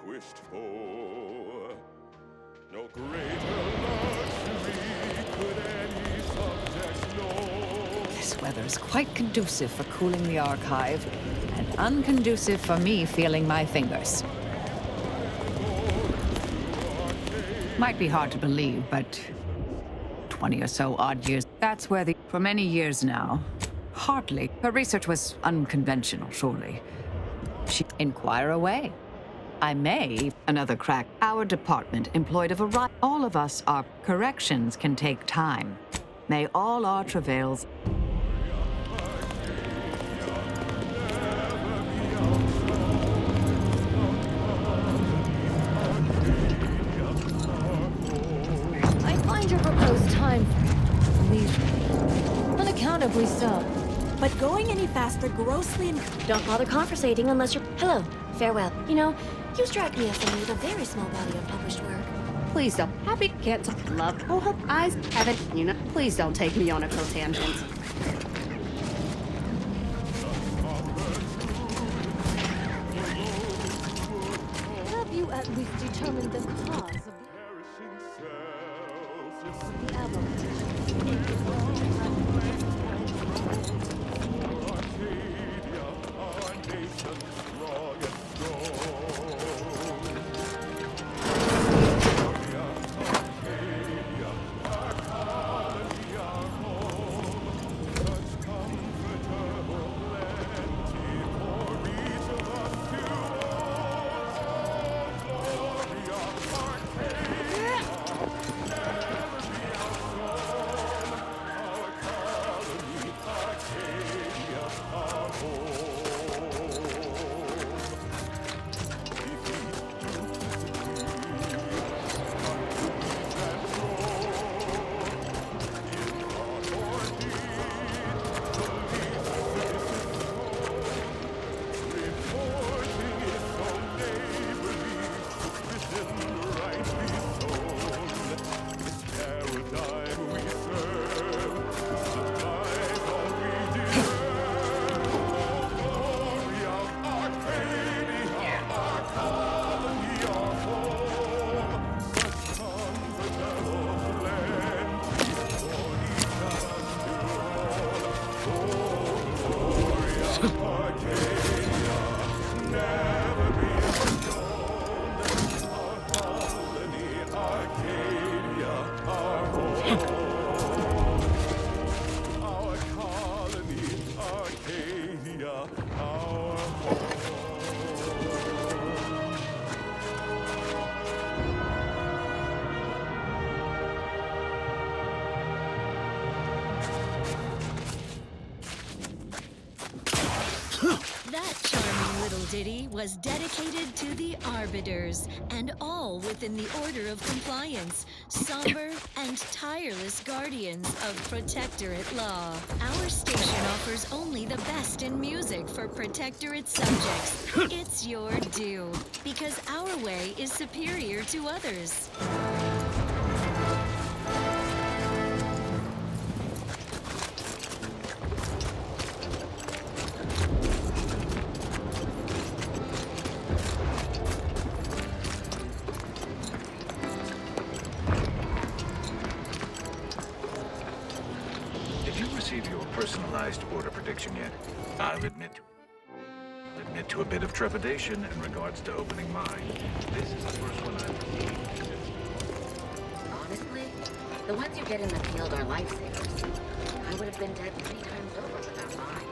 wished for. No greater luxury could any subject know. This weather is quite conducive for cooling the archive, and unconducive for me feeling my fingers. Might be hard to believe, but 20 or so odd years, that's where for many years now. Hardly. Her research was unconventional, surely. She inquire away. I may another crack. Our department employed a variety. All of us are corrections can take time. May all our travails. I find your proposed time unaccountably so. But going any faster grossly Don't bother conversating unless you're... Hello. Farewell. You know, you strike me as someone with a very small body of published work. Please don't. Happy can't talk. Love. Oh, eyes haven't. You know. Please don't take me on a co-tangent. Have you at least determined the cause of the avalanche? That charming little ditty was dedicated to the Arbiters, and all within the order of compliance, somber and tireless guardians of Protectorate law. Our station offers only the best in music for Protectorate subjects. It's your due, because our way is superior to others. Personalized order prediction yet. I'll admit to a bit of trepidation in regards to opening mine. This is the first one I've received. Honestly, the ones you get in the field are lifesavers. I would have been dead 3 times over without mine.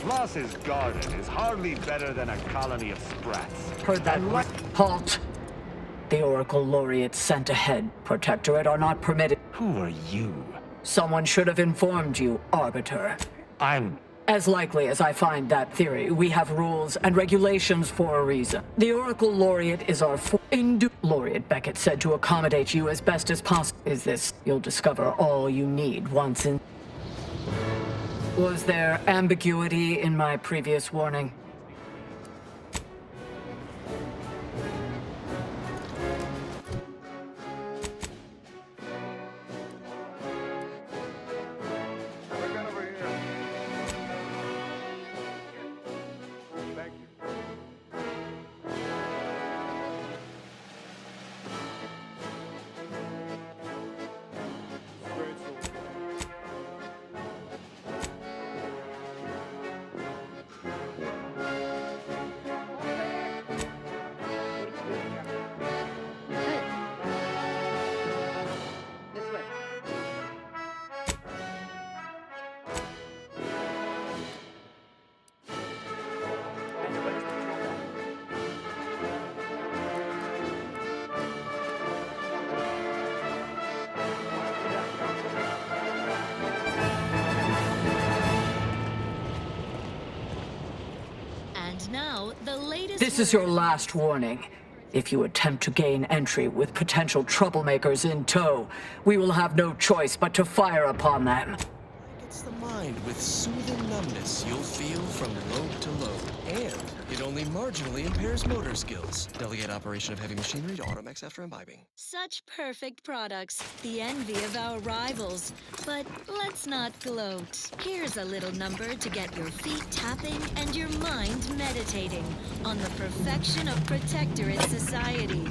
Floss's garden is hardly better than a colony of sprats. Heard that right? Halt! The Oracle Laureate sent ahead. Protectorate are not permitted. Who are you? Someone should have informed you, Arbiter. I'm... As likely as I find that theory, we have rules and regulations for a reason. The Oracle Laureate is our Laureate Beckett said to accommodate you as best as possible. Is this? You'll discover all you need once in... Was there ambiguity in my previous warning? And now, the latest... This is your last warning. If you attempt to gain entry with potential troublemakers in tow, we will have no choice but to fire upon them. It's the mind with soothing numbness you'll feel from load to load. And it only marginally impairs motor skills. Delegate operation of heavy machinery to Automex after imbibing. Such perfect products, the envy of our rivals. But let's not gloat. Here's a little number to get your feet tapping and your mind meditating on the perfection of Protectorate society.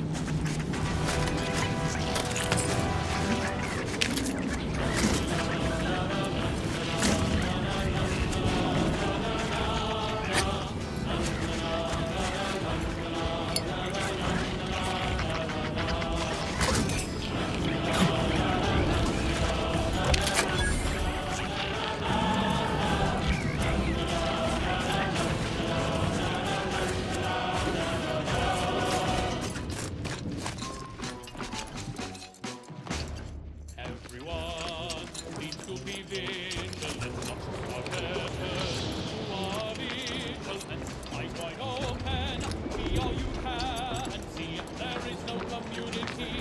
Everyone needs to be vigilant, not forget who are vigilant. Eyes wide open, see all you can see. There is no community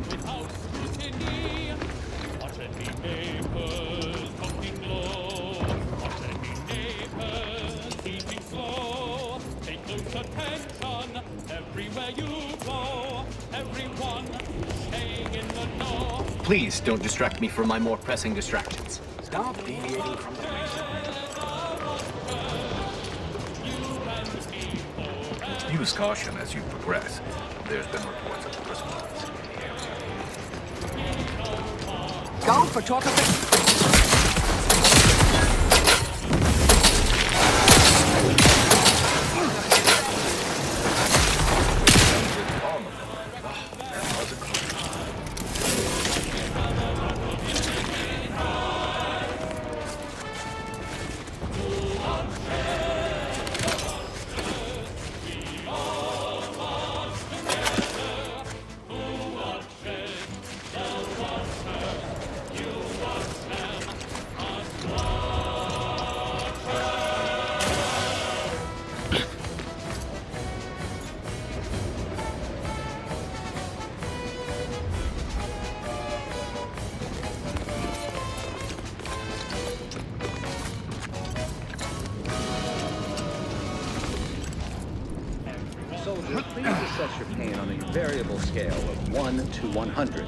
without scrutiny. Watch any papers poking low. Watch any neighbors eating slow. Take close attention everywhere you go. Everyone staying in the know. Please don't distract me from my more pressing distractions. Stop deviating from the Use caution as you progress. There's been reports of crystals in the area. Go for talk of Soldier, please assess your pain on a variable scale of 1 to 100.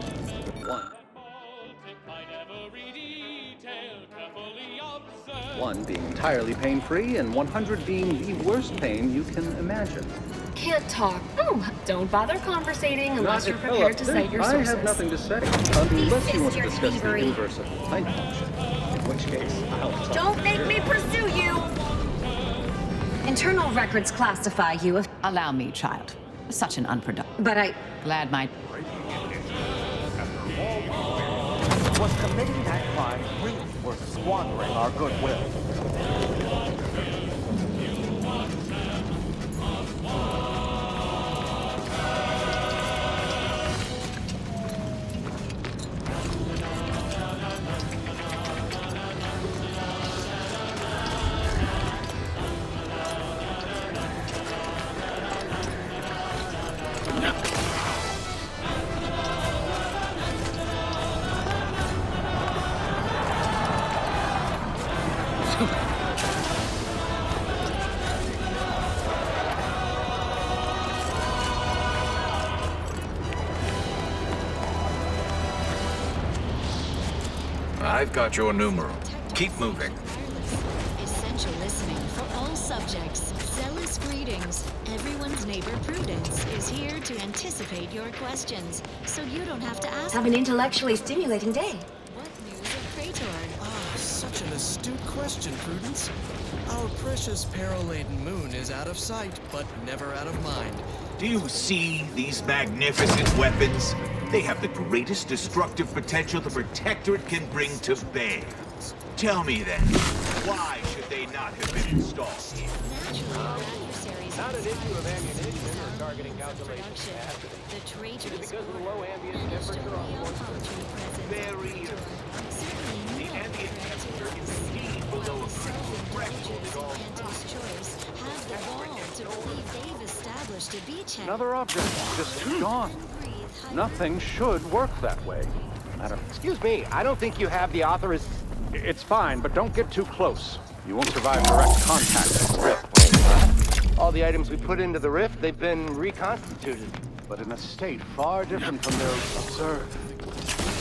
1 being entirely pain-free, and 100 being the worst pain you can imagine. Can't talk. Oh, don't bother conversating unless you're prepared to cite your I sources. have nothing to say, unless you want to your discuss the thievery. inverse of height function, in which case I'll talk. Don't make me pursue you! Internal records classify you if... Allow me, child. Such an unproductive... But I... Glad my... Was committing that crime really worth squandering our goodwill? I've got your numeral. Keep moving. Essential listening for all subjects. Zealous greetings. Everyone's neighbor Prudence is here to anticipate your questions, so you don't have to ask. Have an intellectually stimulating day. What news of Praetor? Ah, such an astute question, Prudence. Our precious peril-laden moon is out of sight, but never out of mind. Do you see these magnificent weapons? They have the greatest destructive potential the Protectorate can bring to bear. Tell me then, why should they not have been installed here? Not an issue of ammunition or targeting calculation capacity. The traitors Because of the low ambient temperature on board. Very the ambient temperature is indeed below a critical threshold at all times. Have the gall to believe they've established a beachhead. Another object just gone. Nothing should work that way. Excuse me, I don't think you have the authorization. It's fine, but don't get too close. You won't survive direct contact with the rift. All the items we put into the rift, they've been reconstituted. But in a state far different from their observed.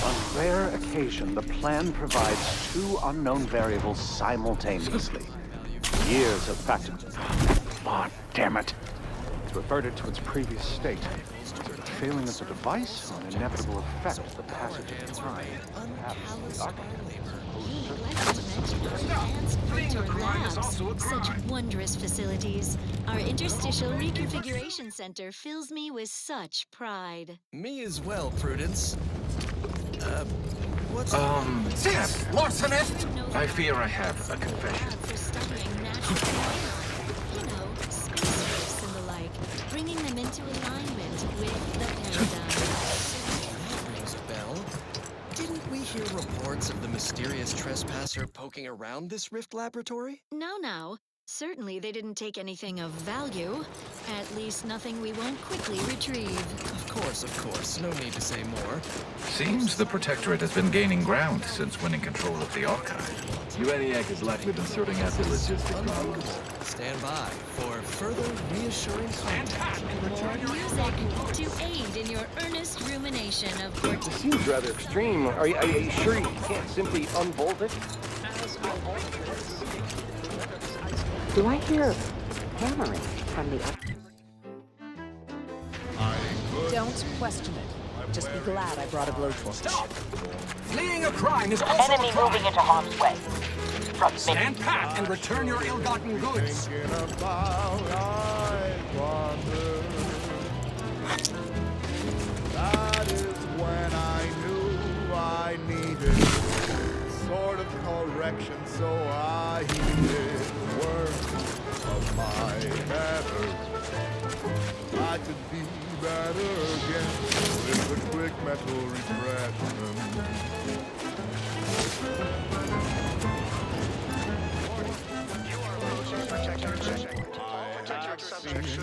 On rare occasion, the plan provides two unknown variables simultaneously. Years of practice. Oh, damn it. It's reverted to its previous state. Is it the failing of the device or an inevitable effect of the passage of time? Perhaps the architect. Such wondrous facilities. Our interstitial reconfiguration center fills me with such pride. Me as well, Prudence. What's... Sis, larcenist! I fear I have a confession. For studying natural phenomena. You know, space race and the like, bringing them into alignment with the paradigm. That rings a bell. Didn't we hear reports of the mysterious trespasser poking around this Rift laboratory? No. Certainly they didn't take anything of value. At least nothing we won't quickly retrieve. Of course. No need to say more. Seems the Protectorate has been gaining ground since winning control of the Archive. ENIAC has likely been sorting out the logistic problems. Stand by for further reassuring contact. More music to aid in your earnest rumination of This seems rather extreme. Are you sure you can't simply unbolt it? Do I hear hammering from the... Don't question it. Just be glad I brought a blowtorch. Stop! Fleeing a crime is also Enemy a crime. moving into harm's way. Stand pat and return your ill-gotten goods. That is when I knew I needed sort of correction, so I heeded words of my better. I could be better again with a quick mental regression.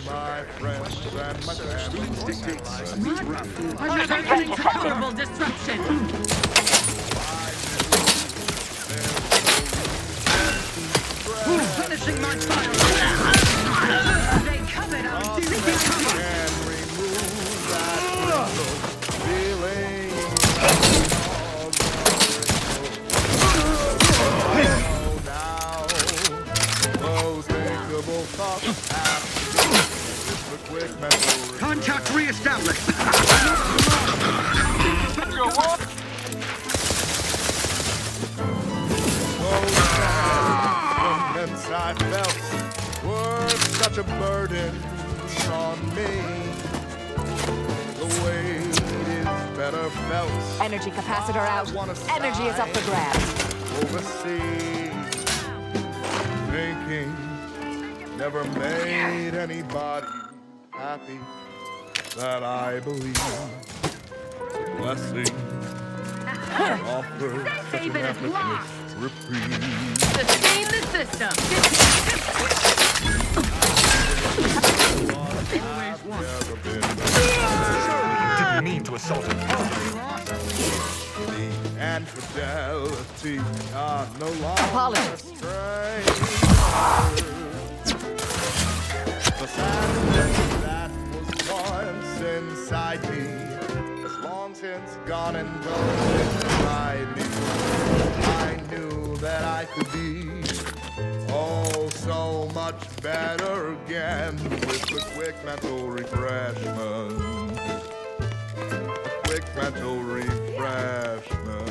My friends and my family. Undertaking intolerable disruption. Finishing my fire. They covered our duty. Can remove that feeling. Now, those thinkable thoughts have a quick mental. Contact re-established. I felt were such a burden on me. The weight is better felt. Energy capacitor out. Energy is up for grabs. Overseas, thinking never made anybody happy. That I believe. Blessing. Offer such an effortless reprieve. Sustain the system. Didn't mean to assault him. And fidelity are no longer strangers. The sadness that was once inside me has long since gone and gone inside me. much better again with the quick mental refreshment. Quick mental refreshment.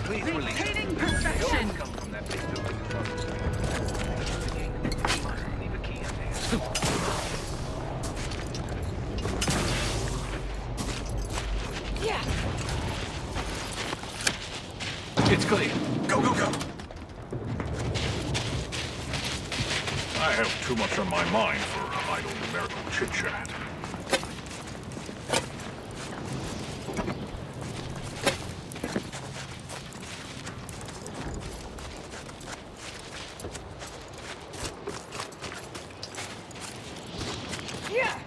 Please release it. Perfection. Come from that big building. Leave a key in there. Yeah. It's clear. Go, go, go. I have too much on my mind for idle numerical chit-chat. Yeah.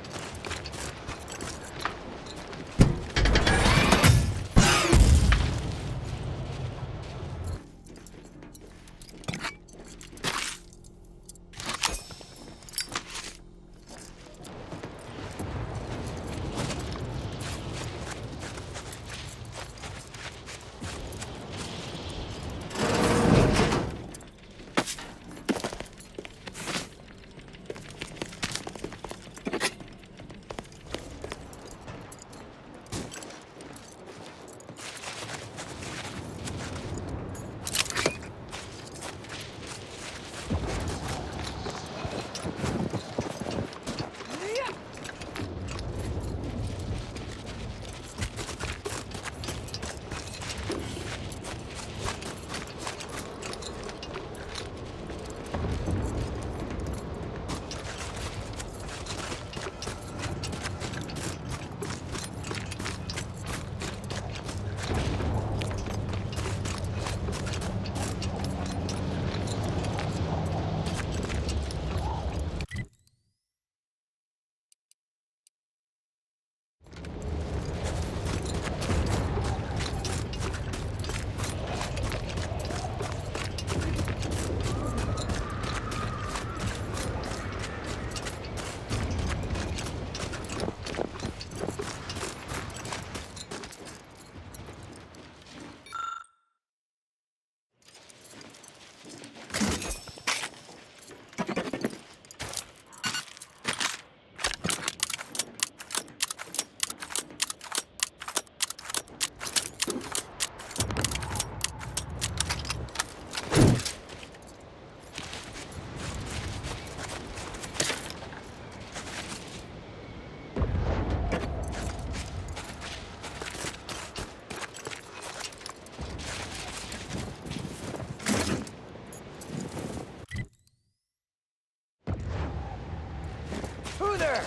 Who there?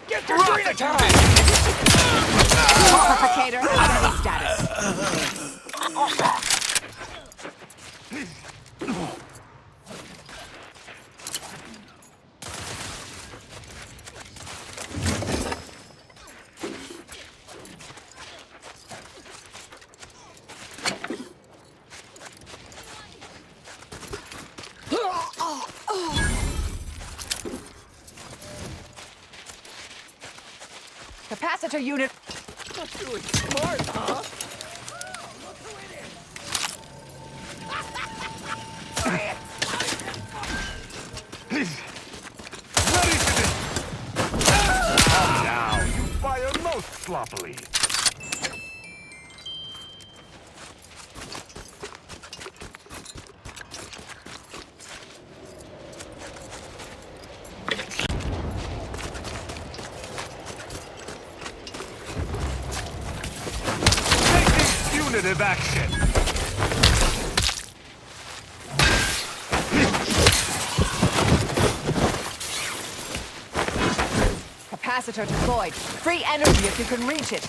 Get your arena time! Complicator, enemy status. Capacitor unit. Not doing smart, huh? Now, you fire most sloppily. Punitive action. Capacitor deployed. Free energy if you can reach it.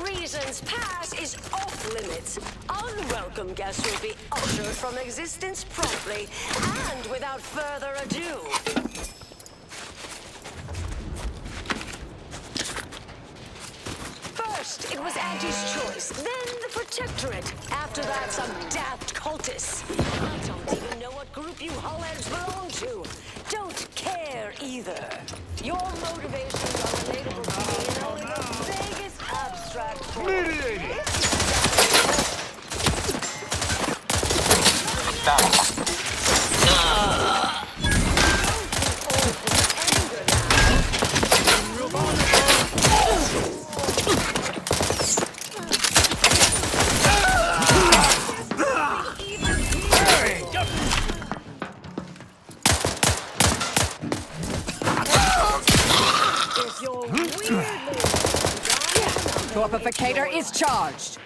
Reason's Pass is off limits. Unwelcome guests will be ushered from existence promptly and without further ado. First, it was Angie's choice, then the Protectorate. After that, some daft cultists. I don't even know what group you hullheads belong to. Don't care either. Your motivations are relatable to me in only the vaguest abstract form. Mediating! Torpificator is charged.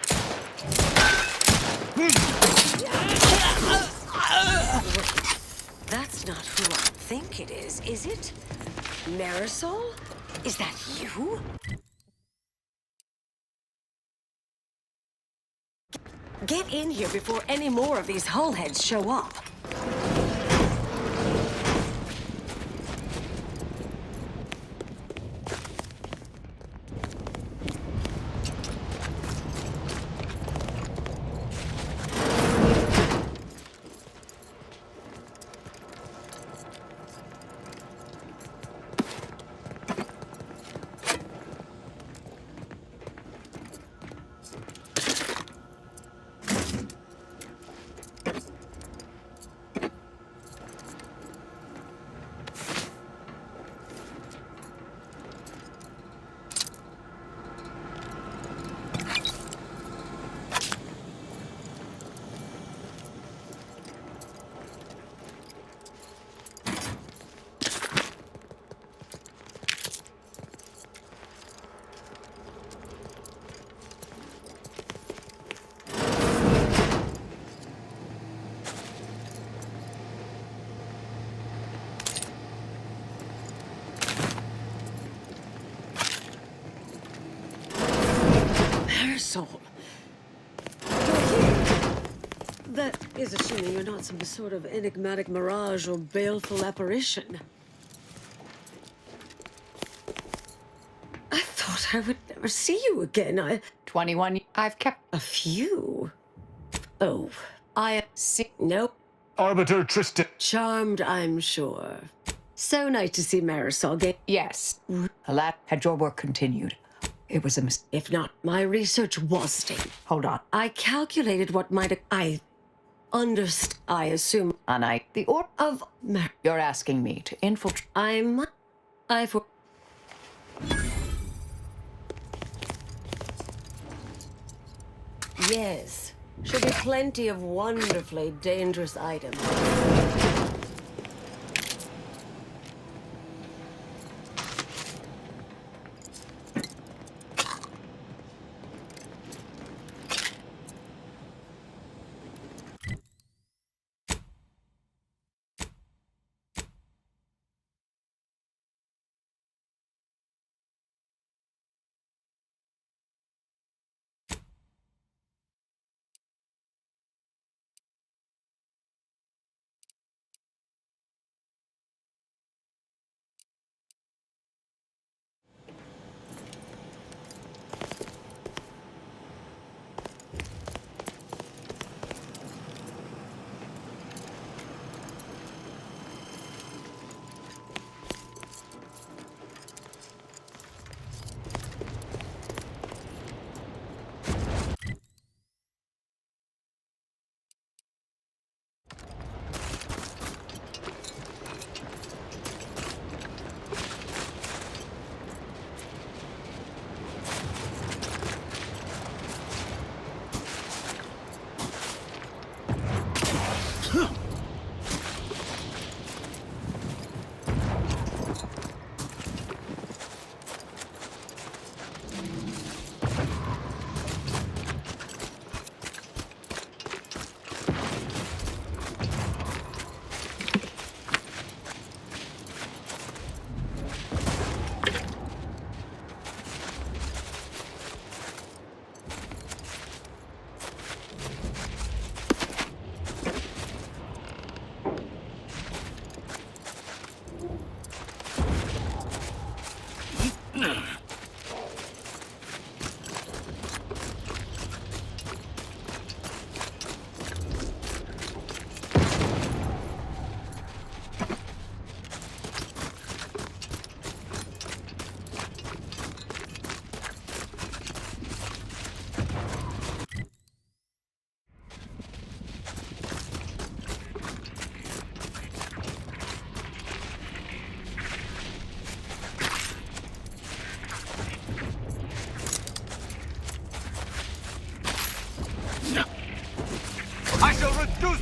That's not who I think it is it? Marisol? Is that you? Get in here before any more of these hullheads show up. Marisol. You're here. That is assuming you're not some sort of enigmatic mirage or baleful apparition. I thought I would never see you again. 21. I've kept a few. Oh, I see. Nope. Arbiter Tristan. Charmed, I'm sure. So nice to see Marisol again. Yes. Alat, had your work continued, it was a mistake. If not, my research was staying. Hold on. I calculated what might. I understand. I assume. And the order of. You're asking me to infiltrate. Yes. Should be plenty of wonderfully dangerous items.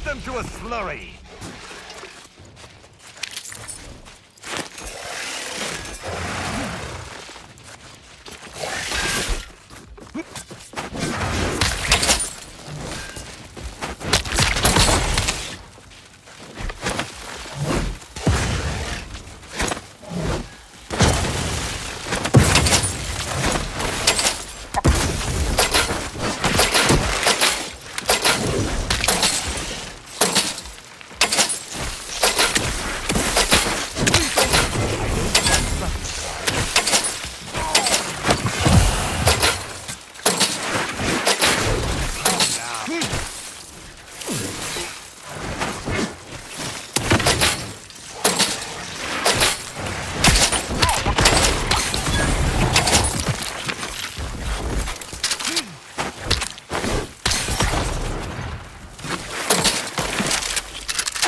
them to a slurry!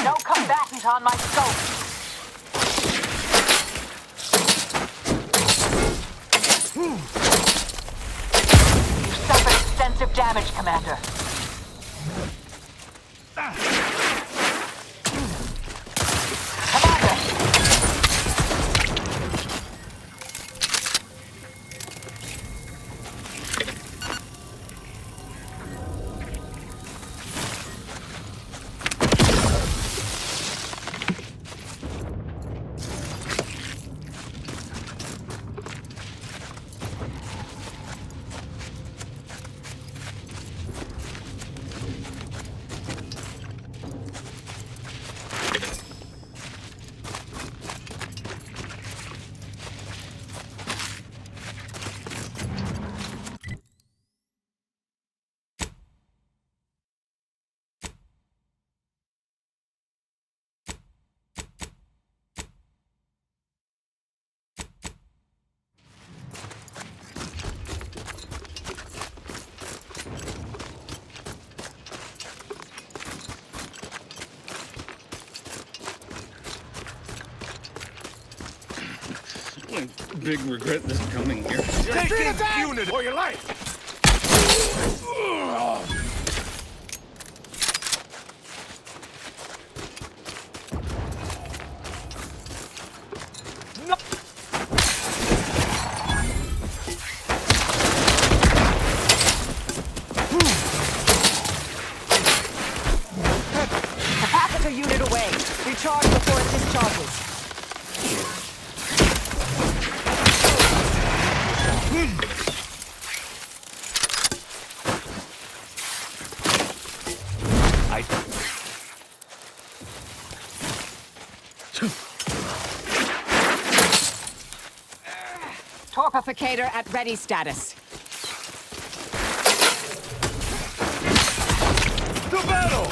No combatant on my scope. You suffered extensive damage, Commander. Big regret this coming here. Taking unit for your life! Capacitor unit away. Recharge before it discharges. Torpificator at ready status. To battle!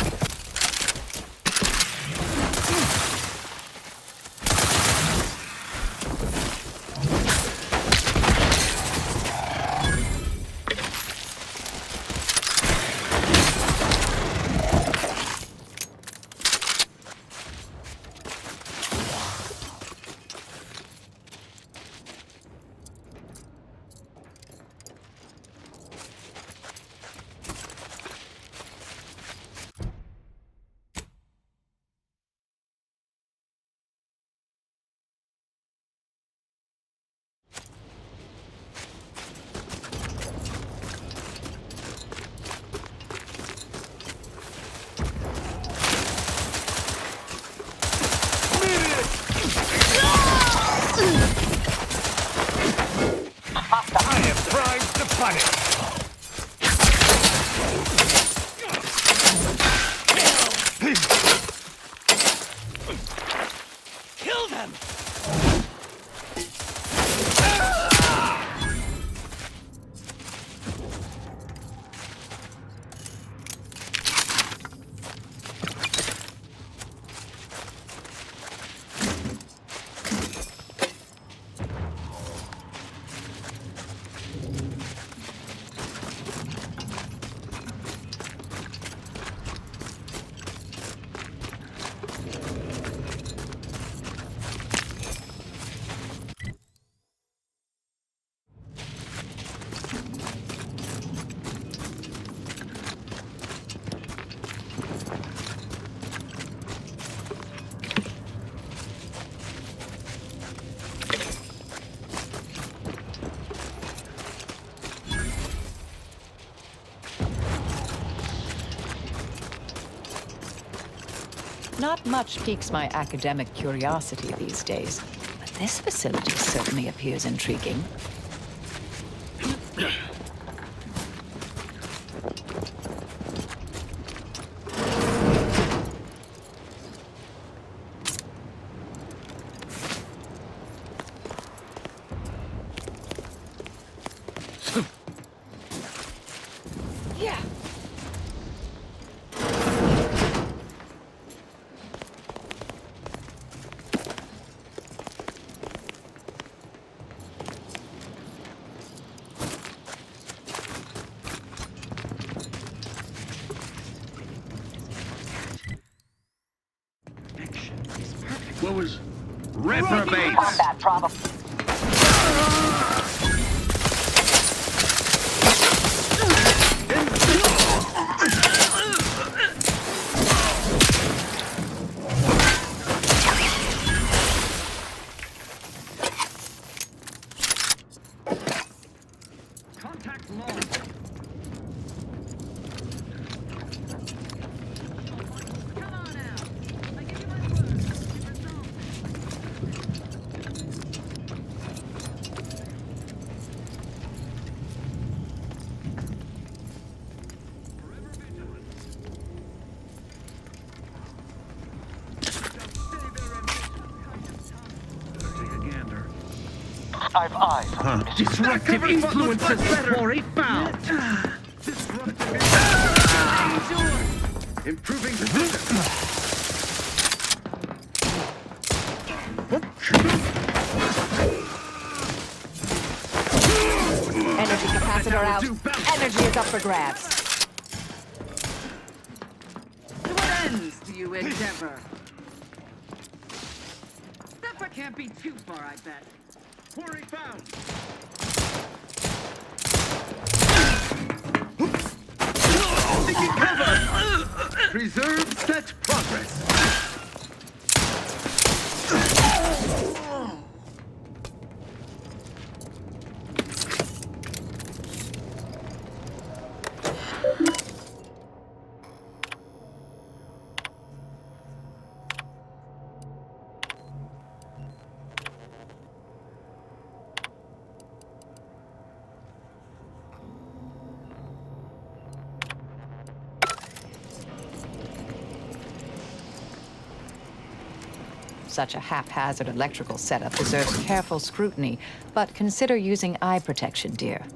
I am primed to punish! Kill them! Not much piques my academic curiosity these days, but this facility certainly appears intriguing. Yeah. What was reprobates? Combat problem. Contact lost. I've eyes. Disruptive influences for a foul. Improving position. Energy capacitor out. Energy is up for grabs. To what ends do you endeavor? Zephyr can't be too far, I bet. Quarry found. Taking cover. Preserve set progress. Such a haphazard electrical setup deserves careful scrutiny, but consider using eye protection, dear.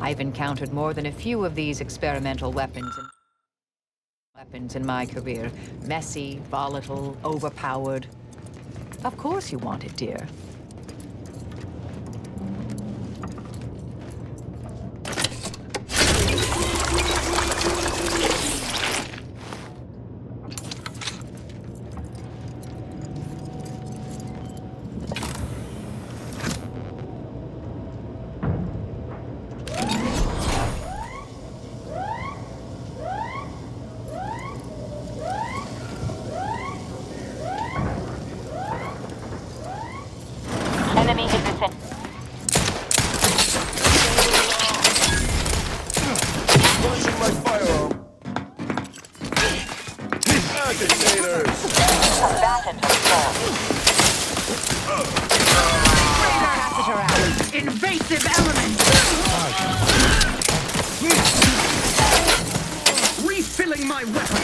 I've encountered more than a few of these experimental weapons in my career. Messy, volatile, overpowered. Of course you want it, dear. Enemy in vicinity. Launching my firearm. Agitators. Combatant Capacitor out. Invasive elements. Refilling my weapon.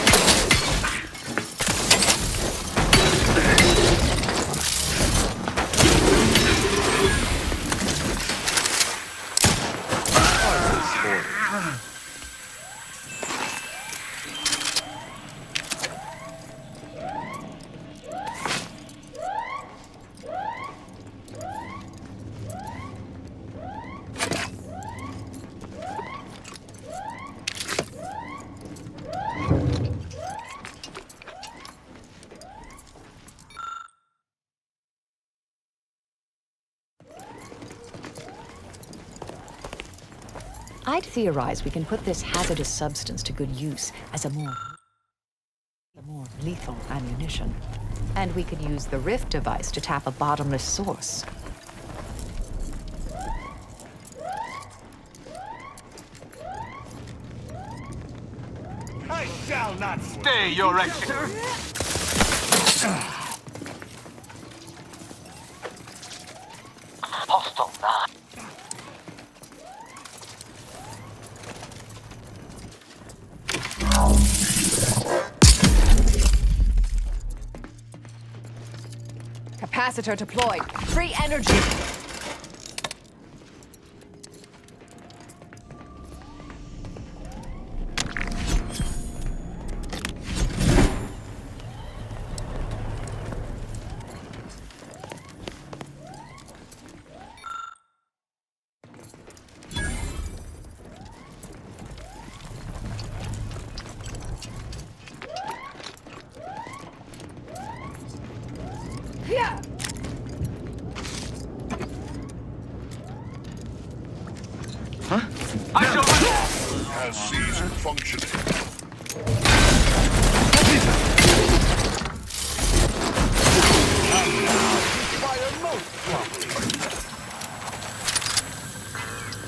I'd theorize we can put this hazardous substance to good use as a more lethal ammunition. And we could use the Rift device to tap a bottomless source. I shall not Stay your exit. hostile nine. Capacitor deployed. Free energy. Yeah. Huh? I shall has ceased functioning.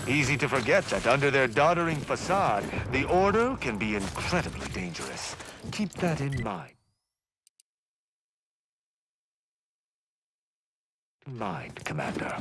Easy to forget that under their doddering facade, the Order can be incredibly dangerous. Keep that in mind. Commander.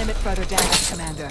limit further damage, Commander.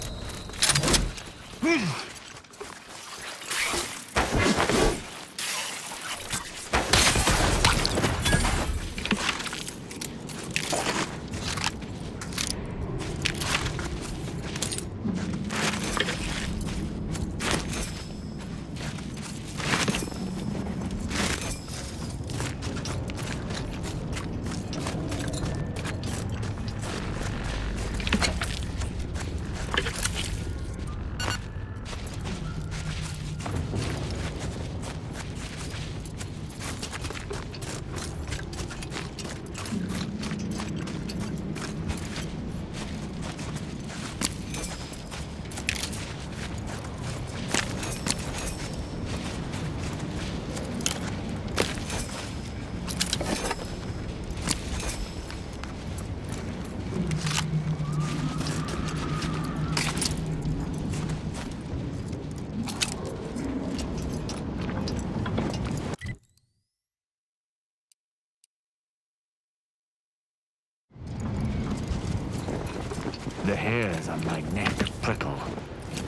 The hairs on my neck prickle.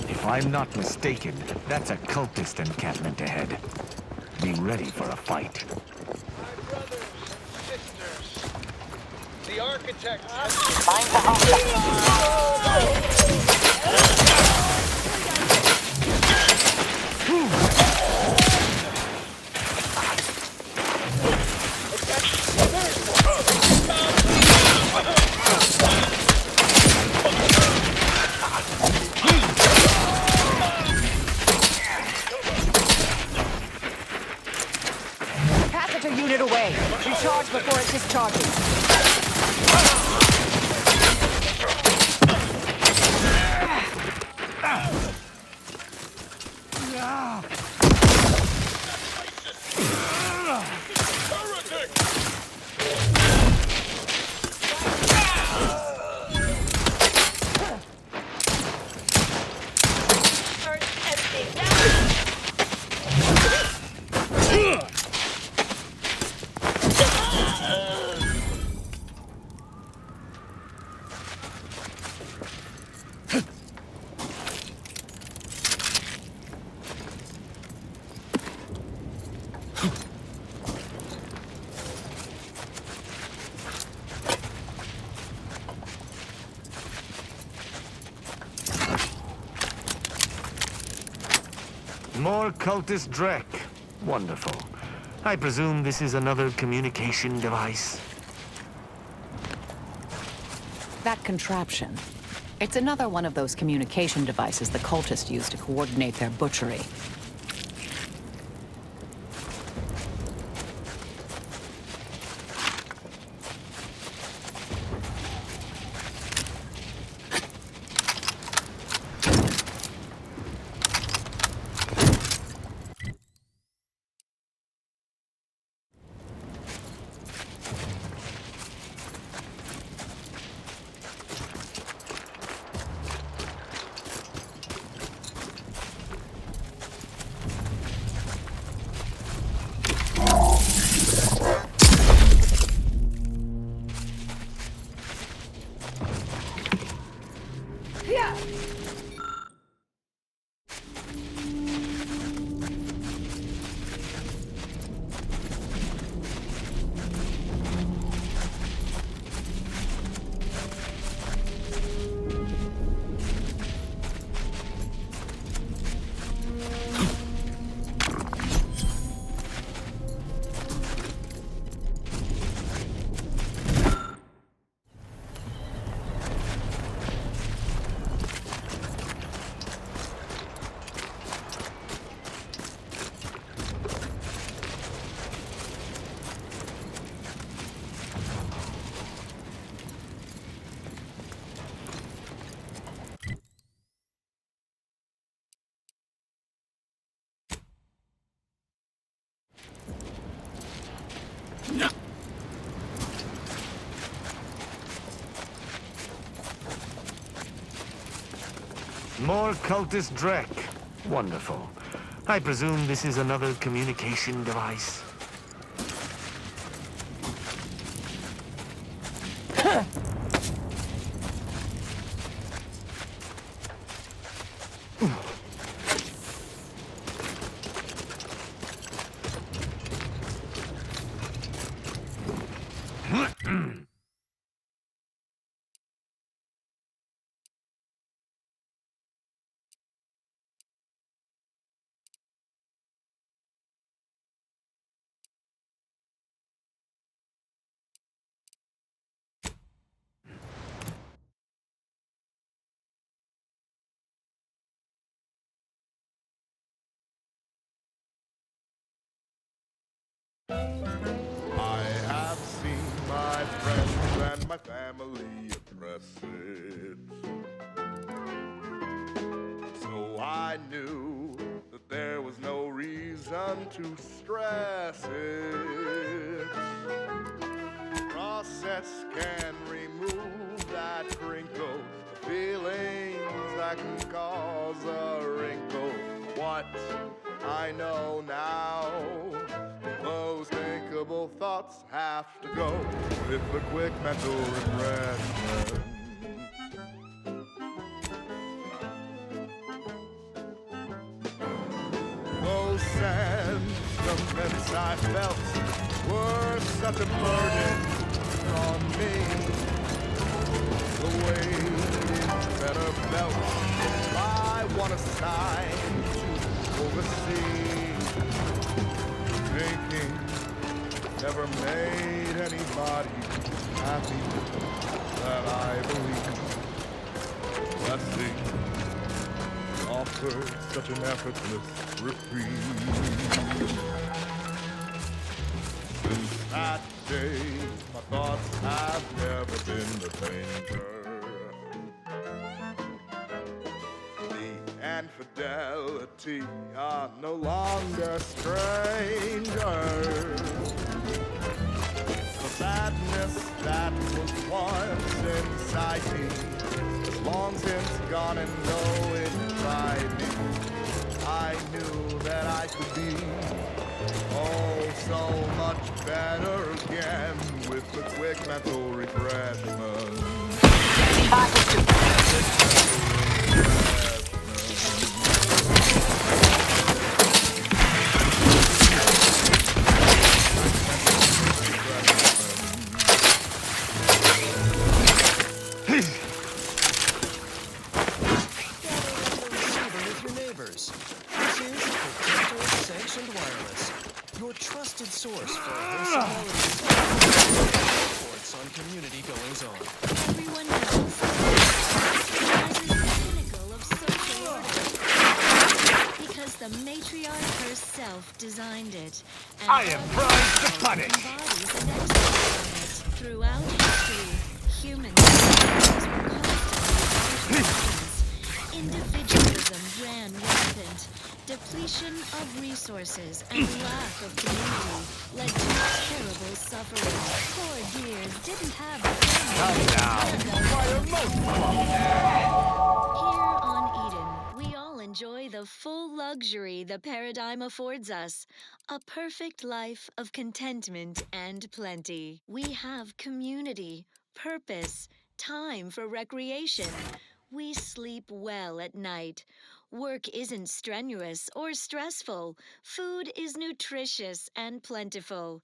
If I'm not mistaken, that's a cultist encampment ahead. Be ready for a fight. My brothers and sisters, the architect has... Catheter unit away. Recharge before it discharges. More cultist Drek. Wonderful. I presume this is another communication device? That contraption. It's another one of those communication devices the cultists use to coordinate their butchery. More cultist Drek. Wonderful. I presume this is another communication device? I have seen my friends and my family address it. So I knew that there was no reason to stress it. Process can remove that crinkle, the feelings that can cause a wrinkle. What I know now, those thinkable thoughts have to go with a quick mental refreshment. Those sentiments I felt were such a burden on me. The weight is better felt by one assigned to oversee. Drinking never made anybody happy, that I believe. Blessing offered such an effortless reprieve. Since that day, my thoughts have never been the danger. Infidelity are no longer strangers. The sadness that was once inside me is long since gone, and though it tried me, I knew that I could be oh so much better again with the quick mental refreshment. Trusted source for reports on community goings on. Everyone knows this is the pinnacle of social order because the matriarch herself designed it. And I am primed to punish. Embodies an excellence on it. Throughout history, humans were constantly individualism ran rampant. Depletion of resources and lack of community led to terrible suffering. Poor dears didn't have Here on Eden, we all enjoy the full luxury the paradigm affords us. A perfect life of contentment and plenty. We have community, purpose, time for recreation. We sleep well at night. Work isn't strenuous or stressful. Food is nutritious and plentiful.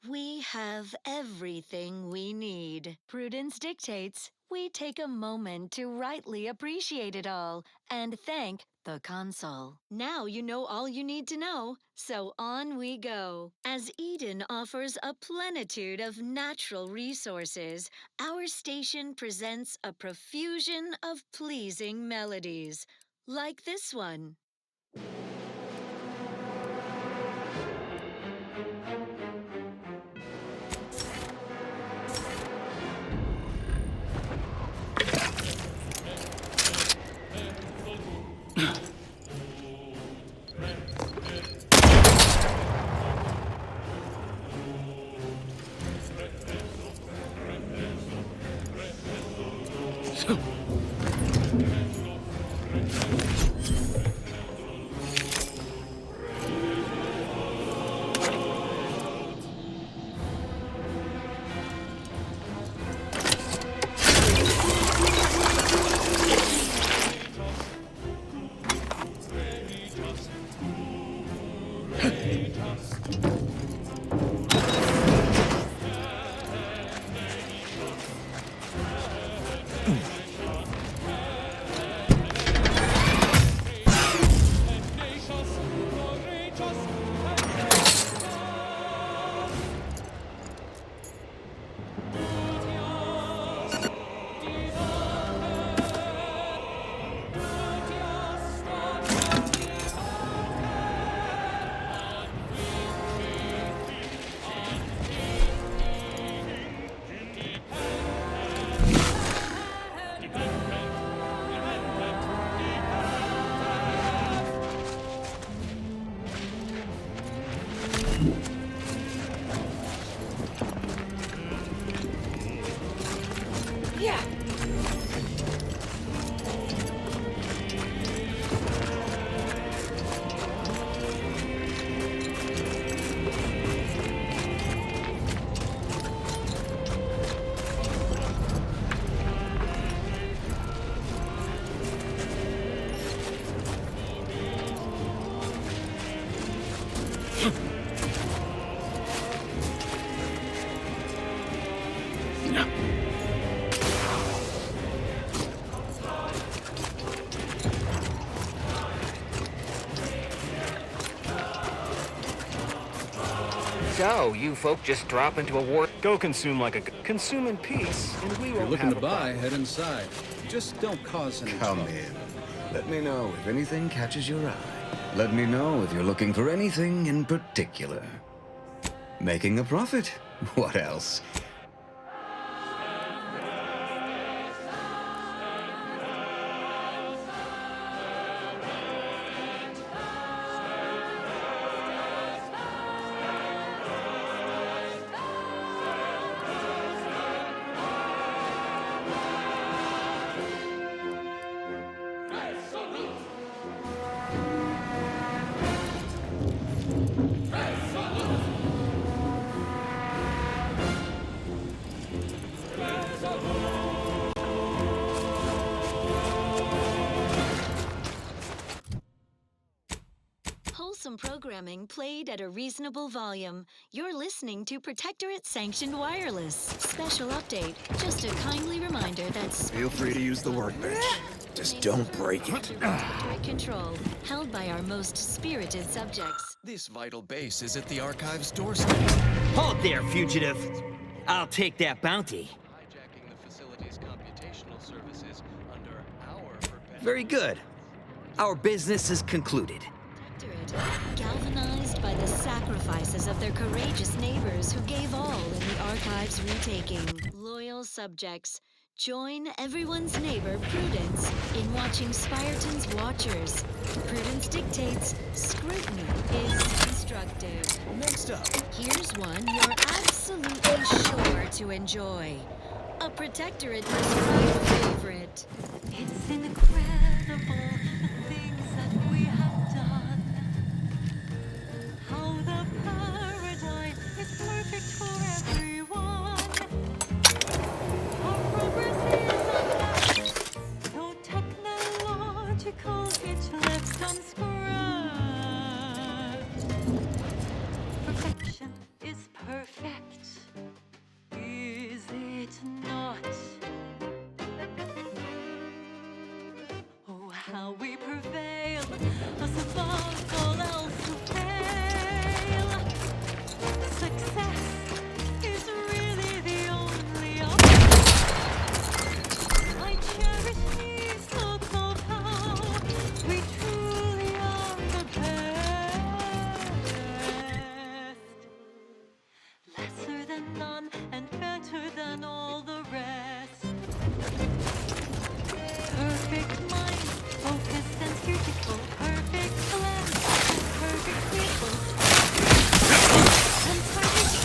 We have everything we need. Prudence dictates we take a moment to rightly appreciate it all and thank the console. Now you know all you need to know, so on we go. As Eden offers a plenitude of natural resources, our station presents a profusion of pleasing melodies. Like this one. So, you folk just drop into a war... Go consume like a... Consume in peace, and we If you're won't looking have to a buy, problem. head inside. Just don't cause any trouble. Come in. Let me know if anything catches your eye. Let me know if you're looking for anything in particular. Making a profit? What else? Wholesome programming played at a reasonable volume. You're listening to Protectorate Sanctioned Wireless. Special update. Just a kindly reminder that... Feel free to use the workbench. Just don't break it. Protectorate control, held by our most spirited subjects. This vital base is at the Archive's doorstep. Hold there, fugitive. I'll take that bounty. Hijacking the facility's computational services under our perpetual... Very good. Our business is concluded. Galvanized by the sacrifices of their courageous neighbors who gave all in the Archive's retaking. Loyal subjects, join everyone's neighbor Prudence in watching Spyreton's Watchers. Prudence dictates, scrutiny is constructive. Next up, here's one you're absolutely sure to enjoy. A Protectorate prescribed favorite. It's incredible the things that we have done. How the paradigm is perfect for everyone. Our progress is unmatched, so technological it left unscratched. Perfection is perfect, is it not? Oh, how we prevail, us above all else to fail. Success is really the only option. I cherish these thoughts of how we truly are the best. Lesser than none and better than all the rest. Perfect mind, focused and surgical, perfect blend, perfect people, and perfect.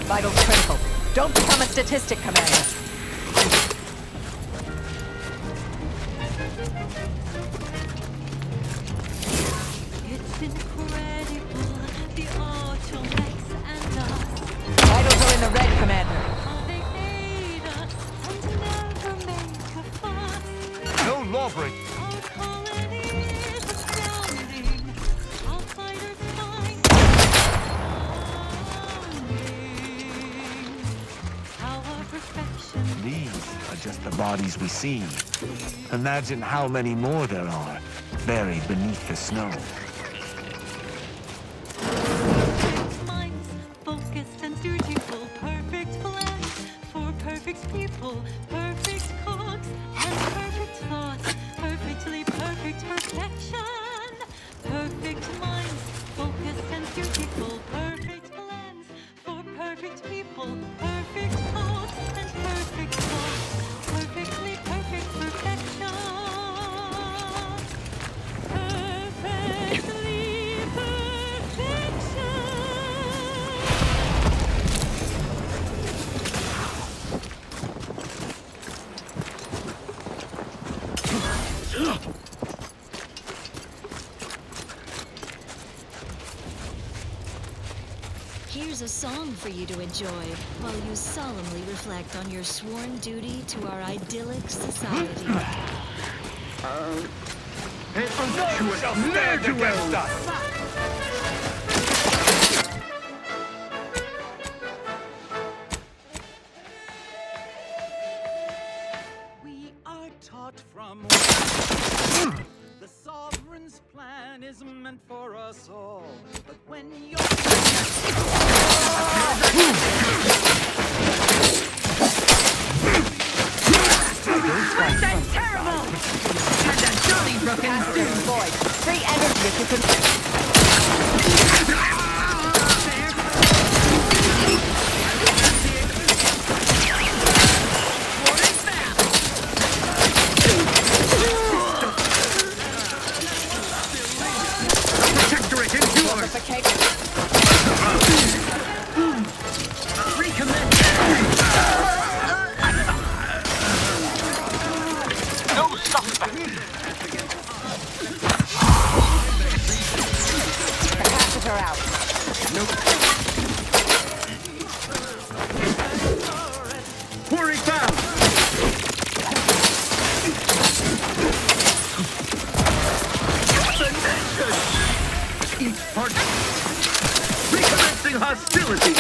Vitals critical. Don't become a statistic, Commander. It's incredible, the automax and us. Vitals are in the red, Commander. How they hate us and never make a fuss. No lawbreak. Our colony is astounding. Outsiders find our perfection. These are just the bodies we see. Imagine how many more there are, buried beneath the snow. Perfect minds, focused and surgical, perfect plans for perfect people, perfect cooks and perfect thoughts, perfectly perfect perfection. Perfect minds, focused and surgical, perfect plans for perfect people, perfect cooks and perfect thoughts, perfectly perfect perfection. Perfectly perfection. Here's a song for you to enjoy while you solemnly reflect on your sworn duty to our idyllic society. We are taught from the sovereign's plan is meant for us all. But when you're That's terrible! And a Johnny broken void. Free energy if you can. Protectorate endures! Recommence! no suspect. Capacitor out. Quarry found! Each part... Recommencing hostility!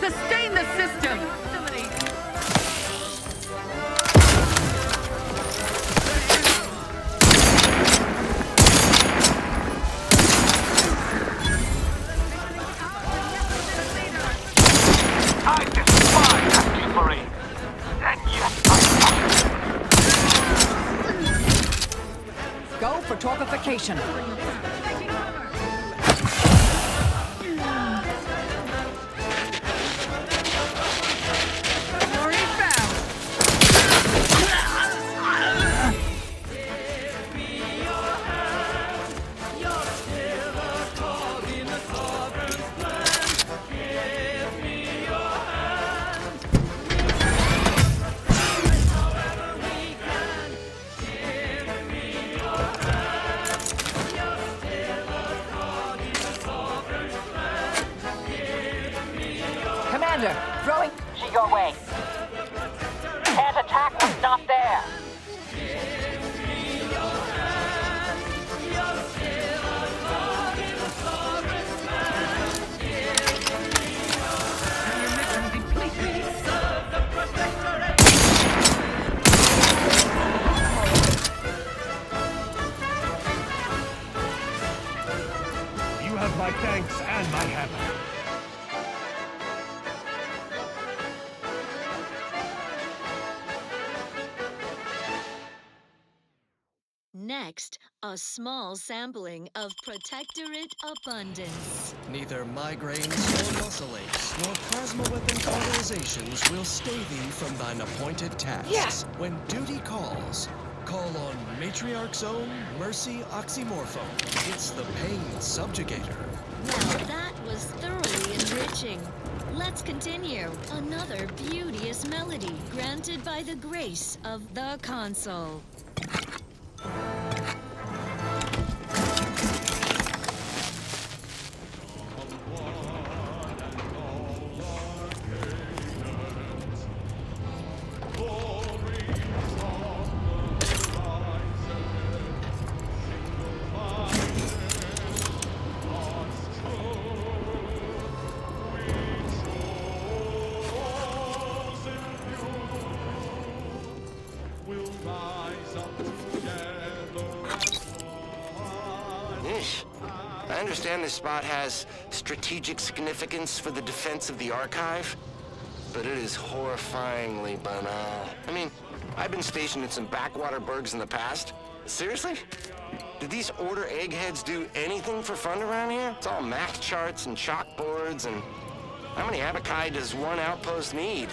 Sustain the system! I despise that parade. And yet Go for torpification. Commander, throwing... your way. Can't attack what's not there. You have my thanks and my hammer. Next, a small sampling of Protectorate Abundance. Neither migraines nor muscle aches nor plasma weapon authorizations will stay thee from thine appointed tasks. Yes. When duty calls, call on Matriarch's own Mercy Oxymorphone. It's the pain subjugator. Now that was thoroughly enriching. Let's continue. Another beauteous melody granted by the grace of the console. I understand this spot has strategic significance for the defense of the Archive, but it is horrifyingly banal. I mean, I've been stationed in some backwater burgs in the past. Seriously? Did these Order eggheads do anything for fun around here? It's all math charts and chalkboards, and how many Abakai does one outpost need?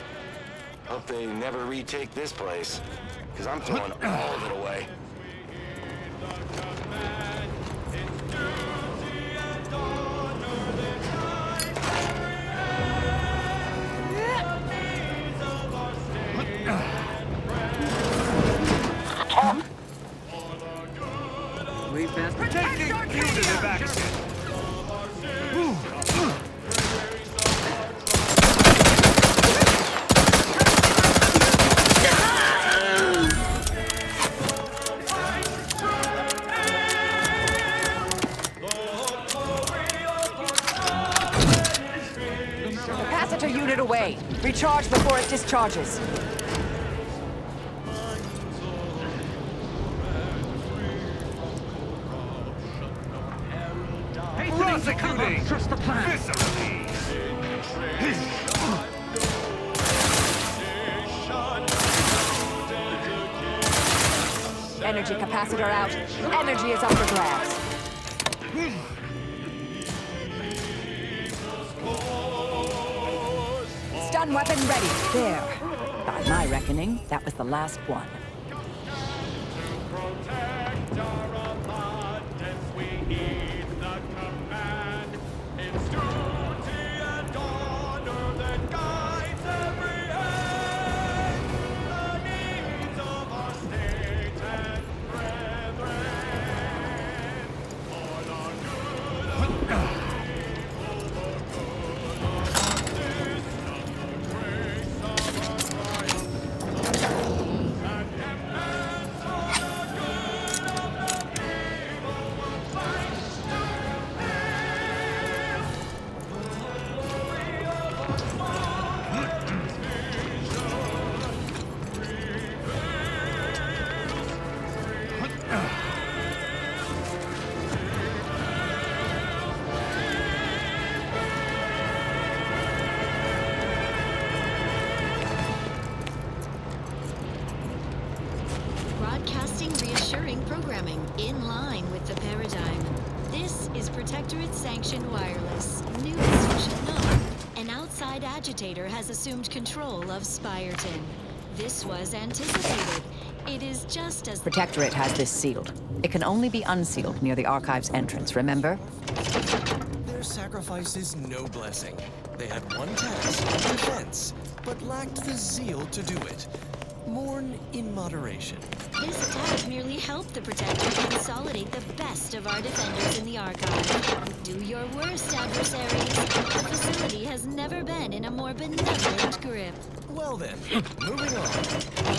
Hope they never retake this place, because I'm throwing all of it away. We best Taking punitive action! Capacitor unit away. Recharge before it discharges. Prosecuting! Trust the plan. Viscerally! Energy capacitor out. Energy is up for grabs. Stun weapon ready. There. By my reckoning, that was the last one. Broadcasting reassuring programming in line with the paradigm. This is Protectorate sanctioned wireless. News you should know. An outside agitator has assumed control of Spirton. This was anticipated. It is just as Protectorate has this sealed. It can only be unsealed near the Archive's entrance, remember? Their sacrifice is no blessing. They had one task, defense, but lacked the zeal to do it. Mourn in moderation. This attack merely helped the Protectorate consolidate the best of our defenders in the Archive. Do your worst, adversaries. The facility has never been in a more benevolent grip. Well then, moving on.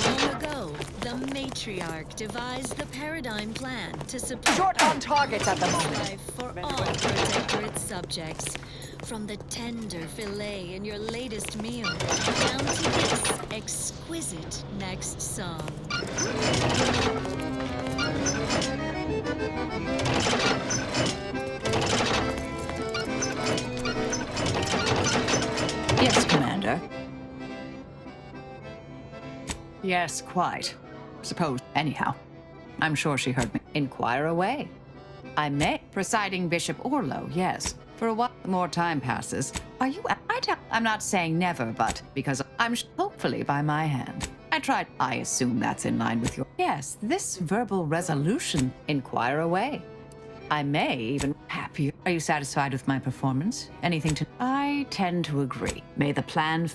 Long ago, the Matriarch devised the Paradigm Plan to support Short on targets at the moment. life for all Protectorate subjects. From the tender fillet in your latest meal, down to this exquisite next song. Yes, Commander. Yes, quite. Suppose, anyhow. I'm sure she heard me. Inquire away. I may. Presiding Bishop Orlo, yes. For a while more time passes. Are you... I'm not saying never, but because I'm hopefully by my hand. I assume that's in line with your... Yes, this verbal resolution. Inquire away. I may even... Happier. Are you satisfied with my performance? Anything to... I tend to agree. May the plan...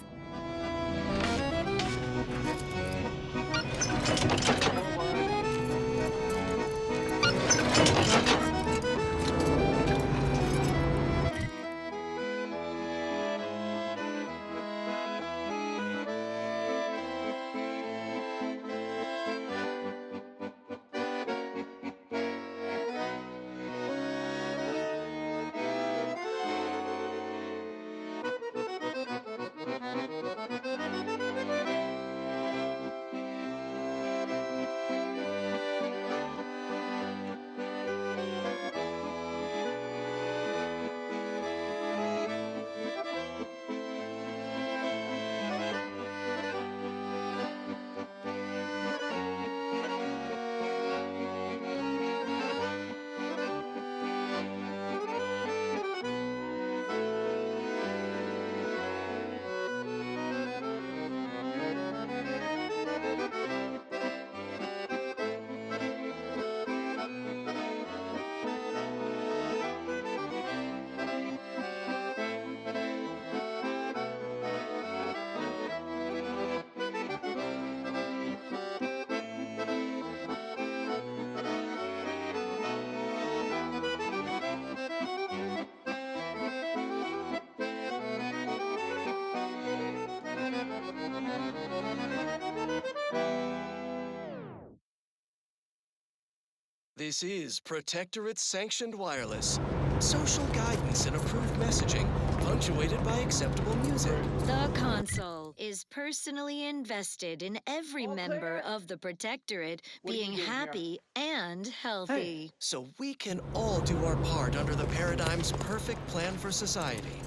This is Protectorate Sanctioned Wireless. Social guidance and approved messaging, punctuated by acceptable music. The console is personally invested in every member of the Protectorate being happy and healthy. So we can all do our part under the Paradigm's perfect plan for society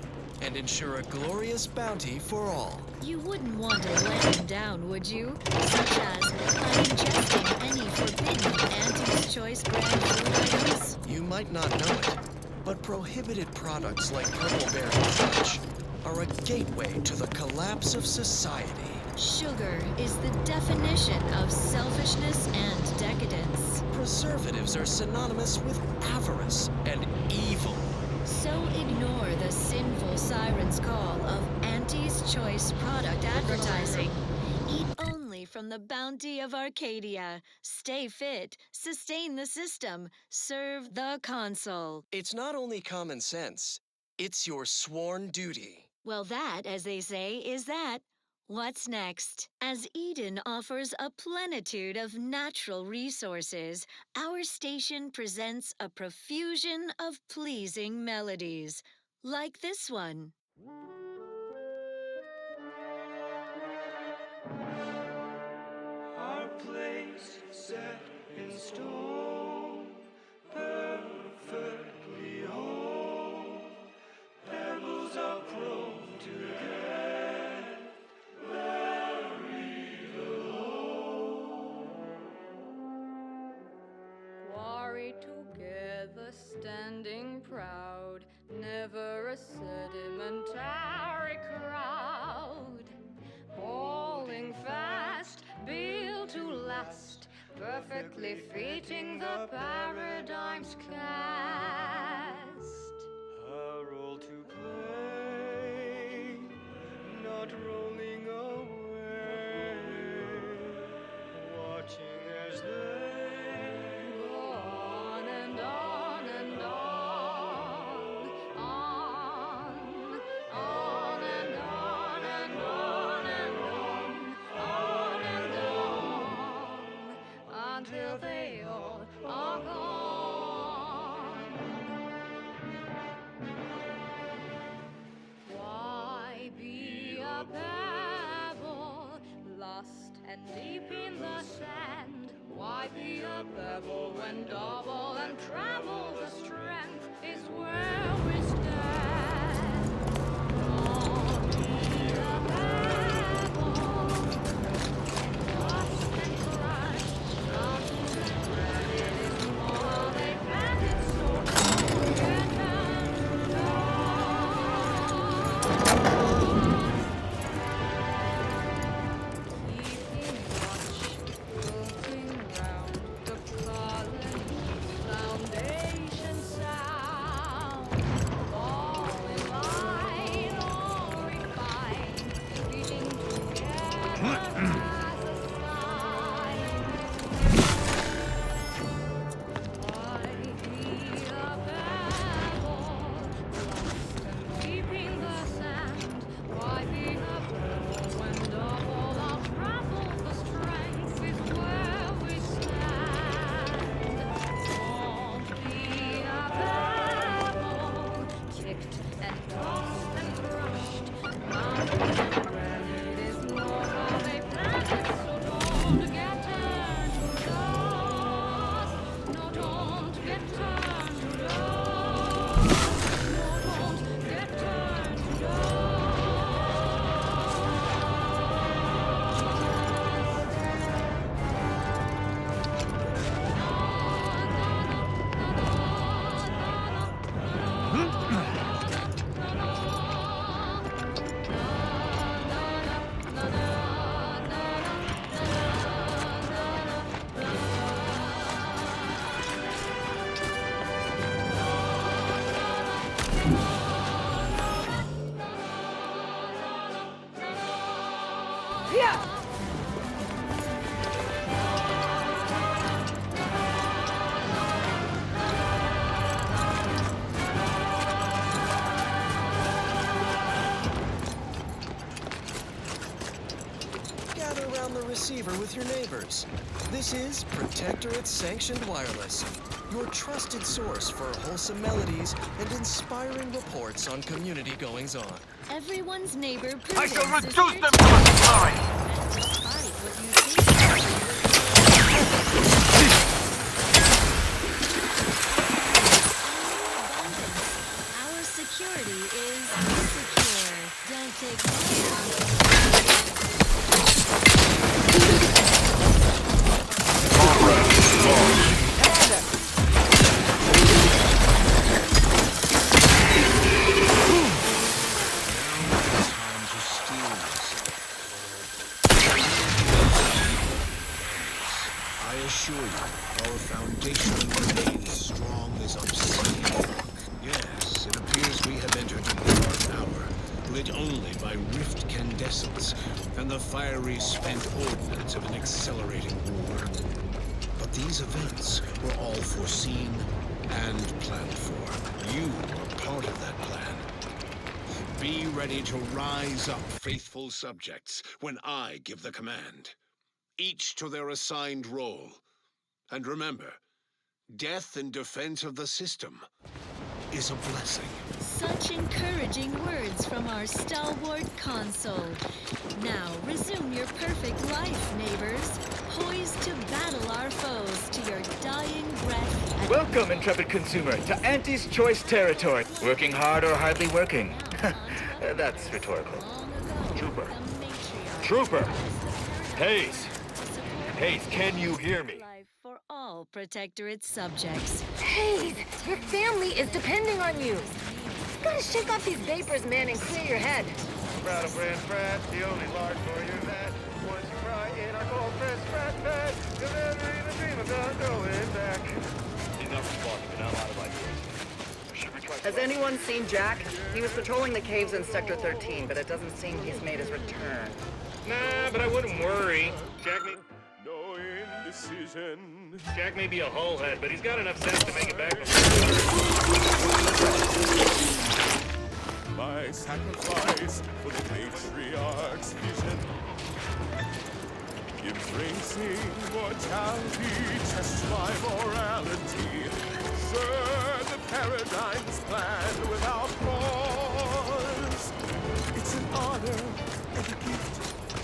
and ensure a glorious bounty for all. You wouldn't want to let him down, would you? Such as by ingesting any forbidden Auntie's Choice brand food items? You might not know it, but prohibited products like Purple Berry and such are a gateway to the collapse of society. Sugar is the definition of selfishness and decadence. Preservatives are synonymous with avarice and evil. So ignore the sinful siren's call of Auntie's Choice product advertising. Eat only from the bounty of Arcadia. Stay fit, sustain the system, serve the console. It's not only common sense, it's your sworn duty. Well, that, as they say, is that. What's next? As Eden offers a plenitude of natural resources, our station presents a profusion of pleasing melodies, like this one. Our place set in stone, perfectly whole. Pebbles are prone to get buried alone. Quarry together, standing proud, never a sedimentary crowd. Falling fast, built to last, perfectly fitting the Paradigm's cast. A role to play, not rolling away, watching as they go on and on and on, on and on and on and on and on, until they all are gone. Why be a pebble, lost and deep in the sand? Why be a pebble when double and treble the strength is where we stand? Don't be a pebble, lost and crushed, mountains and granite is more they planted so get down to keeping watch, looking round the colony's foundation sound. Falling line or refined, beating together as a sign. Why be a pebble, lost and deep in the sand? Why be a pebble when double or treble the strength is where we stand? Don't be a pebble, kicked and tossed and crushed. Mountains and granite is more of a planet, so don't get turned to dust. No, don't get turned to dust. No, don't get turned to dust. Gather around the receiver with your neighbors. This is Protectorate Sanctioned Wireless, your trusted source for wholesome melodies and inspiring reports on community goings-on. Everyone's neighbor I shall prudence is reduce here them to to a slurry! despite what you think. Our security is secure. Don't take I assure you, our foundation remains strong as obsidian rock. Yes, it appears we have entered a dark hour, lit only by rift candescence and the fiery spent ordnance of an accelerating war. But these events were all foreseen and planned for. You are part of that plan. Be ready to rise up, faithful subjects, when I give the command. Each to their assigned role. And remember, death in defense of the system is a blessing. Such encouraging words from our stalwart console. Now resume your perfect life, neighbors, poised to battle our foes to your dying breath. Welcome, intrepid consumer, to Auntie's Choice territory. Working hard or hardly working? That's rhetorical. Trooper. Trooper! Hayes! Hayes, can you hear me? Life for all Protectorate subjects. Hayes, your family is depending on you. You gotta shake off these vapors, man, and clear your head. Rattle brand frat, the only large warrior that once you cry in our cold press frat bag, you'll never even dream of not going back. Enough talking, and I'm out of ideas. Has anyone seen Jack? He was patrolling the caves in Sector 13, but it doesn't seem he's made his return. Nah, but I wouldn't worry. No indecision. Jack may be a hullhead, but he's got enough sense to make it back. My sacrifice for the matriarch's vision. Embracing mortality tests my morality. Sure, the paradigm's planned without pause. It's an honor and a gift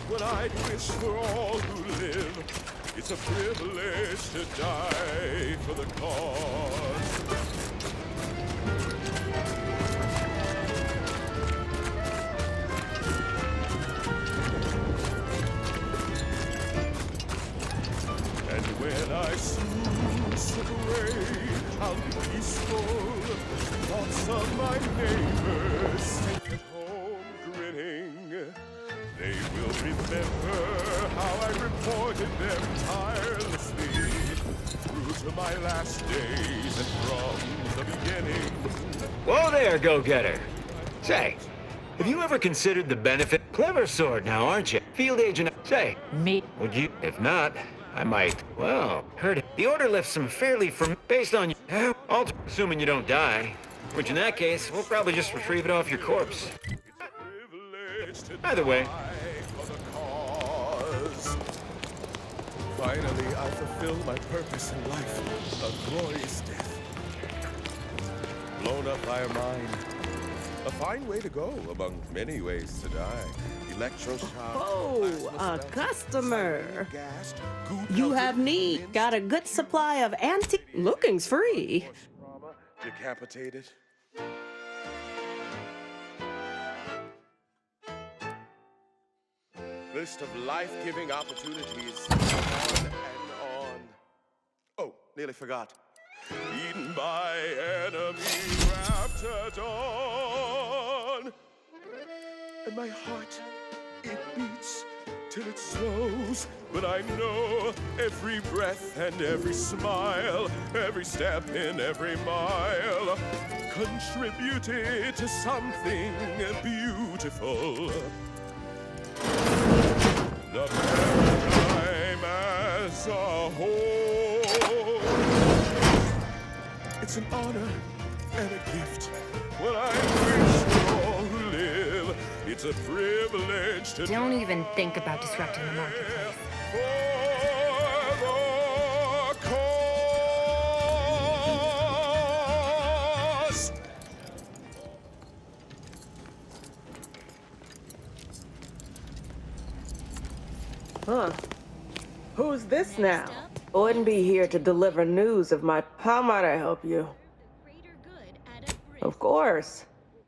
what I'd wish for all who live. It's a privilege to die for the cause. And when I soon slip away, I'll be peaceful. Thoughts of my neighbors take me home grinning. They will remember how I reported them tirelessly through to my last days and from the beginning. Whoa there, go-getter. Say, have you ever considered the benefit? Clever sword now, aren't you? Field agent. Say, me. Would you? If not, I might. Well, heard it. The order lifts some fairly from based on you. Assuming you don't die. Which in that case, we'll probably just retrieve it off your corpse. Either way. Finally, I fulfilled my purpose in life, a glorious death. Blown up by a mine. A fine way to go among many ways to die. Electroshock. Oh, a customer. You have need. Got a good supply of antique. Looking's free. Decapitated. List of life-giving opportunities on and on. Oh, nearly forgot. Eaten by enemy raptor dawn. And my heart, it beats till it slows. But I know every breath and every smile, every step in every mile, contributed to something beautiful. The paradigm as a whole. It's an honor and a gift. What I wish for all who live. It's a privilege to Don't even think about disrupting the marketplace. For Huh. Who's this now? I wouldn't be here to deliver news of my... How might I help you? Of course.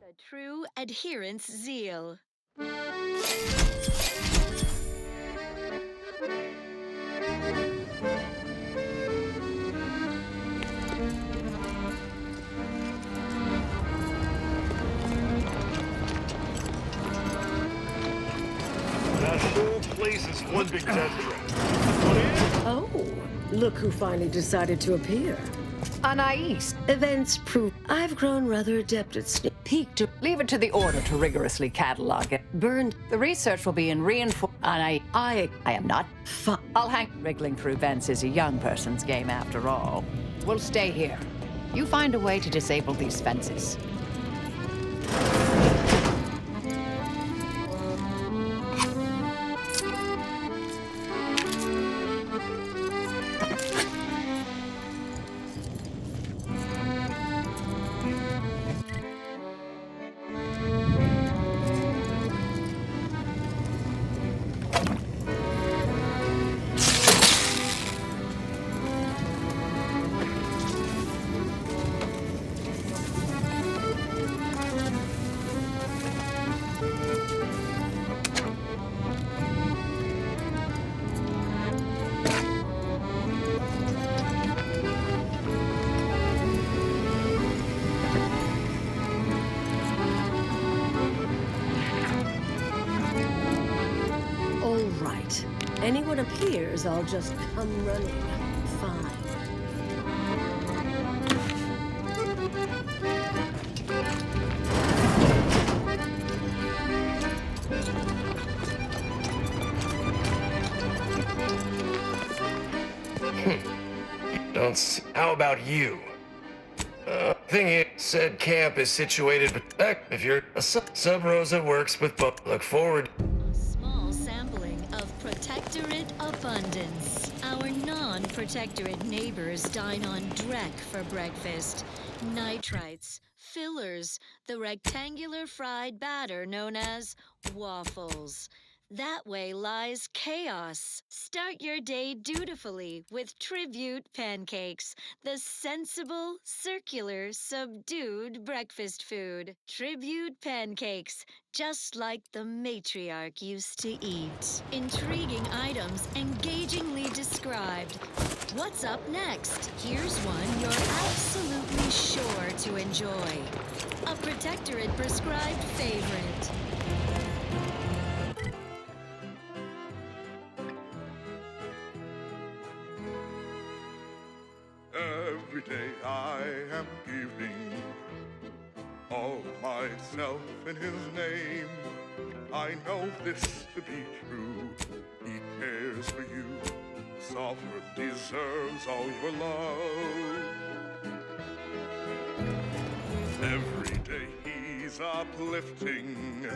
A true adherent's zeal. That whole place is one big death trap. Oh, look who finally decided to appear. Anais. Events prove I've grown rather adept at sneak peek to Leave it to the Order to rigorously catalog it. burned. The research will be in reinforce. And I am not. I'll hang. Wriggling through vents is a young person's game after all. We'll stay here. You find a way to disable these fences. All right. Anyone appears, I'll just come running. Fine. How about you? Thing is, said camp is situated, but if you're a Sub Rosa works with look forward. Small sampling of Protectorate abundance. Our non-Protectorate neighbors dine on Drek for breakfast. Nitrites, fillers, the rectangular fried batter known as waffles. That way lies chaos. Start your day dutifully with Tribute Pancakes, the sensible, circular, subdued breakfast food. Tribute Pancakes, just like the matriarch used to eat. Intriguing items engagingly described. What's up next? Here's one you're absolutely sure to enjoy. A Protectorate prescribed favorite. Every day I am giving all myself in his name. I know this to be true. He cares for you. Sovereign deserves all your love. Every day he's uplifting,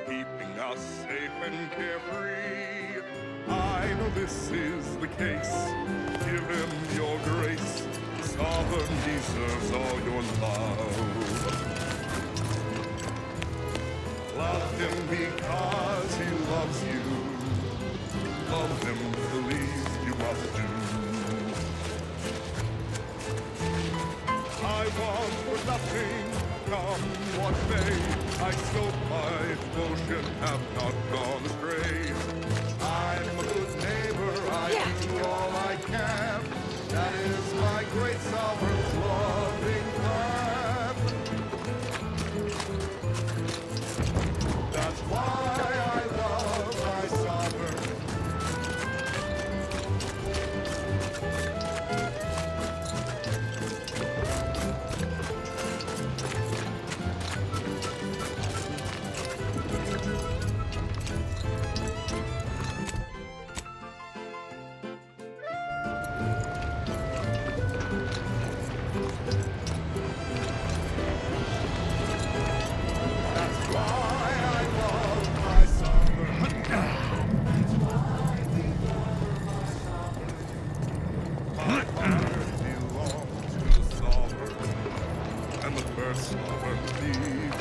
keeping us safe and carefree. I know this is the case. Give him your grace. Sovereign deserves all your love. Love him because he loves you. Love him the least you must do. I want for nothing, come what may. I scope my devotion, have not gone astray. I'm a good neighbor, I do all I can. That is my great sovereign's loving plan. That's why I love my sovereign.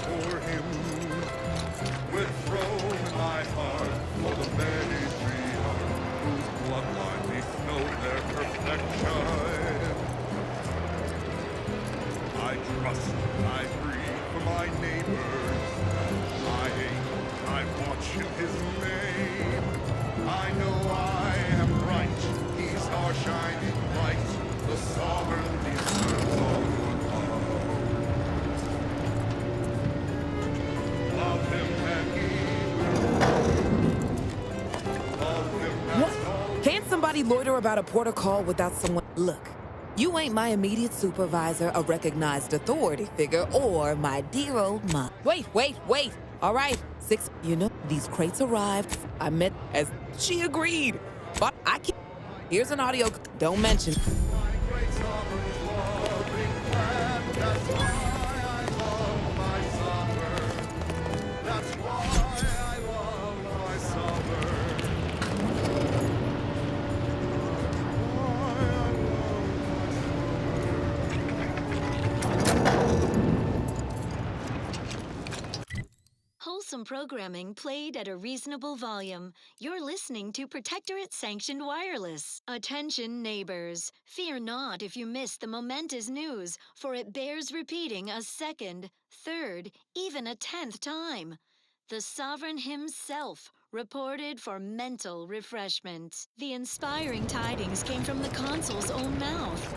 For him, with throne in my heart, for the many tree trust. I breathe for my neighbors. I hate, I watch his name. I know I am right. He's our shining light. The sovereign deserves all your love. Love him and he will. Love him and What? Can't somebody loiter about a protocol without someone? Look, you ain't my immediate supervisor, a recognized authority figure, or my dear old mom. Wait. All right, 6. You know, these crates arrived. I met as she agreed. But I can't. Here's an audio. Don't mention. great sovereign's loving plan. That's why I love my sovereign. That's why I love my sovereign. Wholesome programming played at a reasonable volume. You're listening to Protectorate Sanctioned Wireless. Attention, neighbors. Fear not if you miss the momentous news, for it bears repeating a second, third, even a 10th time. The Sovereign himself reported for mental refreshment. The inspiring tidings came from the consul's own mouth.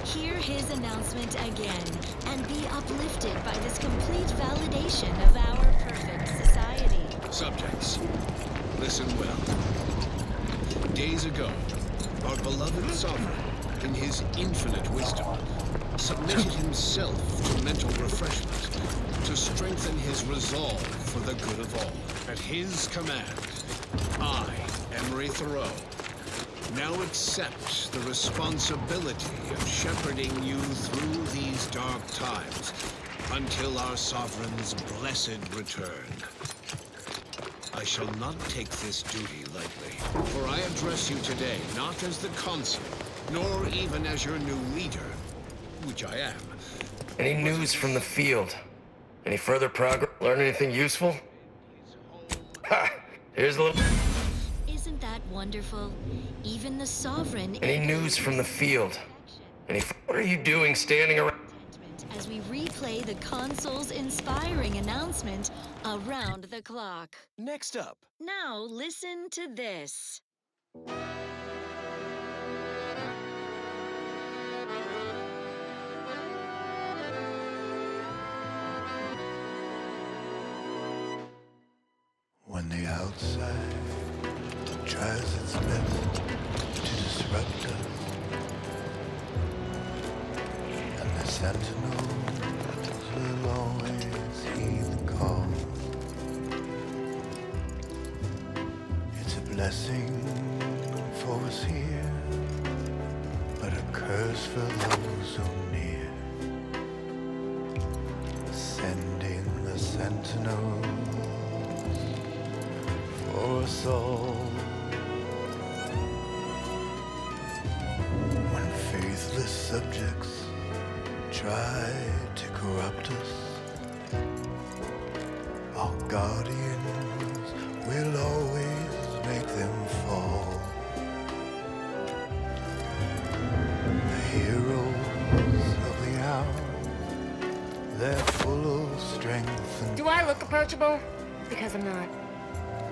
Hear his announcement again and be uplifted by this complete validation of our perfect society. Subjects, listen well. Days ago, our beloved sovereign, in his infinite wisdom, submitted himself to mental refreshment to strengthen his resolve for the good of all. At his command, I, Emery Thoreau, now accept the responsibility of shepherding you through these dark times until our sovereign's blessed return. I shall not take this duty lightly, for I address you today not as the consul, nor even as your new leader, which I am. Any news from the field? Any further progress? Learn anything useful? Ha! Here's a little... Isn't that wonderful? Even the Sovereign... Any news from the field? What are you doing standing around? As we replay the consul's inspiring announcement around the clock. Next up. Now listen to this. When the outside tries its best to disrupt us, and the sentinels will always heed the call. It's a blessing for us here, but a curse for those who near. Sending the sentinels for us all. When faithless subjects try to corrupt us, our guardians will always make them fall. The heroes of the hour, they're full of strength and... Do I look approachable? Because I'm not.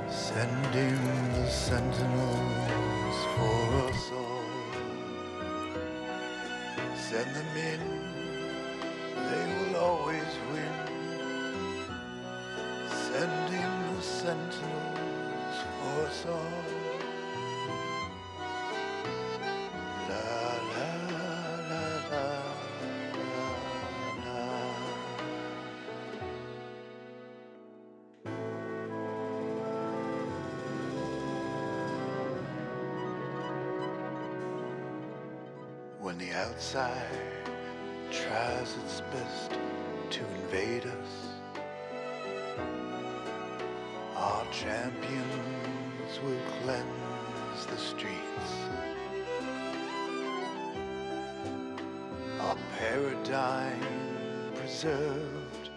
Sending the sentinels for us all. Send them in, they will always win. Sending the sentinels for us all. La la la la la la. When the outside tries its best to invade us, our champions will cleanse the streets. Our paradigm preserved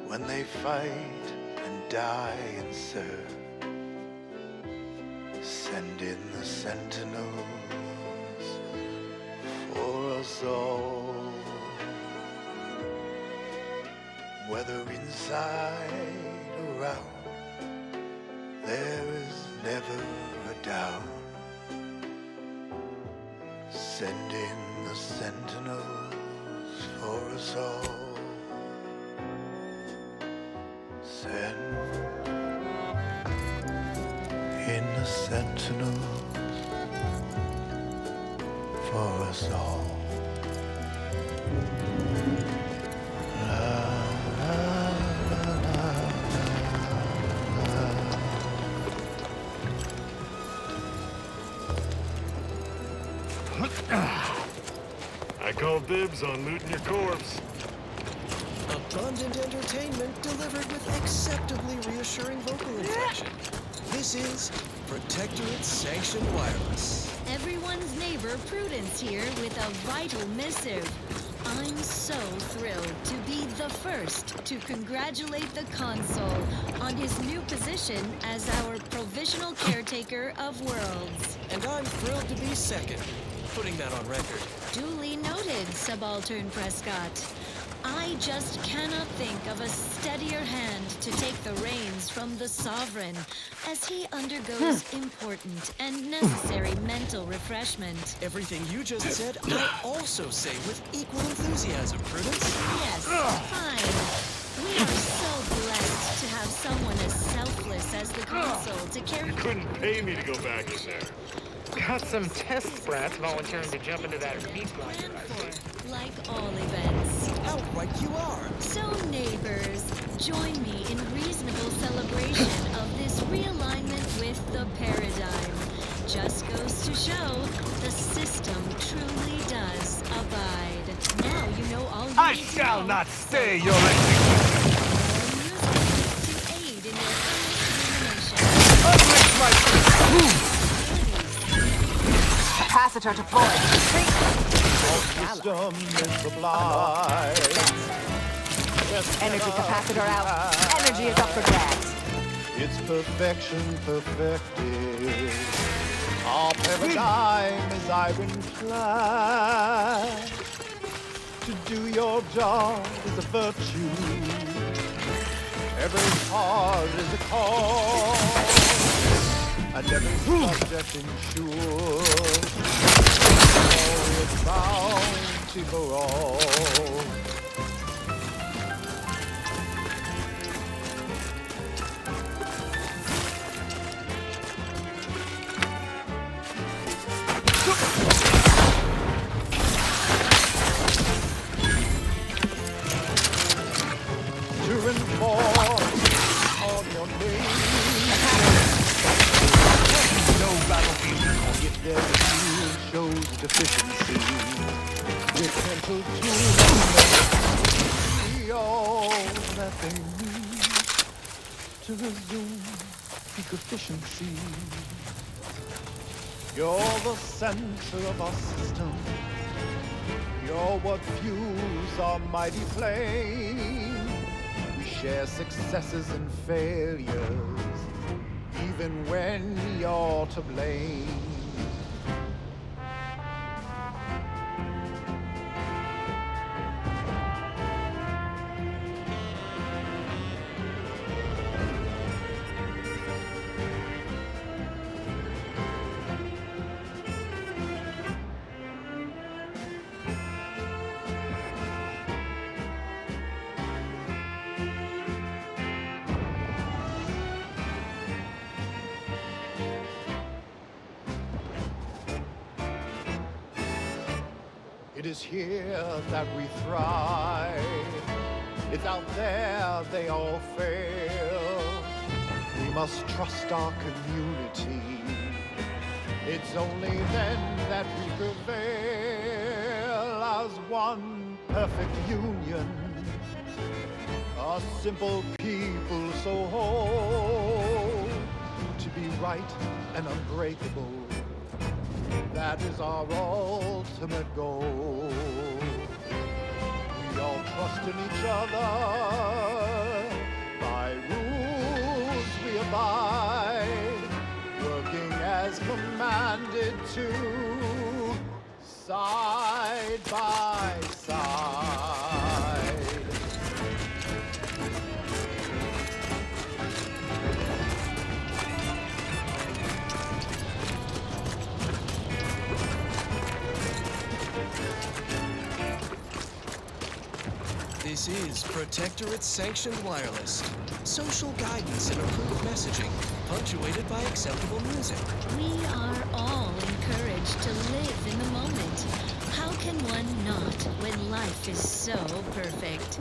when they fight and die and serve. Send in the sentinels for us all. whether inside or out, there is never a doubt. Send in the sentinels for us all. Send in the sentinels for us all. I call dibs on looting your corpse. Abundant entertainment delivered with acceptably reassuring vocal inflection. This is Protectorate Sanctioned Wireless. Everyone's neighbor Prudence here with a vital missive. I'm so thrilled to be the first to congratulate the Consul on his new position as our provisional caretaker of worlds. And I'm thrilled to be second. Putting that on record. Duly noted, Subaltern Prescott. I just cannot think of a steadier hand to take the reins from the Sovereign as he undergoes important and necessary mental refreshment. Everything you just said, I also say with equal enthusiasm, Prudence. Yes, fine. We are so blessed to have someone as selfless as the Consul to carry... You couldn't pay me to go back in there. Got some test brats volunteering to jump into that meat grinder. Like all events. Outright you are. So neighbors, join me in reasonable celebration of this realignment with the paradigm. Just goes to show the system truly does abide. Now you know all you I need to shall know. not stay your execution. To aid in your Capacitor deployed. System is sublime. Energy capacitor out. Energy is up for grabs. It's perfection perfected. Our paradigm is ironclad. To do your job is a virtue. Every cause is a cause. And every subject ensures its bounty for all. To enforce on your name. No battlefield. If their shield shows deficiency, with mental tools, see all that they need to resume peak efficiency. You're the center of our system. You're what fuels our mighty flame. We share successes and failures, even when you're to blame. It is here that we thrive. It's out there they all fail. We must trust our community. It's only then that we prevail as one perfect union. A simple people so whole, to be right and unbreakable. That is our ultimate goal. We all trust in each other. By rules we abide, working as commanded to, side by side. This is Protectorate Sanctioned Wireless. Social guidance and approved messaging, punctuated by acceptable music. We are all encouraged to live in the moment. How can one not when life is so perfect?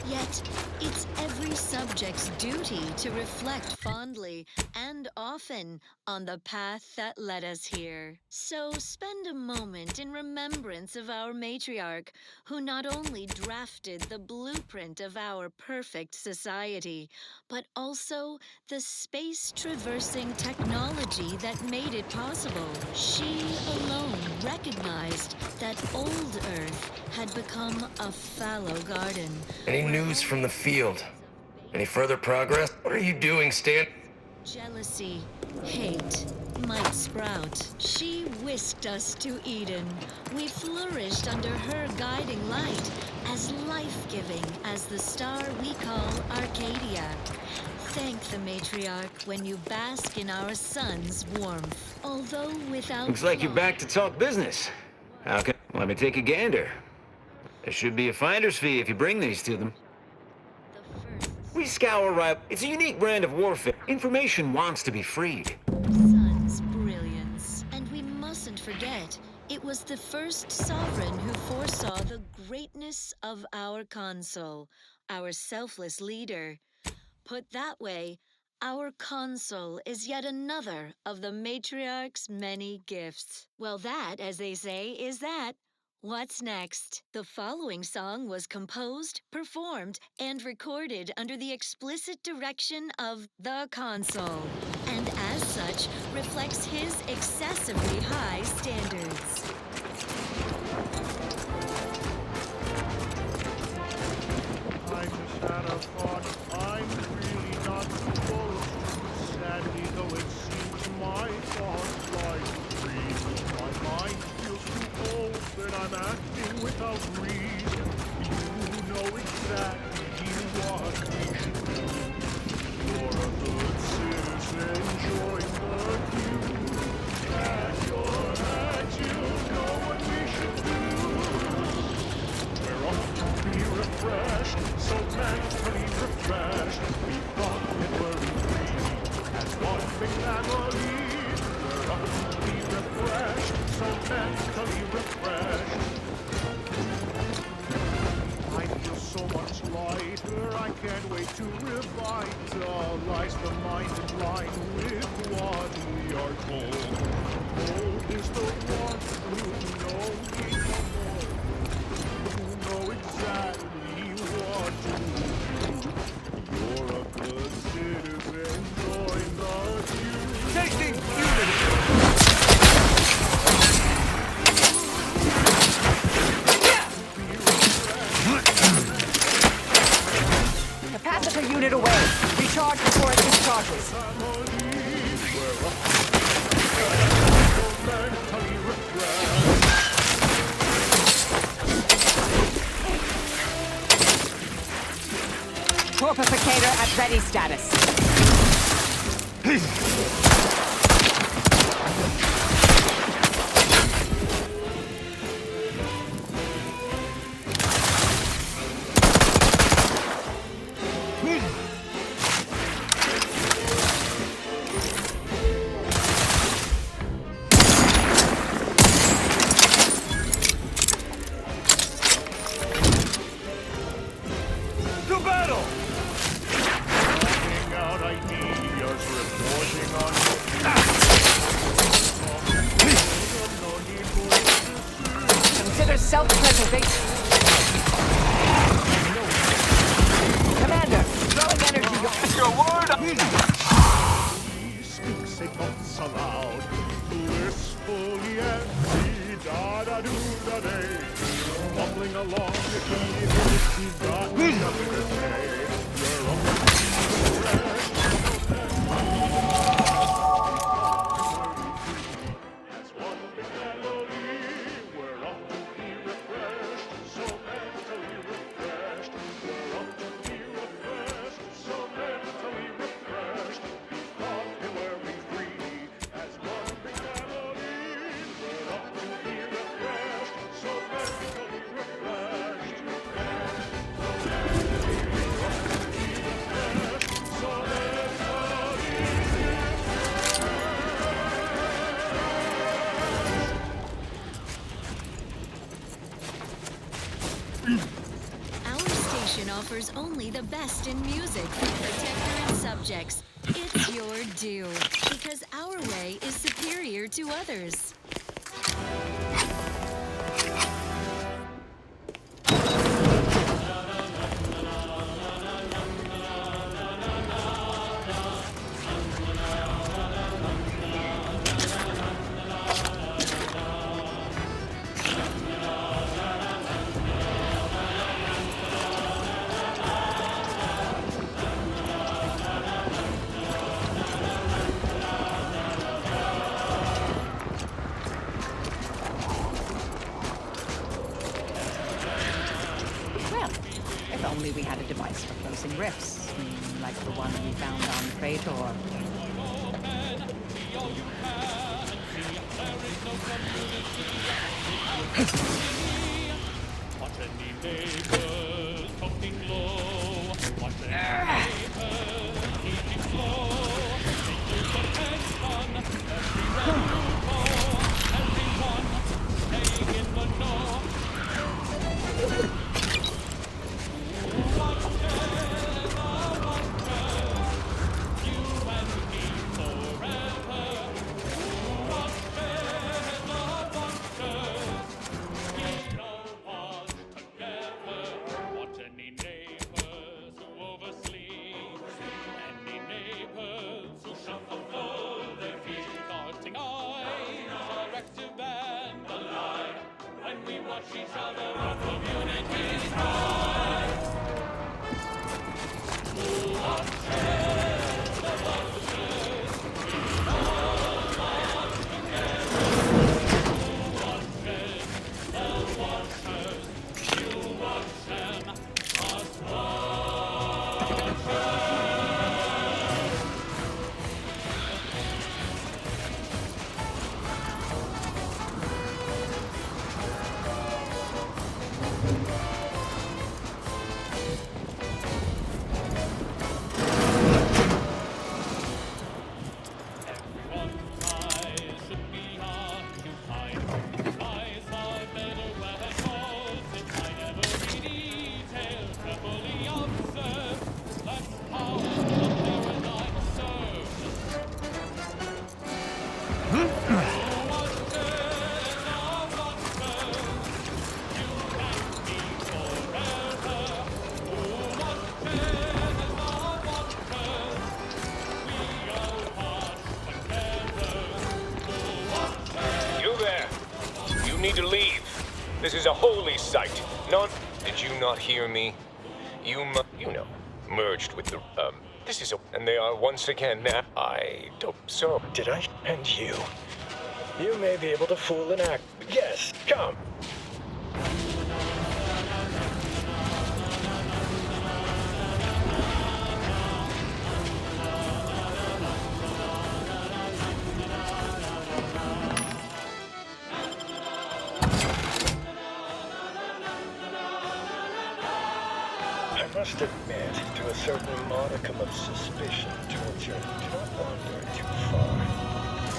Yet, it's every subject's duty to reflect fondly and often on the path that led us here. So spend a moment in remembrance of our matriarch, who not only drafted the blueprint of our perfect society, but also the space-traversing technology that made it possible. She alone recognized that old Earth had become a fallow garden. Any news from the field? Any further progress? What are you doing, Stan? Jealousy, hate might sprout. She whisked us to Eden. We flourished under her guiding light, as life-giving as the star we call Arcadia. Thank the matriarch when you bask in our sun's warmth. Although without Looks like you're flaw- back to talk business. How can... Let me take a gander. There should be a finder's fee if you bring these to them. We scour right. It's a unique brand of warfare. Information wants to be freed. Sun's brilliance. And we mustn't forget, it was the first sovereign who foresaw the greatness of our consul, our selfless leader. Put that way, our consul is yet another of the matriarch's many gifts. Well, that, as they say, is that. What's next? The following song was composed, performed, and recorded under the explicit direction of the consul, and as such, reflects his excessively high standards. I just had a thought. I'm really not too close. Sadly, though it seems my thoughts lie free. My mind feels too open. I'm acting without reason. You know exactly what we should do. You're a good citizen. Join the queue. At your head, you know what we should do. We're off to be refreshed, so mentally refreshed. We thought it were free as one big family. We're off to be refreshed, so mentally refreshed. I feel so much lighter. I can't wait to revitalize the mind in line with what we are told. Gold is the one who knows me more. You know exactly what to do. You're a good citizen, join the queue. Taking unity! Capacitor unit away. Recharge before it discharges. Torpificator at ready status. To battle! Working out ideas, reporting on Consider self-preservation. Commander, throwing energy. Your word! speaks it once aloud, blissfully empty, da-da-do-da-day. Bumbling along, even if you've got nothing to say. You're on as one big melody. We're off to be refreshed, so mentally refreshed. We're off to be refreshed, so mentally refreshed. Thought it were we free as one big melody. We're off to be refreshed, so mentally refreshed. Our station offers only the best in music for Protector and subjects. It's your due, because our way is superior to others. Well, if only we had a device for closing rifts, like the one we found on Praetor. need to leave. This is a holy site. Did you not hear me? You know, merged with the, this is a... And they are once again now. I don't... So... Did I? And you? You may be able to fool and act. Yes, come. I must admit to a certain modicum of suspicion towards you. Do not wander too far.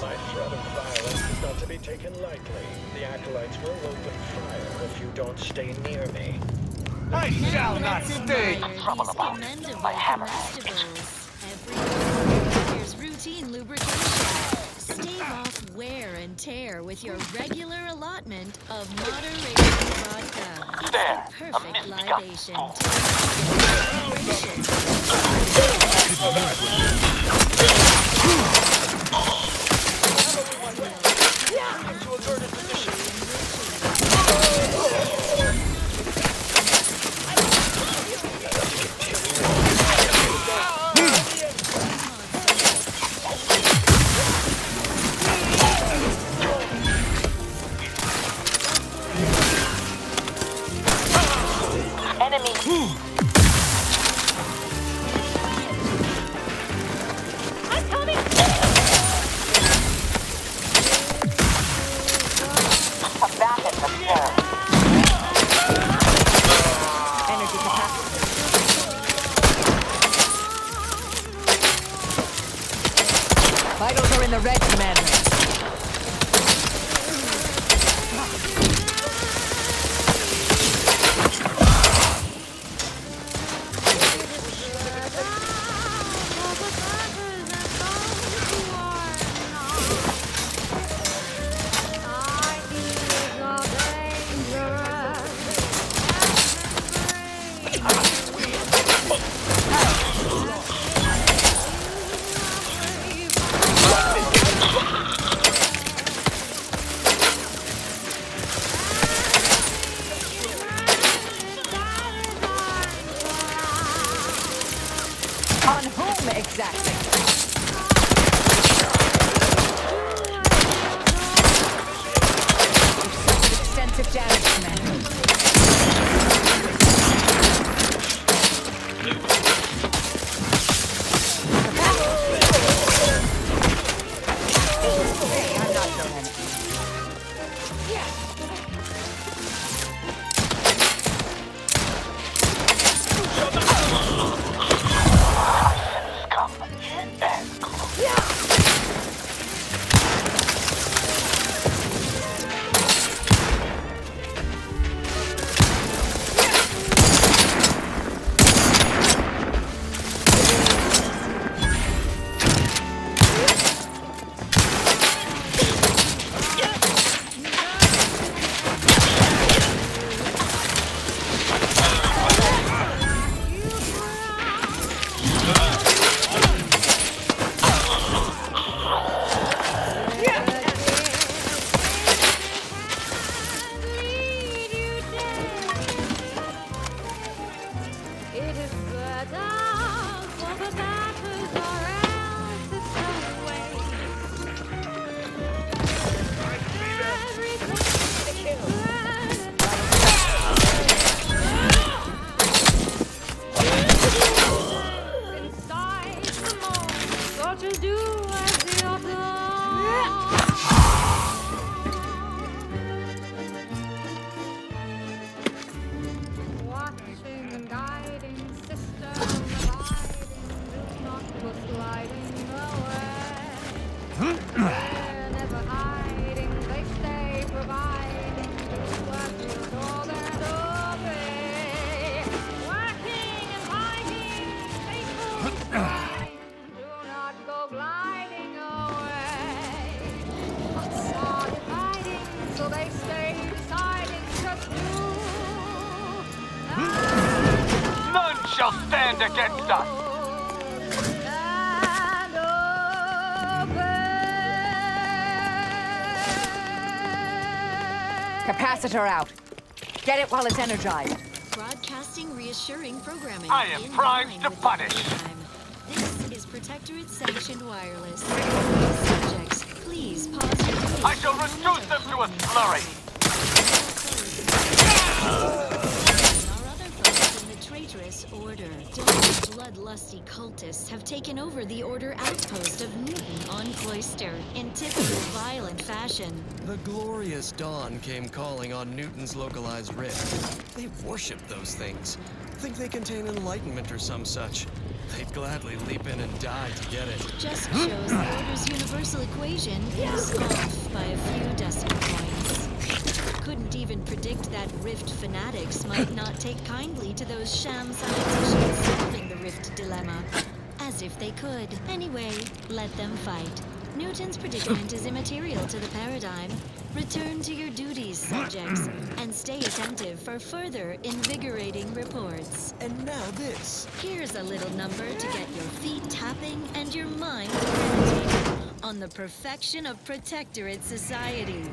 My threat of violence is not to be taken lightly. The acolytes will open fire if you don't stay near me. I shall not stay! My hammer. Here's routine lubrication. Stave off wear and tear with your regular allotment of moderated vodka. It's the perfect libation Vitals are in the red, Commander. shall stand against us. Capacitor out. Get it while it's energized. Broadcasting reassuring programming. I am primed to punish. This is Protectorate Sanctioned Wireless. Subjects, please pause your duty. I shall reduce them to a slurry. Our other foes in the traitorous Order. Demonic bloodlusty cultists have taken over the Order outpost of Newton on Cloister in typical violent fashion. The glorious dawn came calling on Newton's localized rift. They worship those things. Think they contain enlightenment or some such. They'd gladly leap in and die to get it. Just shows the Order's universal equation is off by a few decimal points. Couldn't even predict that Rift fanatics might not take kindly to those sham scienticians solving the Rift dilemma. As if they could. Anyway, let them fight. Newton's predicament is immaterial to the paradigm. Return to your duties, subjects, and stay attentive for further invigorating reports. And now this. Here's a little number to get your feet tapping and your mind meditating on the perfection of Protectorate society.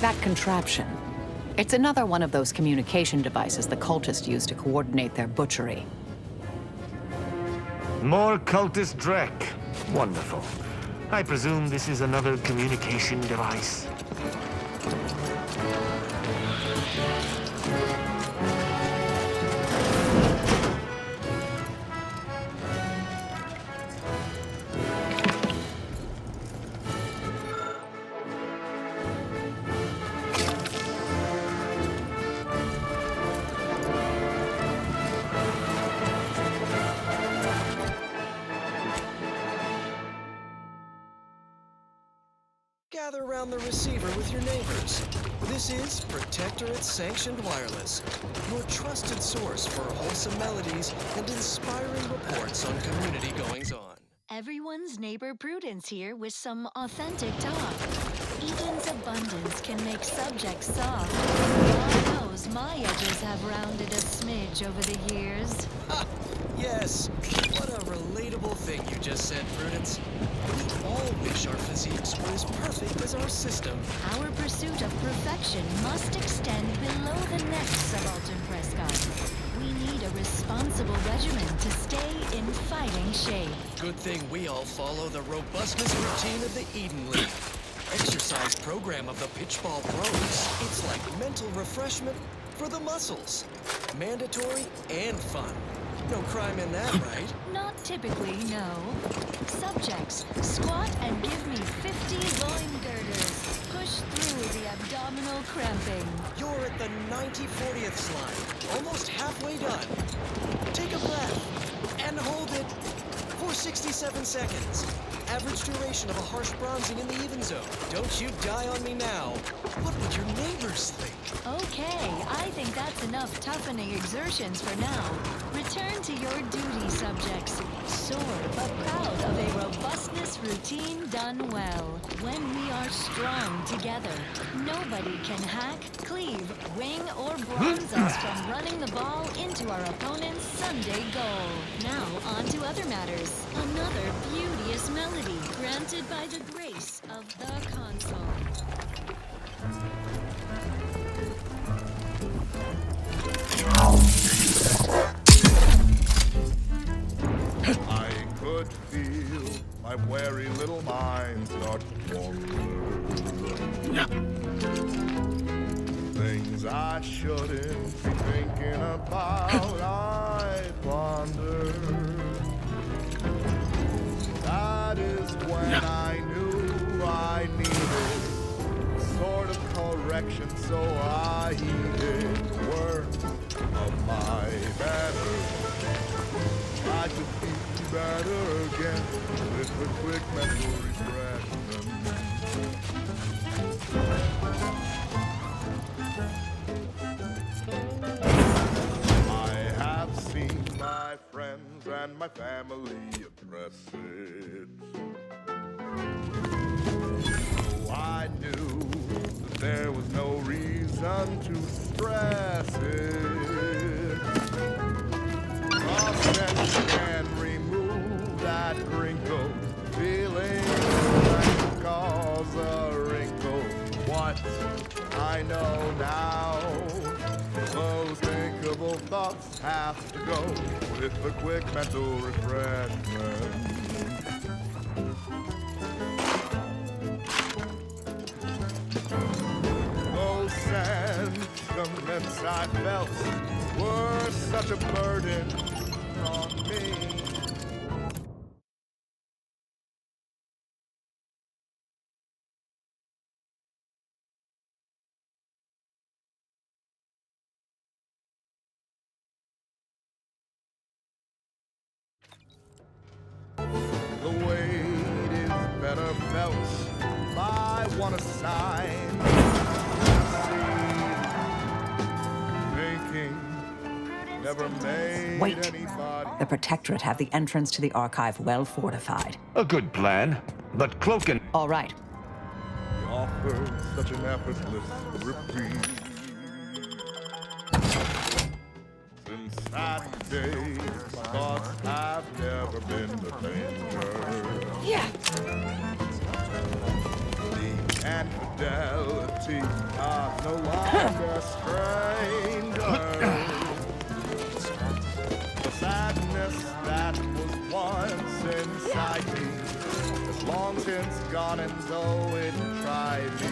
That contraption. It's another one of those communication devices the cultists use to coordinate their butchery. More cultist Drek. Wonderful. I presume this is another communication device. Gather around the receiver with your neighbors. This is Protectorate Sanctioned Wireless, your trusted source for wholesome melodies and inspiring reports on community goings-on. Everyone's neighbor Prudence here with some authentic talk. Eden's abundance can make subjects soft. God knows suppose my edges have rounded a smidge over the years. Yes. What a relatable thing you just said, Prudence. We all wish our physiques were as perfect as our system. Our pursuit of perfection must extend below the neck, Subaltern Prescott. We need a responsible regimen to stay in fighting shape. Good thing we all follow the robustness routine of the Eden League. Exercise program of the Pitchball Pros. It's like mental refreshment for the muscles. Mandatory and fun. No crime in that, right? Not typically, no. Subjects, squat and give me 50 loin girders. Push through the abdominal cramping. You're at the 90/40th slide. Almost halfway done. Take a breath and hold it for 67 seconds. Average duration of a harsh bronzing in the even zone. Don't you die on me now. What would your neighbors think? Okay, I think that's enough toughening exertions for now. Return to your duty, subjects. Sore but proud of a robustness routine done well. When we are strong together, nobody can hack, cleave, wing, or bronze us from running the ball into our opponent's Sunday goal. Now on to other matters. Another beauteous melody granted by the grace of the console. I could feel my wary little mind start to wander. Things I shouldn't be thinking about, I ponder. That is when I knew I needed sort of correction, so I heeded the words of my better. I could be better again with a quick mental refreshment. I have seen my friends and my family address it. So I knew that there was no reason to stress it. Process can remove that wrinkle, feeling that cause a wrinkle. What I know now, those thinkable thoughts have to go with a quick mental refreshment. Those sentiments I felt were such a burden on me. The weight is better felt by one aside. Thinking never made Wait. anybody. The Protectorate have the entrance to the archive well fortified. A good plan, but Cloaken... All right. We offer such an effortless reprieve. Since that day, my thoughts have never been the danger. Yeah. The infidelity are no longer strangers. The sadness that was once inside me has long since gone, and though it tried me,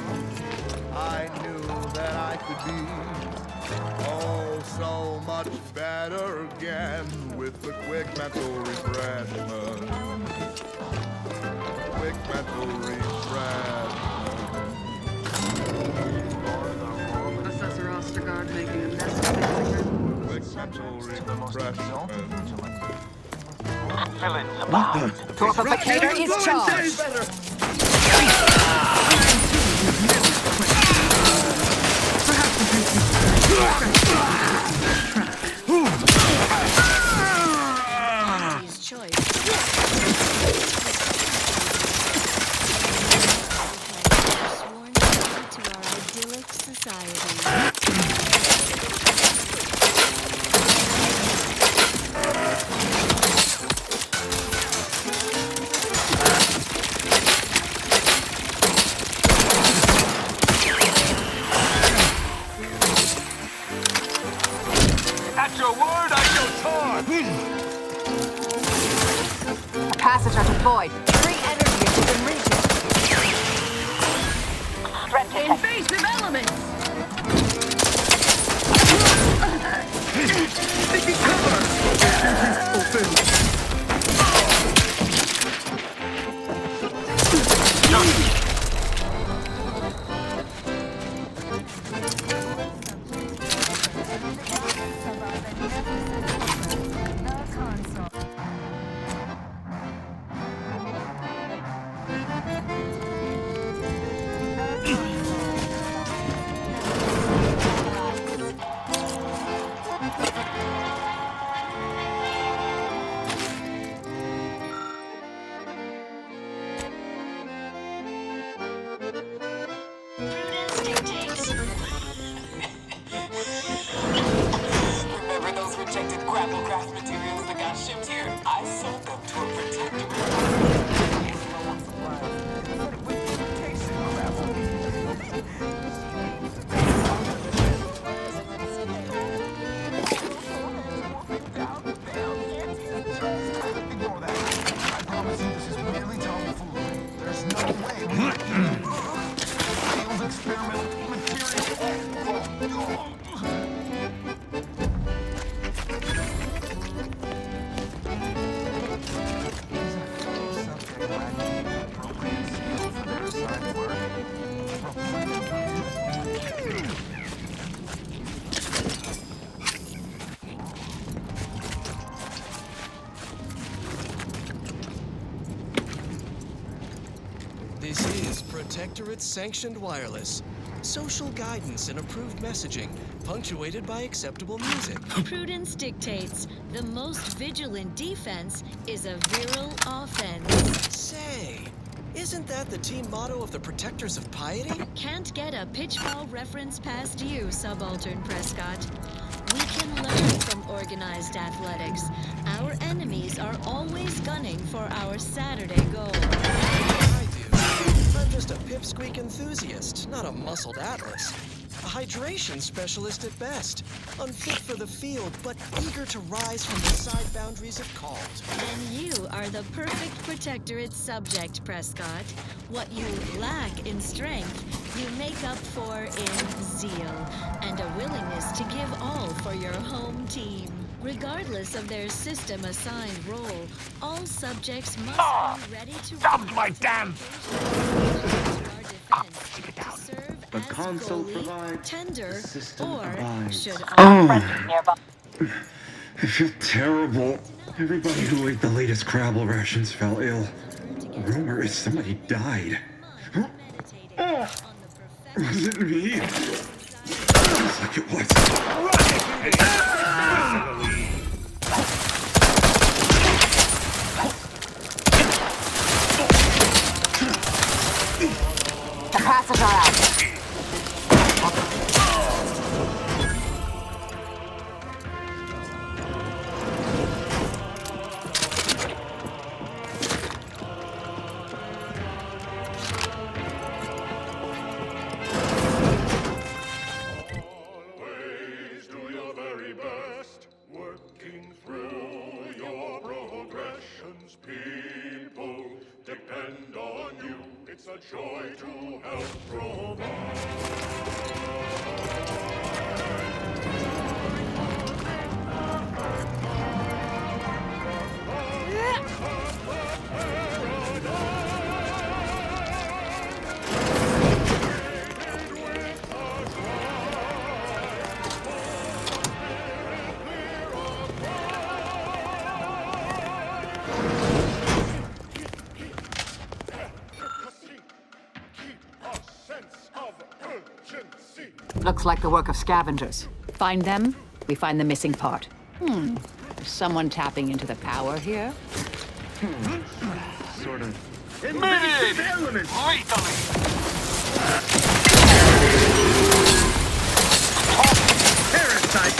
I knew that I could be oh, so much better again with a quick mental refreshment. Quick mental refreshment. Assessor Ostergaard making a mess of the Quick mental refreshment. Torpificator is charged. His choice. Sworn to our idyllic society. At your word, I shall charge! Capacitor deployed. 3 energy is within region. Threat detected. Invasive elements! Taking cover! Open! Remember those rejected Grapplecraft materials that got shipped here? I sold them to a protectorate. I promise you this is merely tomfoolery. There's no way we failed experimental material. This is Protectorate Sanctioned Wireless. Social guidance and approved messaging, punctuated by acceptable music. Prudence dictates the most vigilant defense is a virile offense. Say, isn't that the team motto of the Protectors of Piety? Can't get a pitchball reference past you, Subaltern Prescott. We can learn from organized athletics. Our enemies are always gunning for our Saturday goal. I do. I'm just a pipsqueak enthusiast, not a muscled atlas. A hydration specialist at best. Unfit for the field, but eager to rise from the side boundaries of called. And you are the perfect Protectorate subject, Prescott. What you lack in strength, you make up for in zeal and a willingness to give all for your home team. Regardless of their system-assigned role, all subjects must be ready to Stop my damn! The console provides, tender, or should I feel terrible. Everybody who ate the latest Crabble rations fell ill. Rumor is somebody died. Huh? Was it me? Looks like it was. Capacitor out. Joy to help provide. Looks like the work of scavengers. Find them, we find the missing part. Is someone tapping into the power here? Sort of. Emitted! Lethally! Parasite!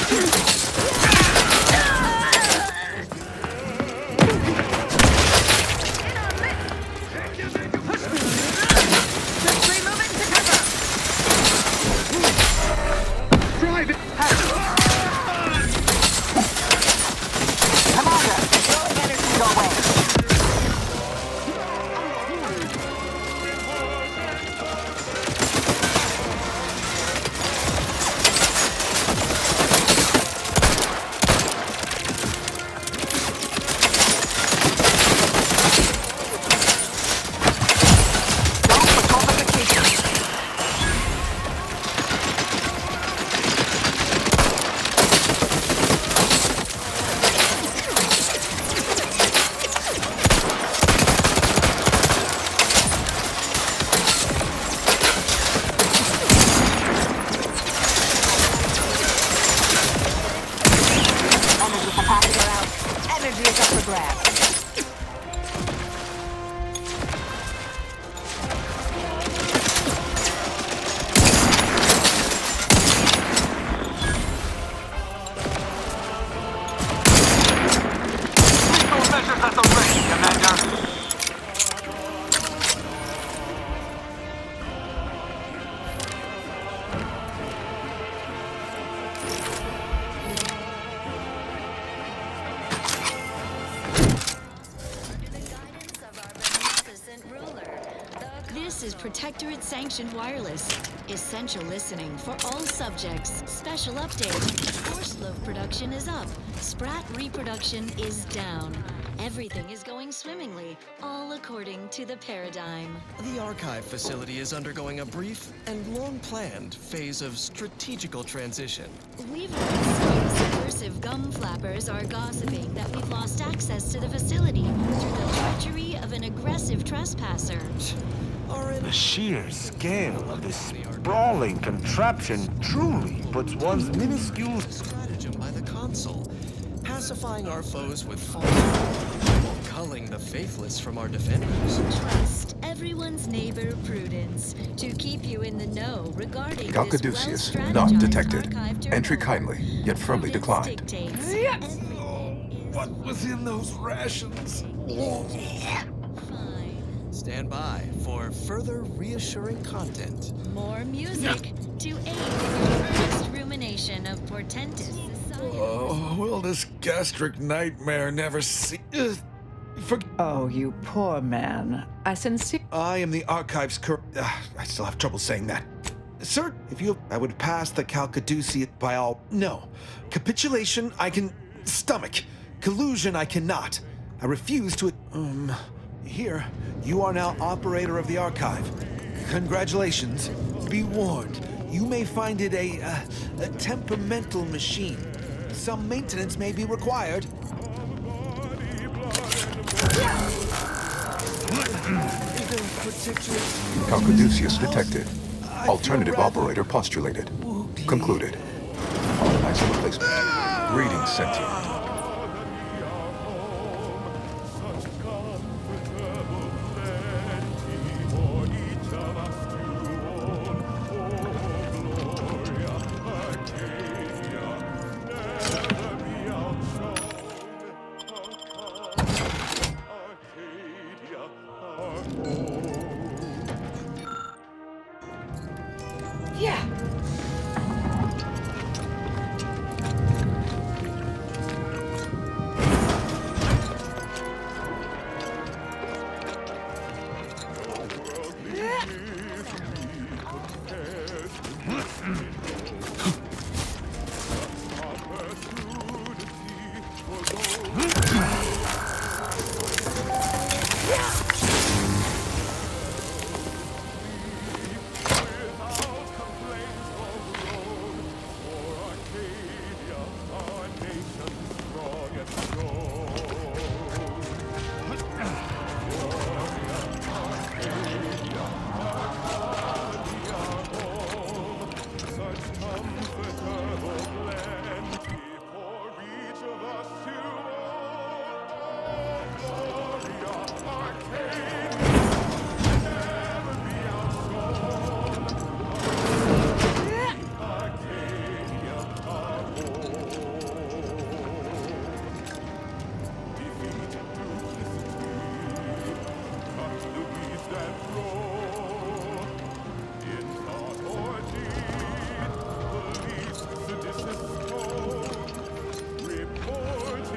energy is up for grabs. Measures at the ready, Commander. This is Protectorate Sanctioned Wireless. Essential listening for all subjects. Special update. Force loaf production is up. Sprat reproduction is down. Everything is going swimmingly, all according to the paradigm. The archive facility is undergoing a brief and long-planned phase of strategical transition. We've heard some subversive gum flappers are gossiping that we've lost access to the facility through the treachery of an aggressive trespasser. The sheer scale of this sprawling contraption truly puts one's minuscule stratagem by the console, pacifying our foes with falsehood, while culling the faithless from our defenders. Trust everyone's neighbor Prudence to keep you in the know regarding Calcaduceus, this not detected. archive Entry terminal. kindly, yet firmly declined. Dictates. What was in those rations? Stand by for further reassuring content. More music to aid in your next rumination of portentous society. Oh, will this gastric nightmare never see? Oh, you poor man. I am the archive's I still have trouble saying that. Sir, if you... I would pass the Calcaduceus by all... No. Capitulation, I can... stomach. Collusion, I cannot. I refuse to... Here, you are now operator of the archive. Congratulations. Be warned, you may find it a temperamental machine. Some maintenance may be required. Calcaduceus detected. Alternative operator postulated. Concluded. Nice replacement. Greetings, Sentient.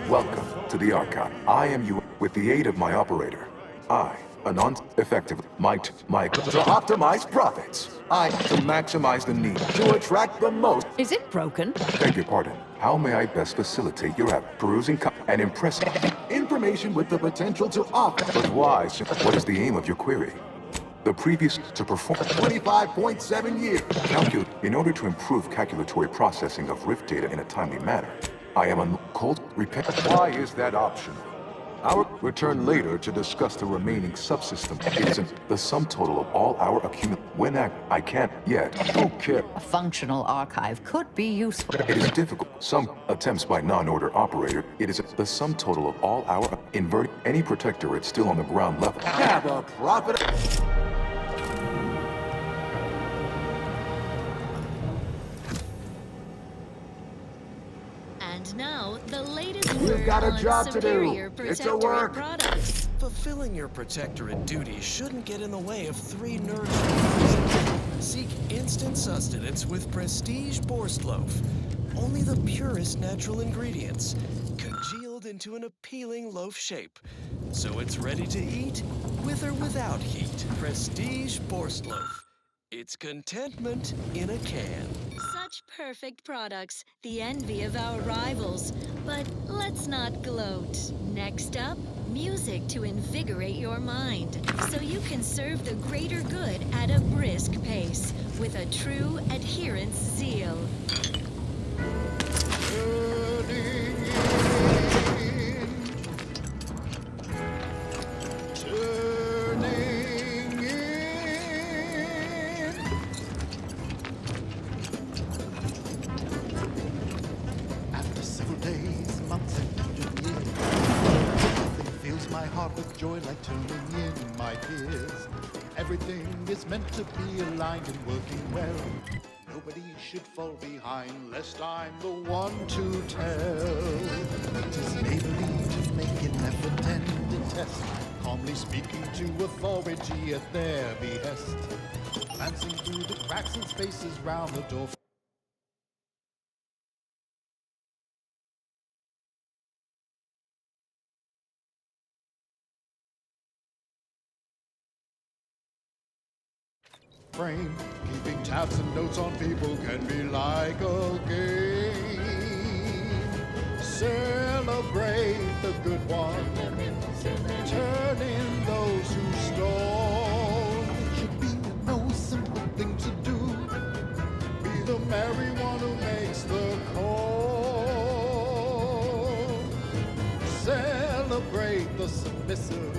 Welcome to the archive. I am you with the aid of my operator. I, a non-effective, might to optimize profits. I to maximize the need to attract the most. Is it broken? Beg your pardon. How may I best facilitate your perusing and impressive information with the potential to offer? But why? What is the aim of your query? The previous to perform 25.7 years. Calculate in order to improve calculatory processing of Rift data in a timely manner. I am a cold repair. Why is that optional? Our return later to discuss the remaining subsystem. It isn't the sum total of all our When I can't yet. Who cares? A functional archive could be useful. It is difficult. Some attempts by non-order operator. It is the sum total of all our invert any protectorate still on the ground level. Have a profit. And now, the latest You've word got a on job to do. Superior It's a Protectorate work. products. Fulfilling your protectorate duties shouldn't get in the way of 3 nourishment. Seek instant sustenance with Prestige Borstloaf. Only the purest natural ingredients, congealed into an appealing loaf shape. So it's ready to eat, with or without heat. Prestige Borstloaf. It's contentment in a can. Such perfect products, the envy of our rivals. But let's not gloat. Next up, music to invigorate your mind, so you can serve the greater good at a brisk pace, with a true adherence zeal. After several days, months, and even years, nothing fills my heart with joy like turning in my peers. Everything is meant to be aligned and working well. Nobody should fall behind, lest I'm the one to tell. It is neighborly to make an effort and detest, calmly speaking to authority at their behest. Glancing through the cracks and spaces round the door. Frame. Keeping tabs and notes on people can be like a game. Celebrate the good one. Turn in those who stole. It should be no simple thing to do. Be the merry one who makes the call. Celebrate the submissive.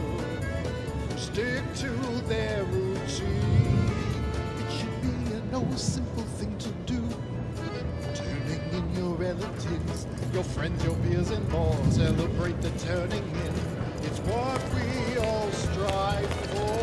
Stick to their routine. No simple thing to do. Turning in your relatives, your friends, your peers, and more. Celebrate the turning in. It's what we all strive for.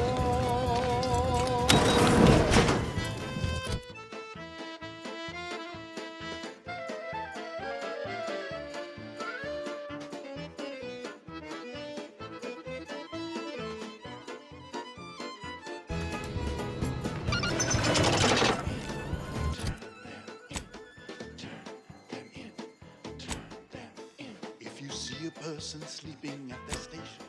Person sleeping at their station,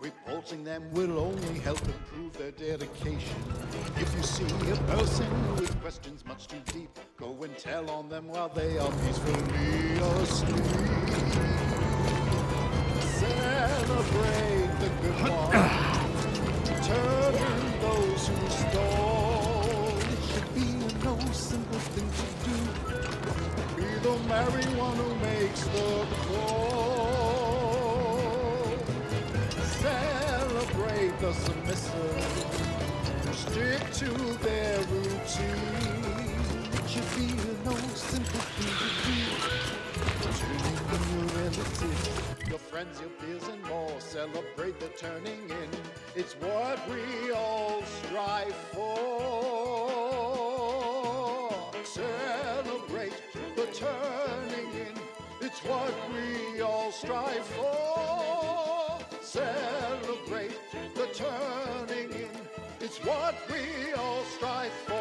reporting them will only help improve their dedication. If you see a person with questions much too deep, go and tell on them while they are peacefully asleep. Celebrate the good one. Turn in those who stole. It should be no simple thing to do. Be the merry one who makes the call. Celebrate the submissive. Stick to their routine. It should be no simple thing to do. Turning in your relatives, your friends, your peers, and more. Celebrate the turning in. It's what we all strive for. Celebrate the turning in. It's what we all strive for. Celebrate the turning in. It's what we all strive for.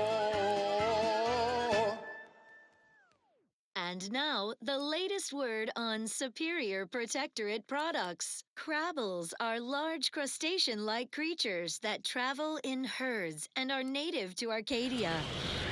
And now, the latest word on Superior Protectorate products. Crabbles are large crustacean-like creatures that travel in herds and are native to Arcadia.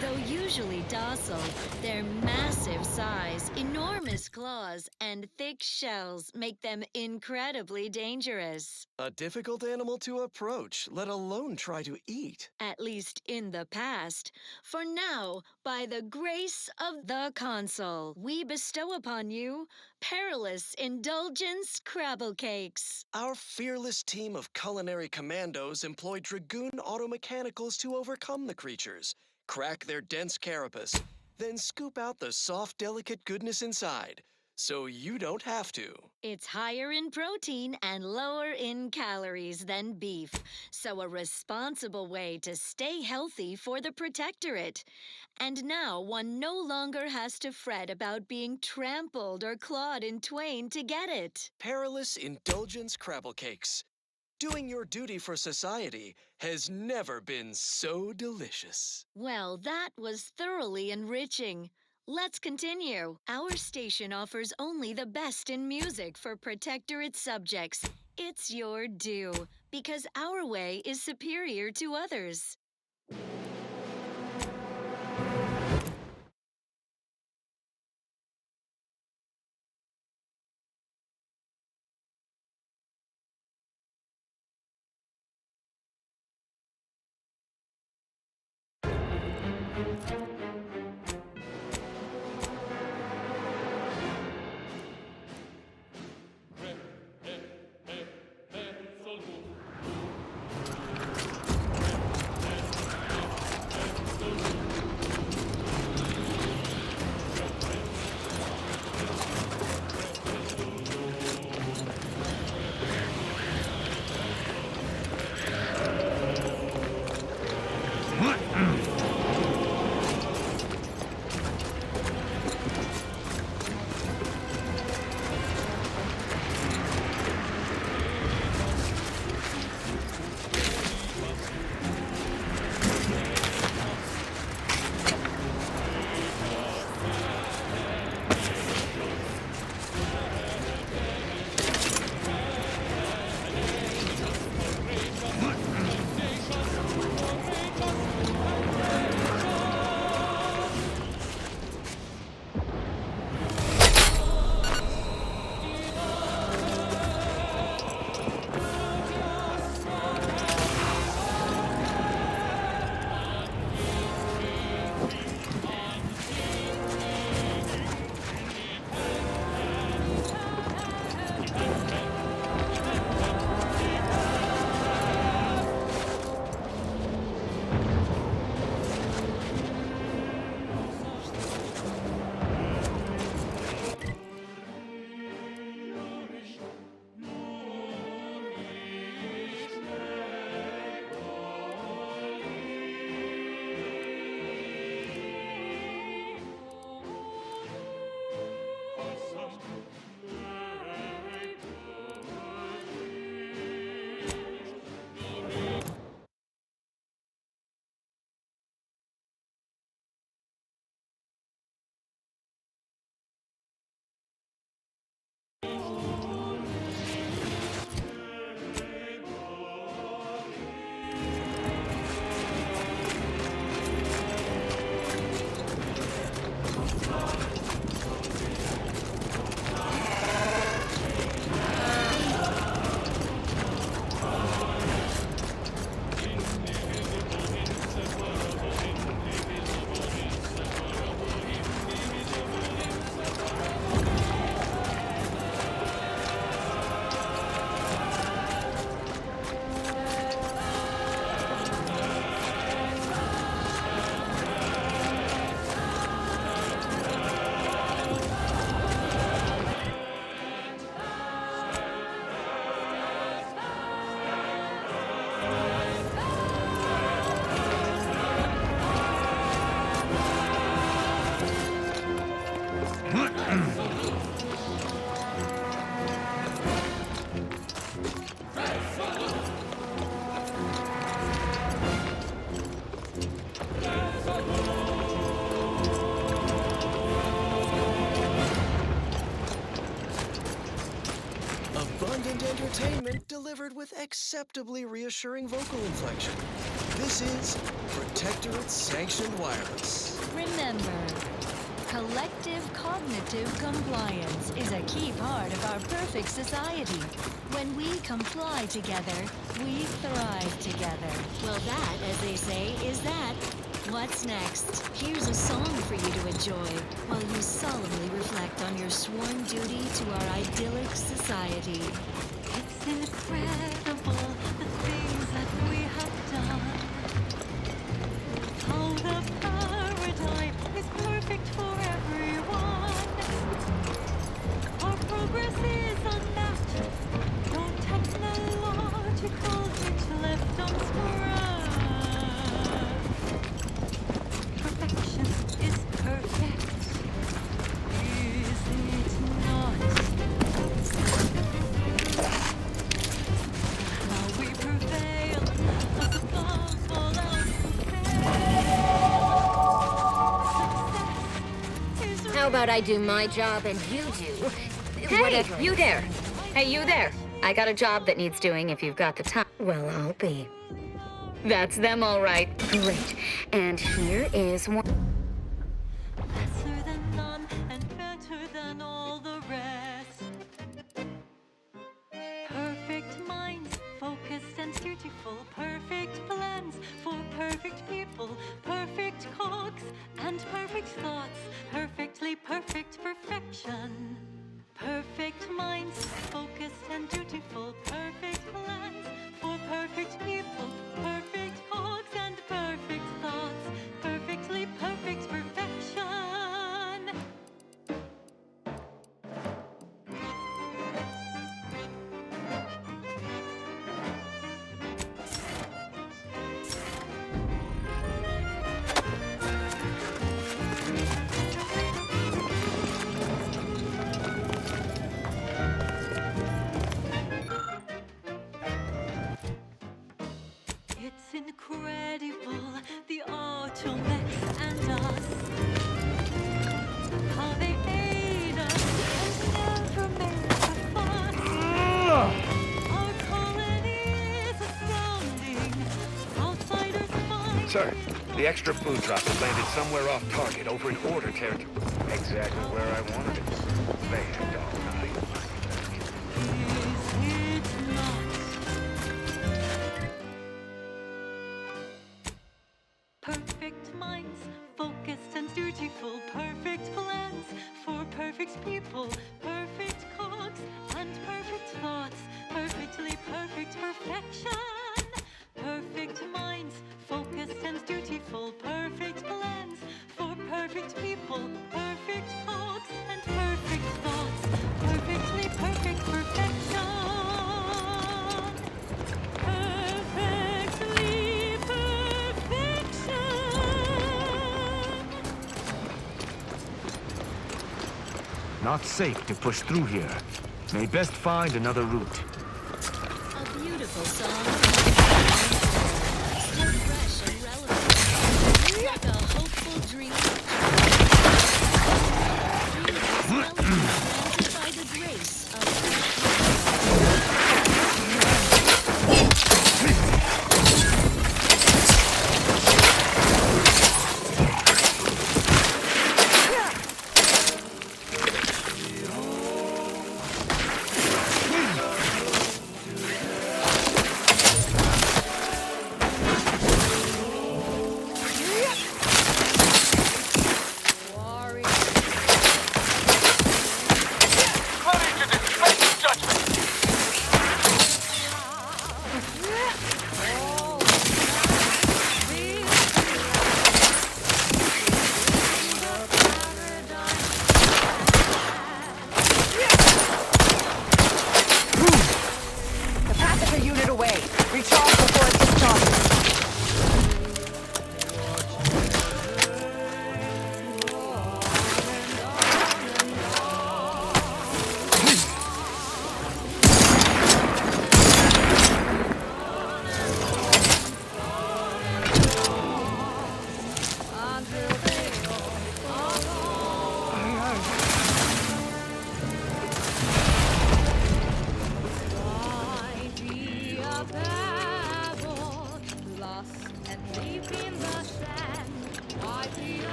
Though usually docile, their massive size, enormous venomous claws and thick shells make them incredibly dangerous. A difficult animal to approach, let alone try to eat. At least in the past. For now, by the grace of the console, we bestow upon you Perilous Indulgence Crabble Cakes. Our fearless team of culinary commandos employ Dragoon automechanicals to overcome the creatures, crack their dense carapace, then scoop out the soft, delicate goodness inside, so you don't have to. It's higher in protein and lower in calories than beef, so a responsible way to stay healthy for the Protectorate. And now one no longer has to fret about being trampled or clawed in twain to get it. Perilous Indulgence Crabble Cakes. Doing your duty for society has never been so delicious. Well, that was thoroughly enriching. Let's continue. Our station offers only the best in music for Protectorate subjects. It's your due, because our way is superior to others. entertainment delivered with acceptably reassuring vocal inflection. This is Protectorate Sanctioned Wireless. Remember, Collective cognitive compliance is a key part of our perfect society. When we comply together, we thrive together. Well, that, as they say, is that. What's next? Here's a song for you to enjoy while you solemnly reflect on your sworn duty to our idyllic society. It's incredible the things that we have done. How the paradigm is perfect for everyone. Our progress is unmatched. No technological glitch left unscratched. Perfection is perfect. Is it not? Now we prevail as the bombs fall out. How about I do my job and you do Hey, whatever? you there. Hey, you there. I got a job that needs doing if you've got the time. Well, I'll be. That's them, all right. Great. And here is one. Lesser than none and better than all the rest. Perfect minds, focused and dutiful. Perfect plans for perfect people. Perfect cogs and perfect thoughts. Perfectly perfect perfection. Perfect minds, focused and dutiful. Perfect plans for perfect people. Perfect cogs and perfect thoughts. Perfectly perfect perfection. It's incredible, the Automechs and us. How they aid us and never make a fuss. Our colony is astounding. Outsiders find. Sir, the extra food drop has landed somewhere off target over in Order territory. Exactly where I wanted it. There, all right. Is it not? Perfect minds, focused and dutiful. Perfect plans for perfect people. Perfect cogs and perfect thoughts. Perfectly perfect perfection. Perfect minds, focused and dutiful. Perfect plans for perfect people. Perfect cogs and perfect thoughts. Perfectly perfect perfection. Perfectly perfection. Not safe to push through here. May best find another route. A beautiful song. Still fresh and relevant. Like a hopeful dream. Granted by the grace of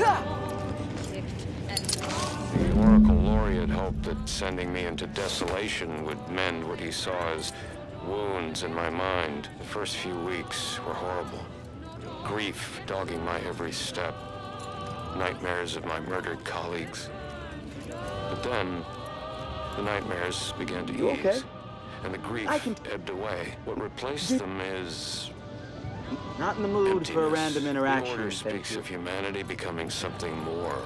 The Oracle Laureate hoped that sending me into desolation would mend what he saw as wounds in my mind. The first few weeks were horrible. Grief dogging my every step. Nightmares of my murdered colleagues. But then, the nightmares began to ease. Okay? And the grief ebbed away. What replaced them is... Not in the mood for a random interaction. The Order speaks of humanity becoming something more.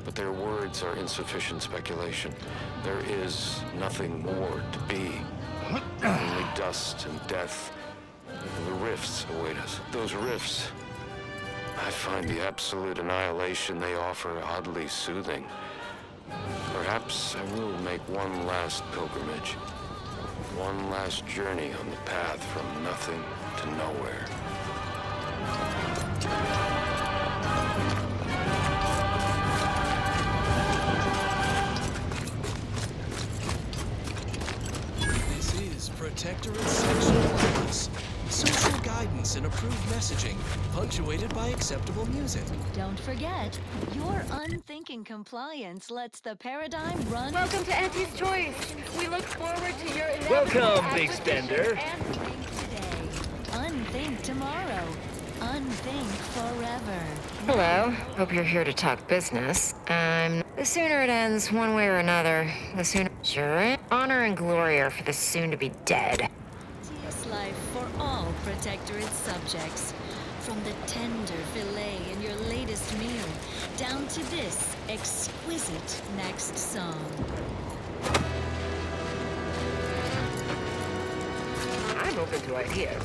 But their words are insufficient speculation. There is nothing more to be. Only dust and death. And the rifts await us. Those rifts, I find the absolute annihilation they offer oddly soothing. Perhaps I will make one last pilgrimage. One last journey on the path from nothing to nowhere. This is Protectorate Section Wireless. Social guidance and approved messaging, punctuated by acceptable music. Don't forget, your unthinking compliance lets the paradigm run. Welcome to Auntie's Choice. We look forward to your Welcome, big spender. Unthink tomorrow. Unthink forever. Hello. Hope you're here to talk business. The sooner it ends, one way or another, the sooner. Sure. Honor and glory are for the soon-to-be dead. Life for all Protectorate subjects. From the tender filet in your latest meal, down to this exquisite next song. I'm open to ideas.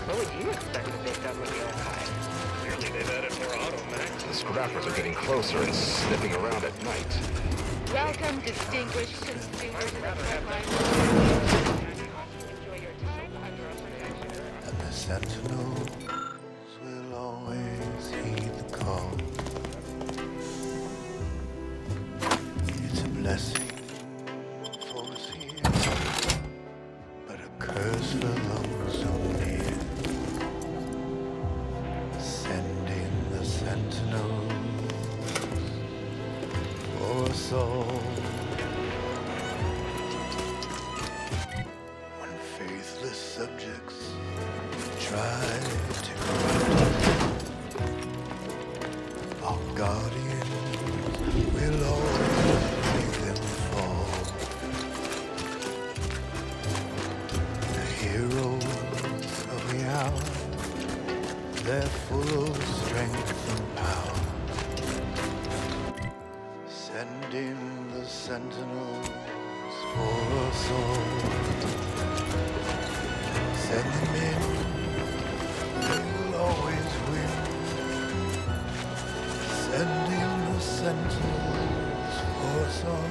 What would you expect that they've done with the archive? Clearly they've added more automax. The scrappers are getting closer and sniffing around at night. Welcome, distinguished consumers of the Frontline. And the sentinels will always heed the call. It's a blessing for us here, but a curse for those so near. Send in the sentinels for us all. When faithless subjects try to corrupt, our guardians will always make them fall. The heroes of the hour, they're full of strength and power. Send in the sentinels for us all. Send them in. They will always win. Send in the sentinels for us all.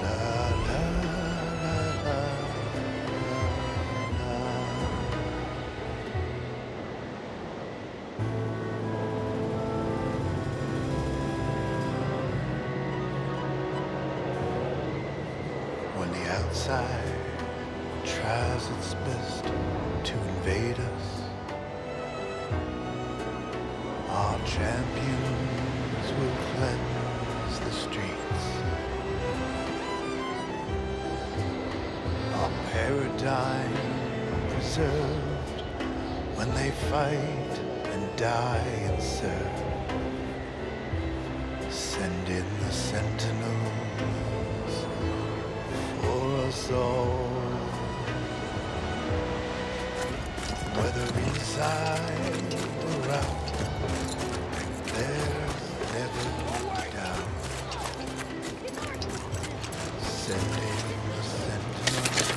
La la la la la. When the outside tries its best to invade us, our champions will cleanse the streets. Our paradigm preserved when they fight and die and serve. Send in the sentinels for us all. Whether inside or out, there's never a doubt. Send in the sentinels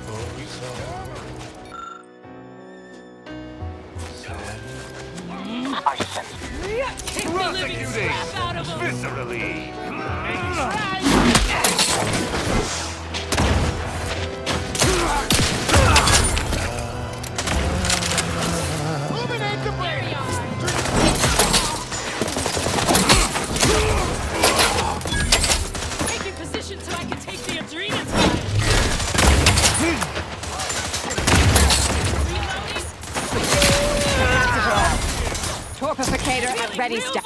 for us all. I sense Prosecuting viscerally. Illuminate the blade! Taking position so I can take the Adrena time. Reloading. Torpificator at ready step.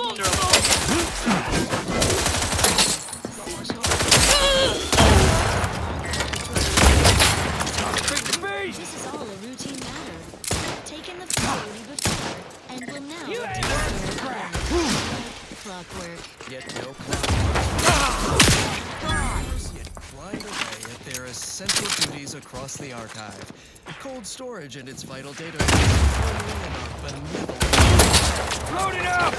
This is all a routine matter. Taken the facility before, and will now do so again. Clockwork. Yet no yet grind away at their essential duties across the archive. Cold storage and its vital data firmly in our benevolent. Load it up!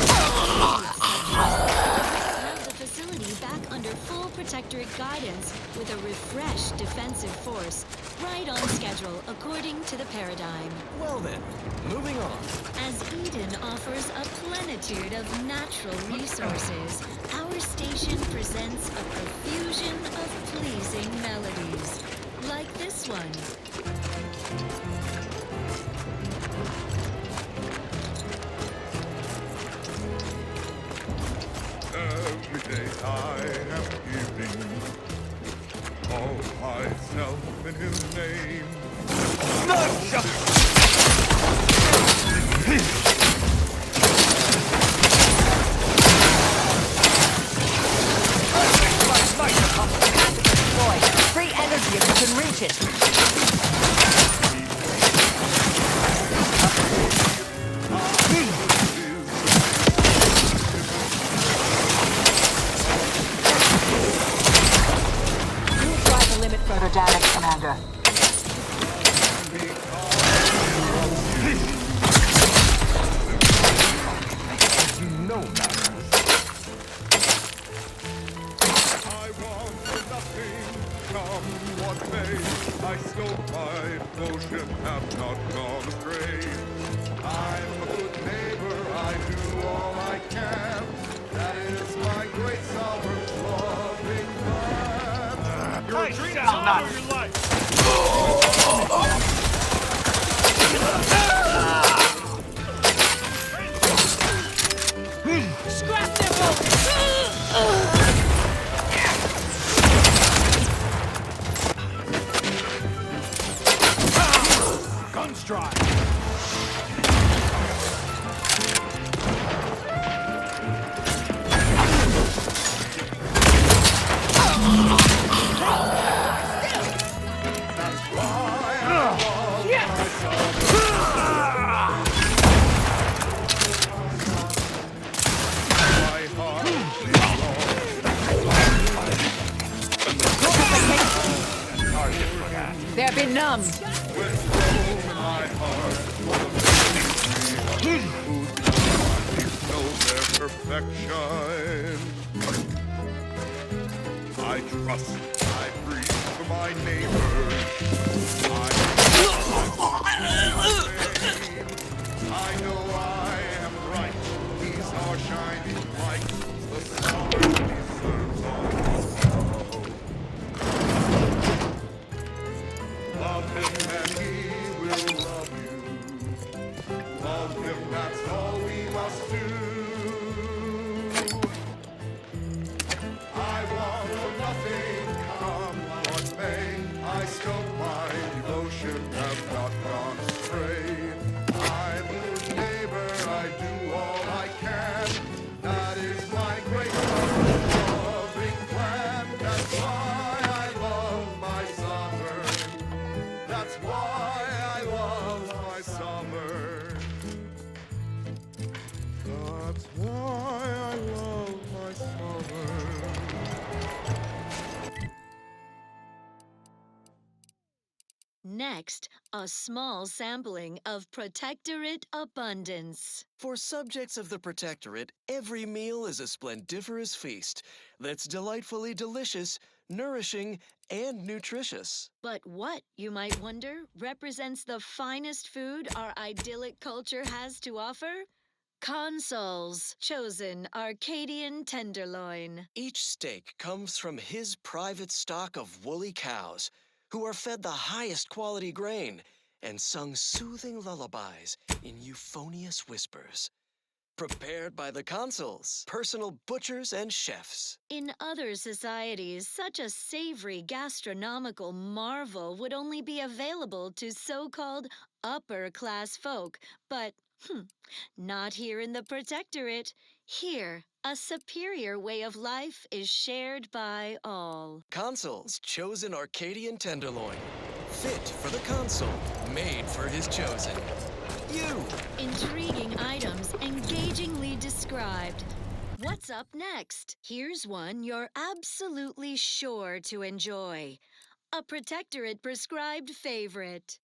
Have the facility back under full Protectorate guidance with a refreshed defensive force, right on schedule according to the paradigm. Well then, moving on. As Eden offers a plenitude of natural resources, our station presents a profusion of pleasing melodies, like this one. Every day I am giving all myself in his name. Free energy if you can reach it. Try the limit further damage, Commander. No matter. I want nothing, come what may. I scope my devotion, have not gone astray. I'm a good neighbor, I do all I can. That is my great sovereign's loving plan. I shall not. Your life. Scrap nipple! Gunstrike. They've been numbed. Know their perfection. I trust, I breathe for my neighbors. I know I am right. He's our shining light. The sovereign deserves all love him and he will love you. Love him, that's all we must do. I want for nothing, come what may. I scope my devotion, have not gone astray. I'm a good neighbor, I do all I can. That is my great loving plan. That's why I love my sovereign. That's why I love my summer. That's why I love my summer. Next, a small sampling of Protectorate abundance. For subjects of the Protectorate, every meal is a splendiferous feast that's delightfully delicious, nourishing, and nutritious. But what, you might wonder, represents the finest food our idyllic culture has to offer? Consul's chosen Arcadian tenderloin. Each steak comes from his private stock of woolly cows, who are fed the highest quality grain and sung soothing lullabies in euphonious whispers. Prepared by the consuls, personal butchers, and chefs. In other societies, such a savory gastronomical marvel would only be available to so-called upper-class folk. But Not here in the Protectorate. Here, a superior way of life is shared by all. Consul's chosen Arcadian tenderloin. Fit for the consul, made for his chosen. You! Intriguing items engagingly described. What's up next? Here's one you're absolutely sure to enjoy. A Protectorate prescribed favorite.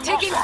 Taking...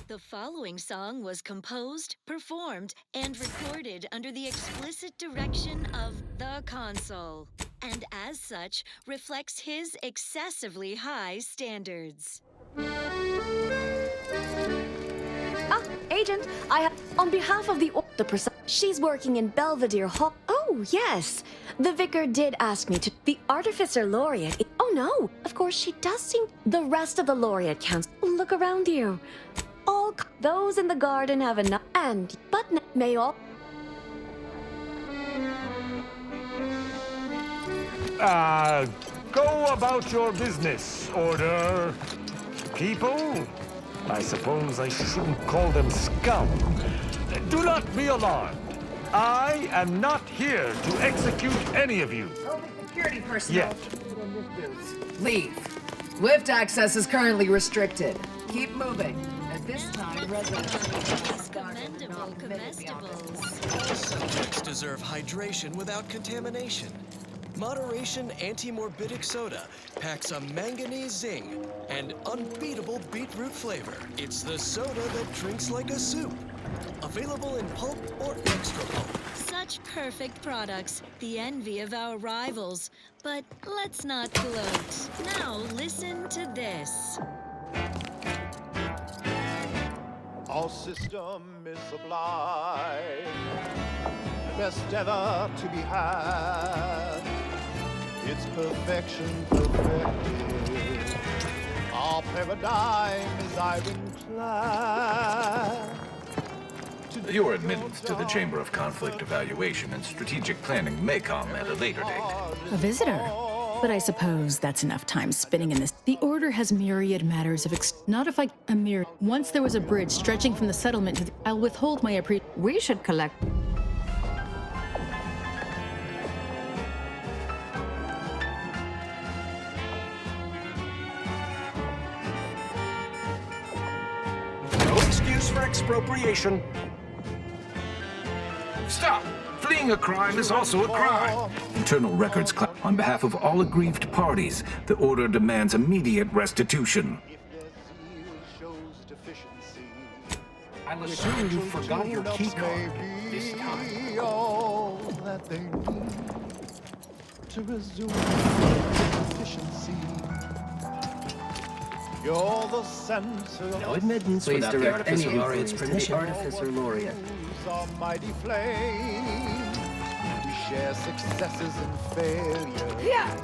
The following song was composed, performed, and recorded under the explicit direction of the Consul, and as such, reflects his excessively high standards. Ah, Agent, I have, on behalf of the she's working in Belvedere Hall. Oh, yes. The Vicar did ask me to. The Artificer Laureate. Oh, no. Of course, she does seem. The rest of the Laureate Council. Look around you. All those in the garden have enough. But may all. Go about your business, Order. People? I suppose I shouldn't call them scum. Do not be alarmed. I am not here to execute any of you. Security personnel. Yet. Leave. Lift access is currently restricted. Keep moving. At this time, residents... Commendable comestibles. All subjects deserve hydration without contamination. Moderation Anti-Morbidic Soda packs a manganese zing and unbeatable beetroot flavor. It's the soda that drinks like a soup. Available in pulp or extra pulp. Such perfect products, the envy of our rivals. But let's not gloat. Now listen to this. Our system is sublime, best ever to be had. Its perfection perfected. our paradigm is ironclad. Your admittance to the Chamber of Conflict Evaluation and Strategic Planning may come at a later date. A visitor? But I suppose that's enough time spinning in this. The Order has myriad matters of not if I a myriad. Once there was a bridge stretching from the settlement to the... I'll withhold my We should collect... No excuse for expropriation. Stop! Fleeing a crime is also a crime. Internal Records on behalf of all aggrieved parties, the Order demands immediate restitution. I'll assume you forgot your keycard this time. All that they need to resume efficiency. You're the center No admittance Please without the direct Artificer any Laureate's inquiries to permission. the Artificer Laureate. Our mighty flame. We share successes and failures.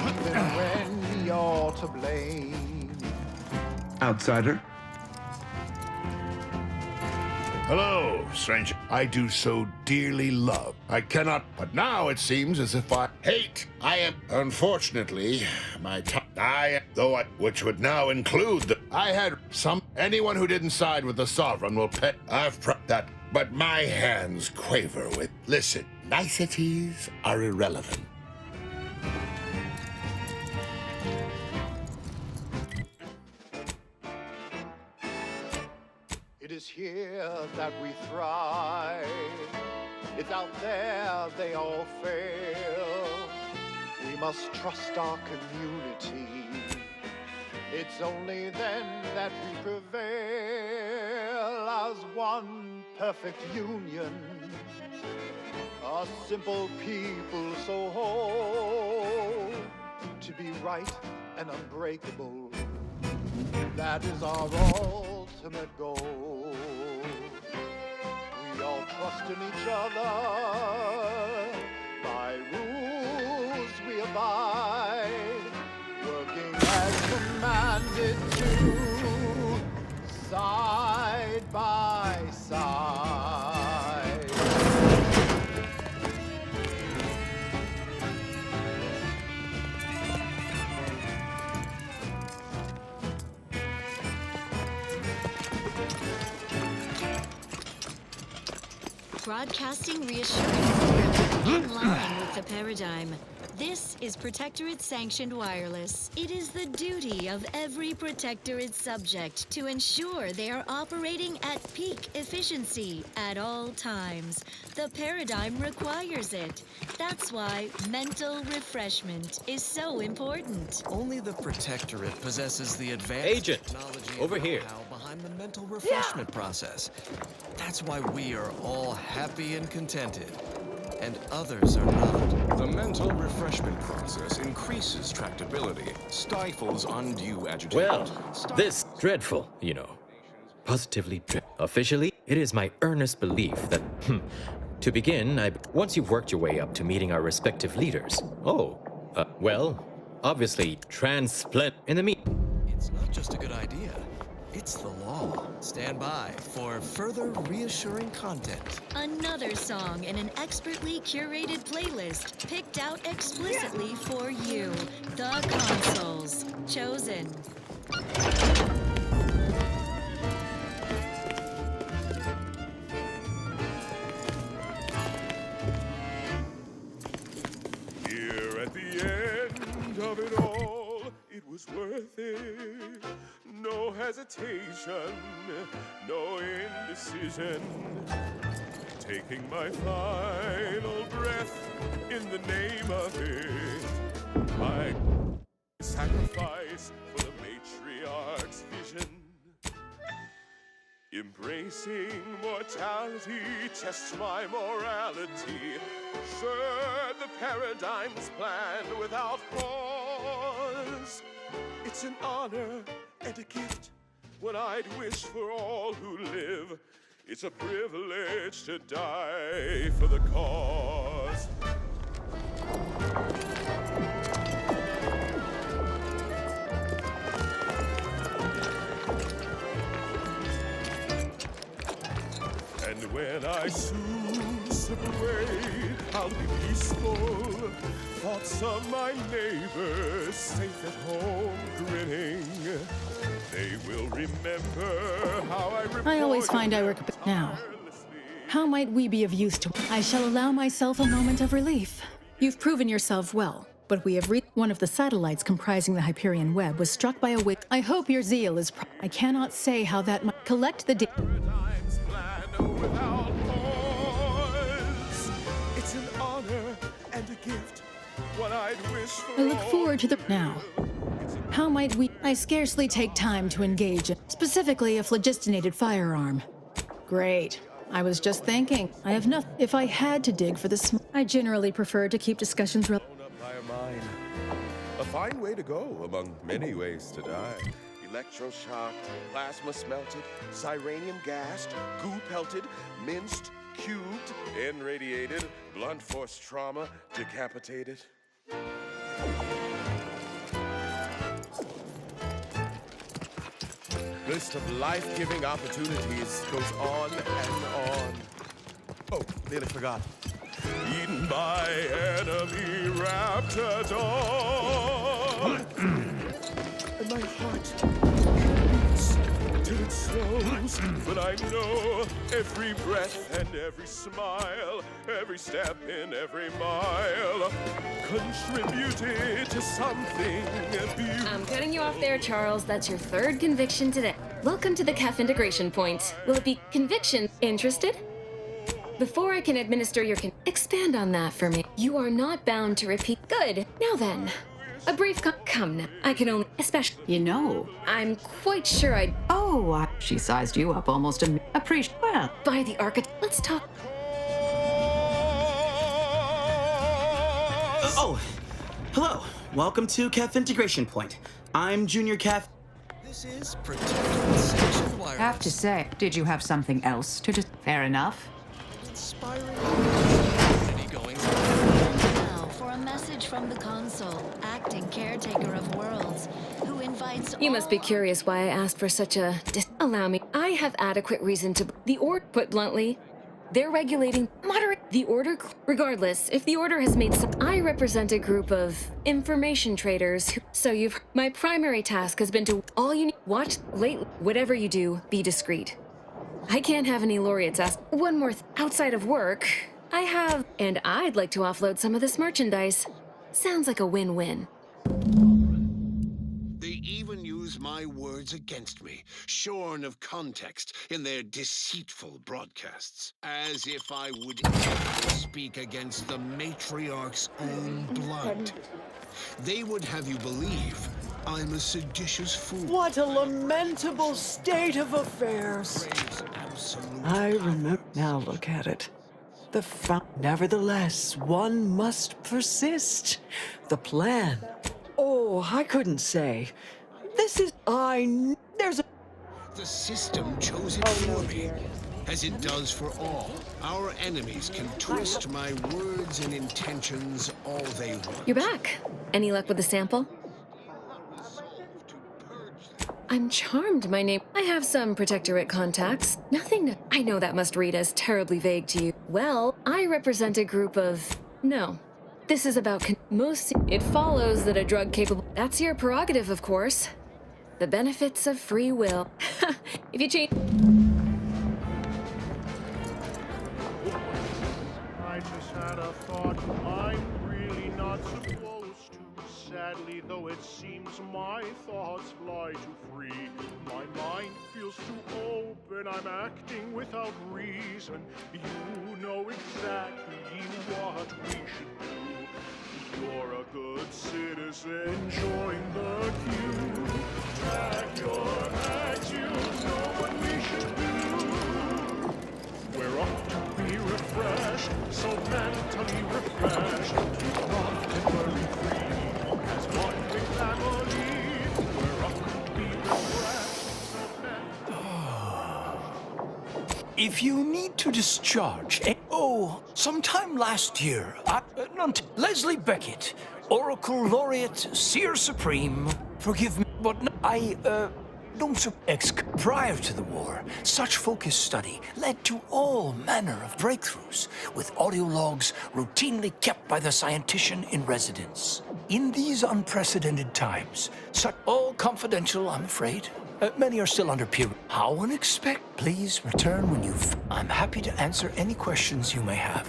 Even when you're to blame. Outsider? Hello, stranger. I do so dearly love. I cannot, but now it seems as if I hate. I am, unfortunately, my time. Which would now include the. I had some. Anyone who didn't side with the sovereign will pay. I've that, but my hands quaver with. Listen, niceties are irrelevant. It is here that we thrive. It's out there they all fail. We must trust our community. It's only then that we prevail as one perfect union. A simple people so whole to be right and unbreakable. That is our ultimate goal. We all trust in each other. By rules we abide, working as commanded to, side by side. Broadcasting reassurance in line with the paradigm. This is Protectorate-sanctioned wireless. It is the duty of every Protectorate subject to ensure they are operating at peak efficiency at all times. The paradigm requires it. That's why mental refreshment is so important. Only the Protectorate possesses the advanced Agent, technology over and here. know-how behind the mental refreshment process. That's why we are all happy and contented. And others are not. The mental refreshment process increases tractability, stifles undue agitation. Well, this dreadful, positively Officially, it is my earnest belief that, to begin, once you've worked your way up to meeting our respective leaders. Obviously, transplant in the It's not just a good idea. It's the law. Stand by for further reassuring content. Another song in an expertly curated playlist picked out explicitly for you. The Consoles. Chosen. Here at the end of it all, it was worth it. No hesitation, no indecision. Taking my final breath in the name of it. My sacrifice for the matriarch's vision. Embracing mortality tests my morality. Sir, the paradigm's planned without pause. It's an honor and a gift when I'd wish for all who live. It's a privilege to die for the cause. And when I soon slip away, I'll be peaceful. Thoughts of my neighbors safe at home grinning. They will remember how I always find I work a bit now. How might we be of use to? I shall allow myself a moment of relief. You've proven yourself well, but we have reached one of the satellites comprising the Hyperion web was struck by a wave. I hope your zeal is I cannot say how that might collect the data. It's an honor and a gift. What I'd wish for I look forward to the now. How might we? I scarcely take time to engage in, specifically a phlogistinated firearm. Great. I was just thinking. I have nothing. If I had to dig for the I generally prefer to keep discussions by a mine. A fine way to go among many ways to die. Electroshocked, plasma smelted, cyranium gassed, goo pelted, minced, cubed, irradiated, blunt force trauma, decapitated. List of life-giving opportunities goes on and on. Oh, nearly forgot. Eaten by enemy raptors. And my heart beats till it slows. But I know every breath and every smile, every step in every mile contributed to something beautiful. I'm cutting you off there, Charles. That's your third conviction today. Welcome to the CAF integration point. Will it be conviction? Interested? Before I can administer your expand on that for me. You are not bound to repeat. Good. Now then, a brief come now. I can only, especially. You know. I'm quite sure I. Oh, she sized you up almost appreciate. Well, by the architect. Let's talk. Oh, hello. Welcome to CAF Integration Point. I'm Junior CAF. This is Protectorate Sanctioned Wireless. Have to say, did you have something else to just? Fair enough. Inspiring. Now for a message from the console, acting caretaker of worlds, who invites. You must be curious why I asked for such a. Allow me. I have adequate reason to. The order, put bluntly, they're regulating moderate. The order. Regardless, if the order has made some. I represent a group of information traders. So you've. My primary task has been to. All you need. Watch. Late. Whatever you do, be discreet. I can't have any laureates ask. One more outside of work, I have, and I'd like to offload some of this merchandise. Sounds like a win-win. They even use my words against me, shorn of context in their deceitful broadcasts, as if I would ever speak against the matriarch's own blood. They would have you believe I'm a seditious fool. What a lamentable state of affairs. I remember. Now look at it. Nevertheless, one must persist. The plan. Oh, I couldn't say. This is. There's a. The system chose it for me, as it does for all. Our enemies can twist my words and intentions all they want. You're back. Any luck with the sample? I'm charmed, my name. I have some Protectorate contacts. Nothing to. I know that must read as terribly vague to you. Well, I represent a group of. No. This is about most. It follows that a drug capable. That's your prerogative, of course. The benefits of free will. If you change. I just had a thought. I'm really not supposed to. Sadly, though it seems my thoughts fly too free. My mind feels too open. I'm acting without reason. You know exactly what we should do. You're a good citizen. Join the queue. Track your bags. You know what we should do. We're off to be refreshed, so mentally refreshed. Not temporarily free. As one big family, we're off to be refreshed, so If you need to discharge, sometime last year, Leslie Beckett, Oracle Laureate, Seer Supreme, forgive me, but Prior to the war, such focused study led to all manner of breakthroughs, with audio logs routinely kept by the scientician in residence. In these unprecedented times, such all confidential, I'm afraid. Many are still under peer. How unexpected. Please return when you've. I'm happy to answer any questions you may have.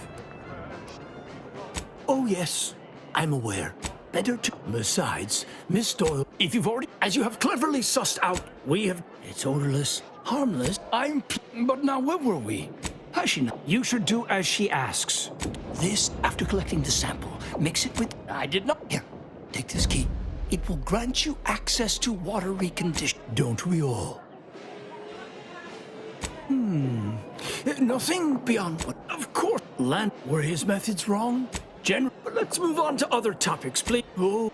Oh, yes, I'm aware. Better to. Besides, Miss Doyle, if you've already. As you have cleverly sussed out, we have. It's odorless, harmless. But now, where were we? Has she not? You should do as she asks. This, after collecting the sample, mix it with. I did not. Here, take this key. It will grant you access to water recondition. Don't we all? Nothing beyond what. Of course, Land. Were his methods wrong? But let's move on to other topics, please. Oh,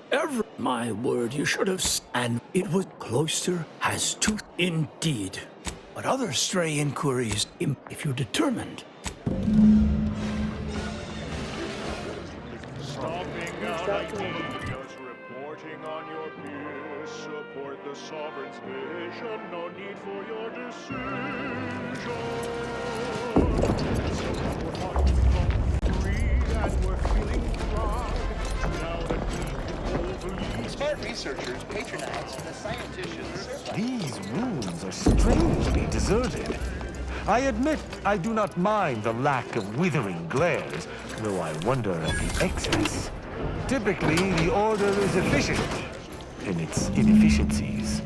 my word, you should have. And it was. Cloister has two. Indeed. But other stray inquiries, if you're determined. Stomping out ideas, reporting on your peers, support the sovereign's vision, no need for your decision. And we're feeling proud now that we can Smart researchers patronize the scienticians. These rooms are strangely deserted. I admit I do not mind the lack of withering glares, though I wonder at the excess. Typically, the Order is efficient in its inefficiencies.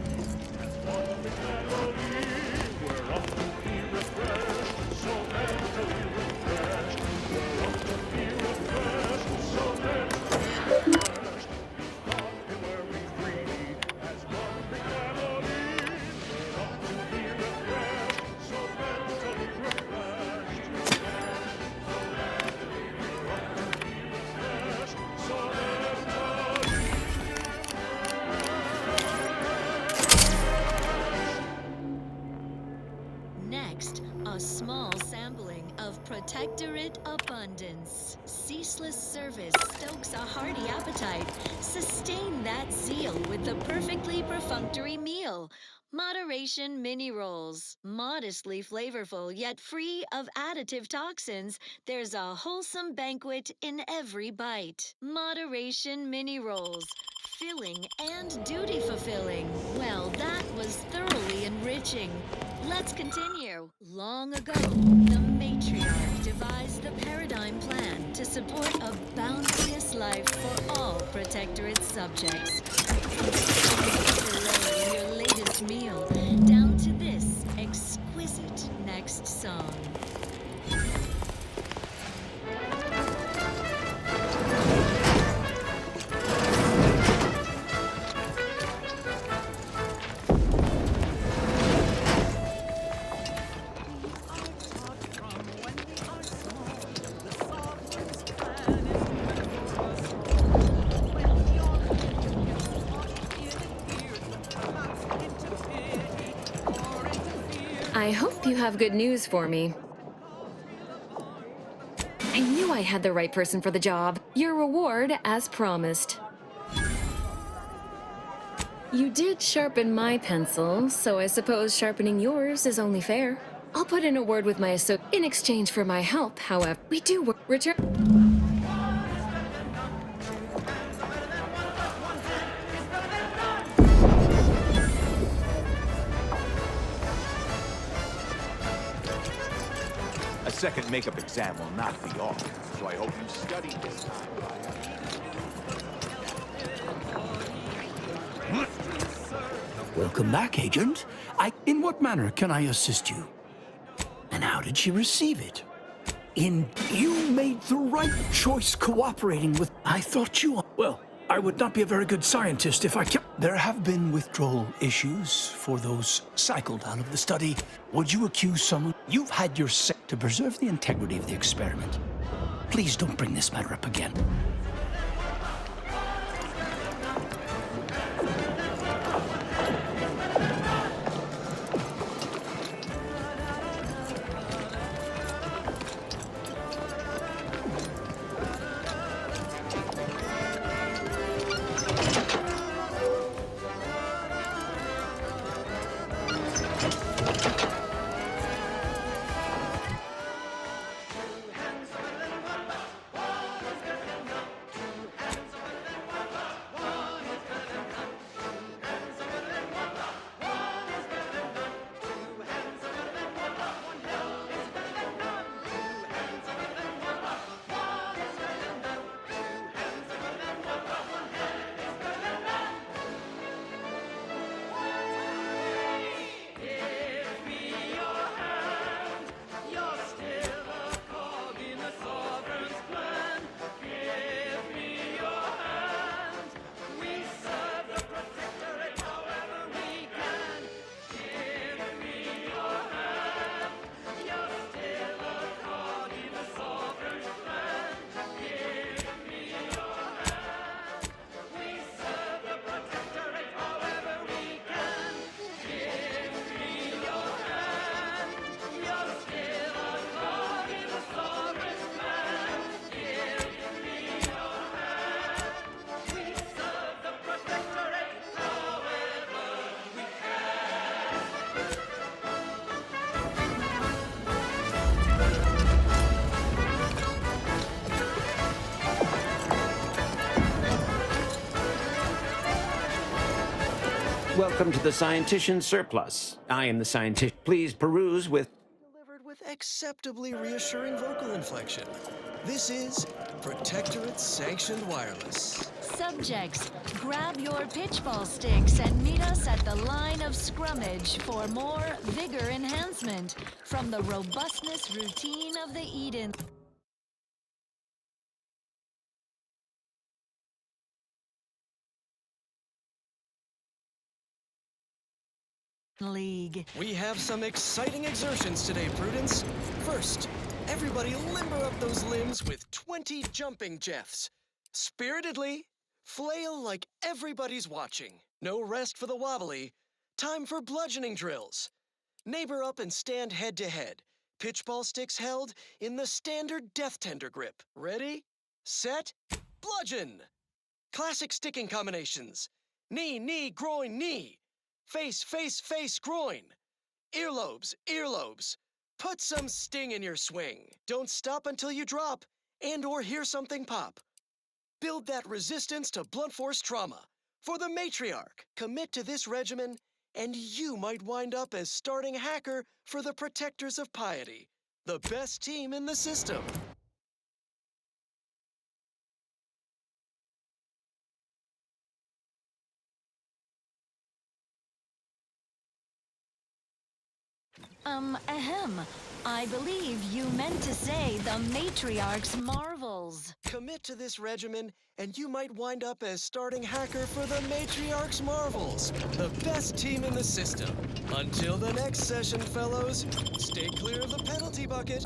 Next, a small sampling of Protectorate Abundance. Ceaseless service stokes a hearty appetite. Sustain that zeal with the perfectly perfunctory meal. Moderation mini rolls. Modestly flavorful, yet free of additive toxins, there's a wholesome banquet in every bite. Moderation mini rolls. Filling and duty fulfilling. Well, that was thoroughly enriching. Let's continue. Long ago, the matriarch devised the paradigm plan to support a bounteous life for all Protectorate subjects. From your latest meal down to this exquisite next song. I hope you have good news for me. I knew I had the right person for the job. Your reward, as promised. You did sharpen my pencil, so I suppose sharpening yours is only fair. I'll put in a word with my associate in exchange for my help, however. We do return. A second makeup exam will not be off, so I hope you studied this time. Welcome back, Agent. In what manner can I assist you? And how did she receive it? You made the right choice cooperating with. I thought you. Well, I would not be a very good scientist if I kept. There have been withdrawal issues for those cycled out of the study. Would you accuse someone? You've had your say to preserve the integrity of the experiment. Please don't bring this matter up again. Welcome to the Scientician Surplus. I am the scientist. Please peruse with... Delivered with acceptably reassuring vocal inflection. This is Protectorate Sanctioned Wireless. Subjects, grab your pitchball sticks and meet us at the line of scrummage for more vigor enhancement from the robustness routine of the Eden League. We have some exciting exertions today, Prudence. First, everybody limber up those limbs with 20 jumping jeffs. Spiritedly, flail like everybody's watching. No rest for the wobbly. Time for bludgeoning drills. Neighbor up and stand head to head. Pitchball sticks held in the standard death tender grip. Ready, set, bludgeon. Classic sticking combinations. Knee, knee, groin, knee. Face, face, face, groin. Earlobes, earlobes. Put some sting in your swing. Don't stop until you drop and/or hear something pop. Build that resistance to blunt force trauma. For the matriarch, commit to this regimen, and you might wind up as starting hacker for the Protectors of Piety, the best team in the system. Ahem. I believe you meant to say the Matriarch's Marvels. Commit to this regimen, and you might wind up as starting hacker for the Matriarch's Marvels, the best team in the system. Until the next session, fellows, stay clear of the penalty bucket.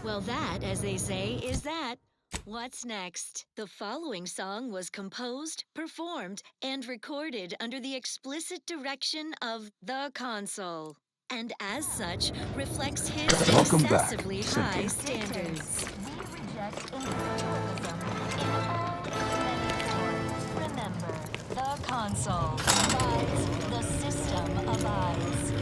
Well, that, as they say, is that. What's next? The following song was composed, performed, and recorded under the explicit direction of The Console, and as such, reflects his excessively high standards. We reject individualism in all its Remember, The Console abides, the system abides.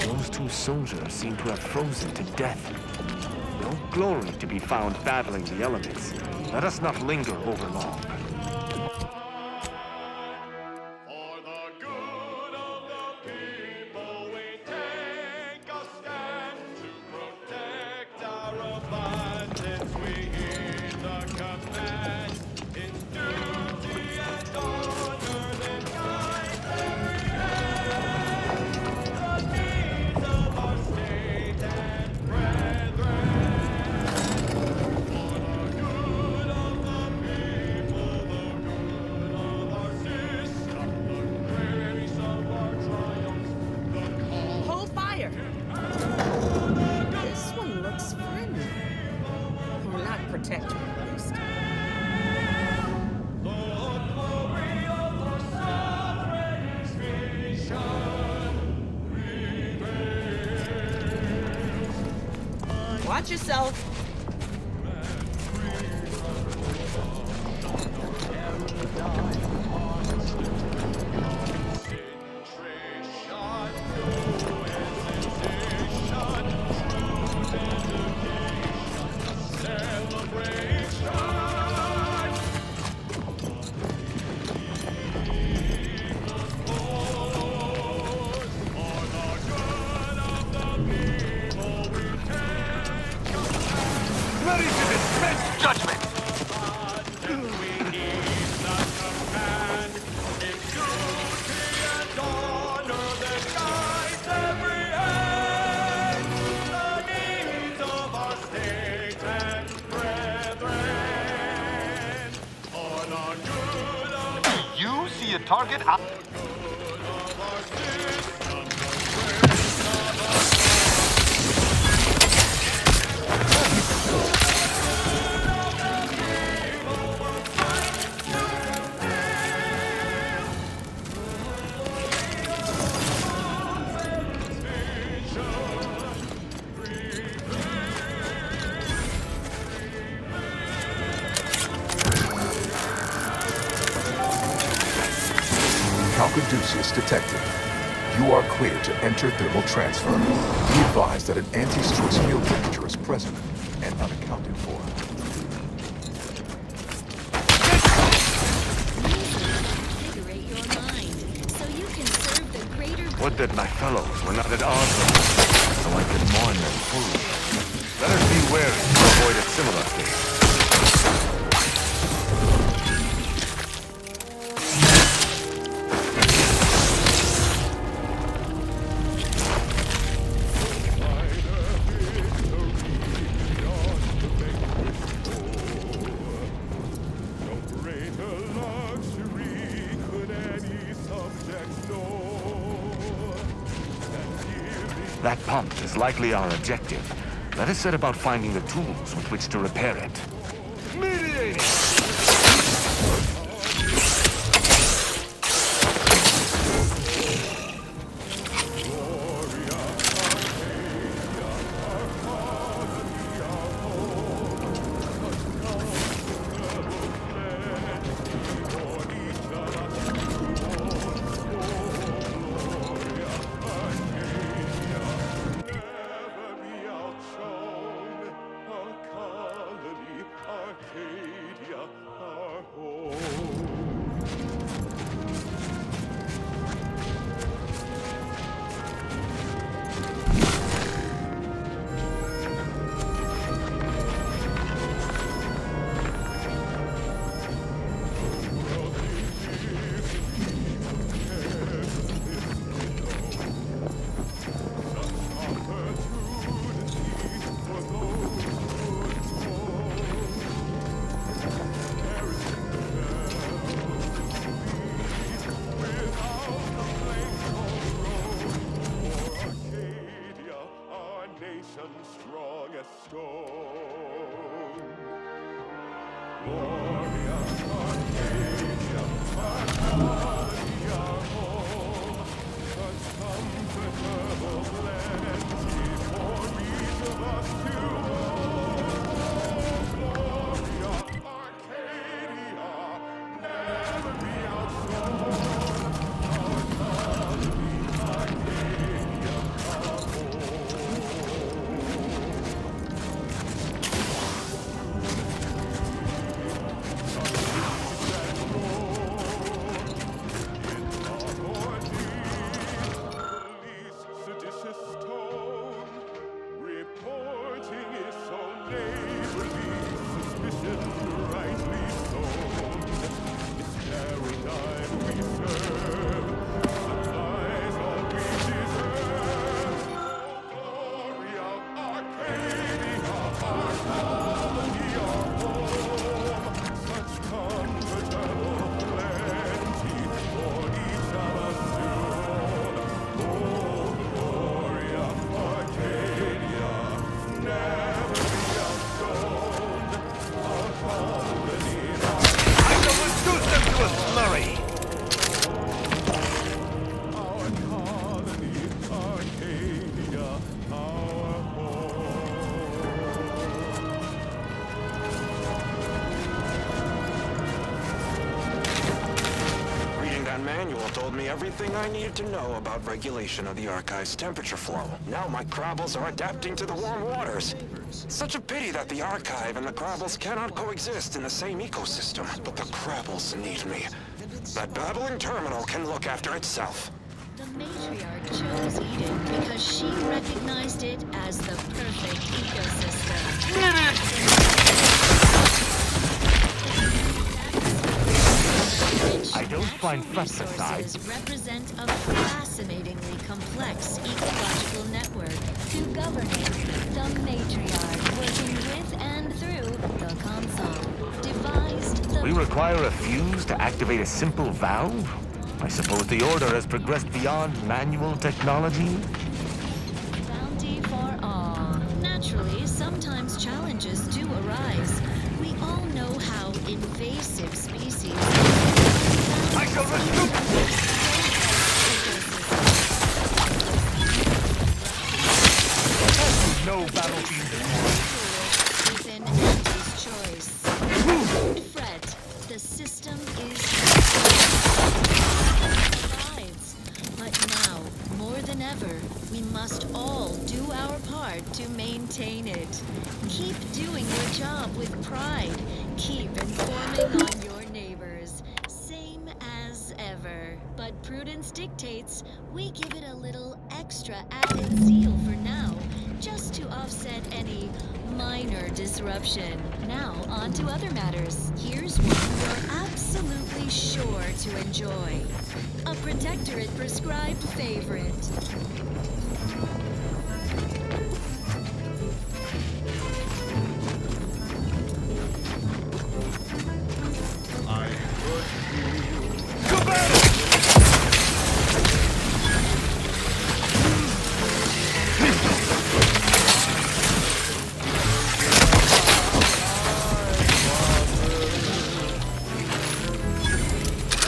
Those two soldiers seem to have frozen to death. No glory to be found battling the elements. Let us not linger over long. Watch yourself. immediate target. Caduceus detected. You are clear to enter thermal transfer. Be advised that an anti-choice field temperature is present and unaccounted for. Invigorate your mind, so you can serve the greater. Would that my fellows were not at odds with me, so I could mourn them fully. Let us be wary to avoid a similar fate. That pump is likely our objective. Let us set about finding the tools with which to repair it. Mediating! Everything I needed to know about regulation of the Archive's temperature flow. Now my Crabbles are adapting to the warm waters. Such a pity that the Archive and the Crabbles cannot coexist in the same ecosystem. But the Crabbles need me. That babbling terminal can look after itself. The matriarch chose Eden because she recognized it as the perfect ecosystem. I don't find resources represent a fascinatingly complex ecological network to governance. The matriarch working with and through the console devised the... We require a fuse to activate a simple valve? I suppose the Order has progressed beyond manual technology? Bounty for all. Naturally, sometimes challenges do arise. We all know how invasive species. I shall no battlefield within Andy's choice. Don't fret, the system is provides. But now, more than ever, we must all do our part to maintain it. Keep doing your job with pride. Keep informing on your neighbors. Same as ever. But prudence dictates we give it a little extra added zeal for now, just to offset any minor disruption. Now, on to other matters. Here's one you're absolutely sure to enjoy. A Protectorate prescribed favorite. I could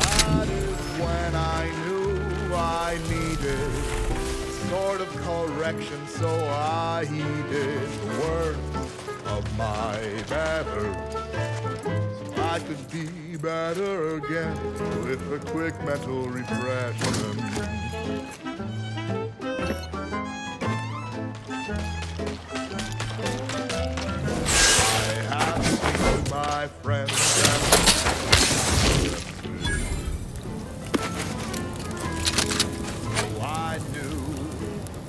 That is when I knew I needed sort of correction, so I heeded the words of my better. So I could be better again with a quick mental refreshment. I have seen my friends and so I knew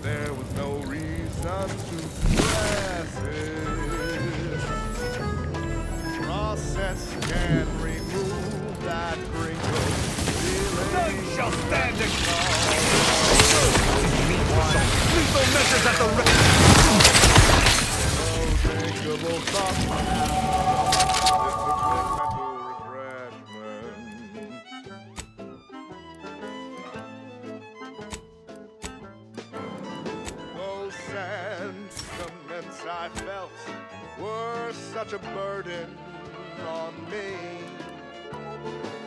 there was no reason to stress it. Process can remove that crinkle feeling. None shall stand lethal measures at the Unshakable thought. Those sentiments I felt were such a burden on me.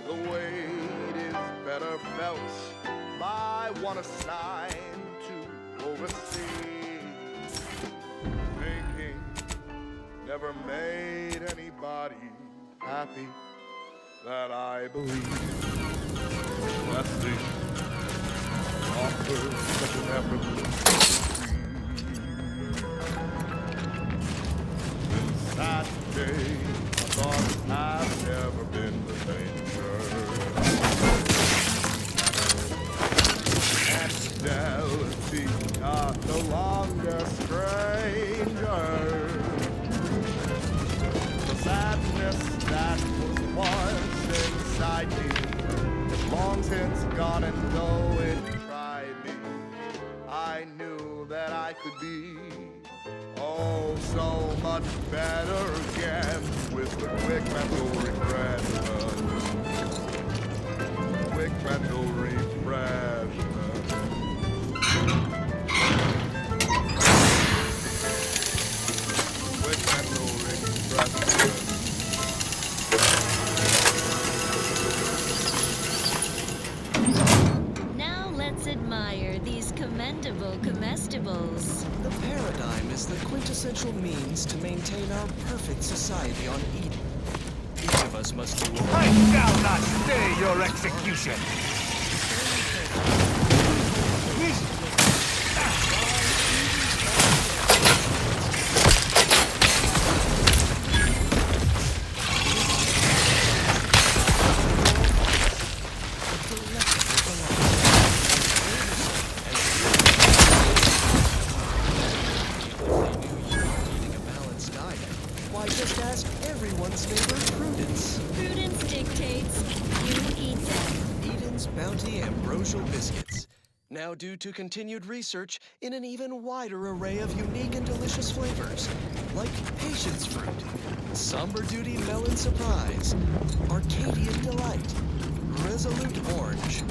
The weight is better felt by one assigned to oversee. Thinking never made anybody happy, that I believe. Leslie offers such an effortless since that day, my thoughts have never been the same. Fidelity are no longer strangers. The sadness that was once inside me is long since gone, and though it tried me, I knew that I could be oh so much better again with the quick mental refreshment. Quick mental refreshment. Quick mental refreshment. Now let's admire these commendable comestibles. The paradigm is the quintessential means to maintain our perfect society on Eden. Each of us must do I shall not stay your execution. Why, just ask everyone's neighbor Prudence. Prudence dictates you eat them. Eden's Bounty Ambrosial Biscuits. Now due to continued research in an even wider array of unique and delicious flavors, like Patience Fruit, Somber Duty Melon Surprise, Arcadian Delight, Resolute Orange,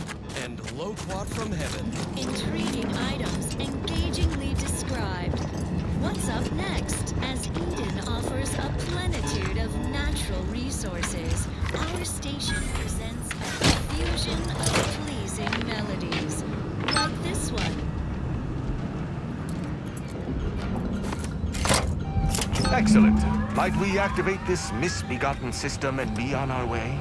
and Loquat from Heaven. Intriguing items engagingly described. What's up next? As Eden offers a plenitude of natural resources, our station presents a fusion of pleasing melodies, like this one. Excellent. Might we activate this misbegotten system and be on our way?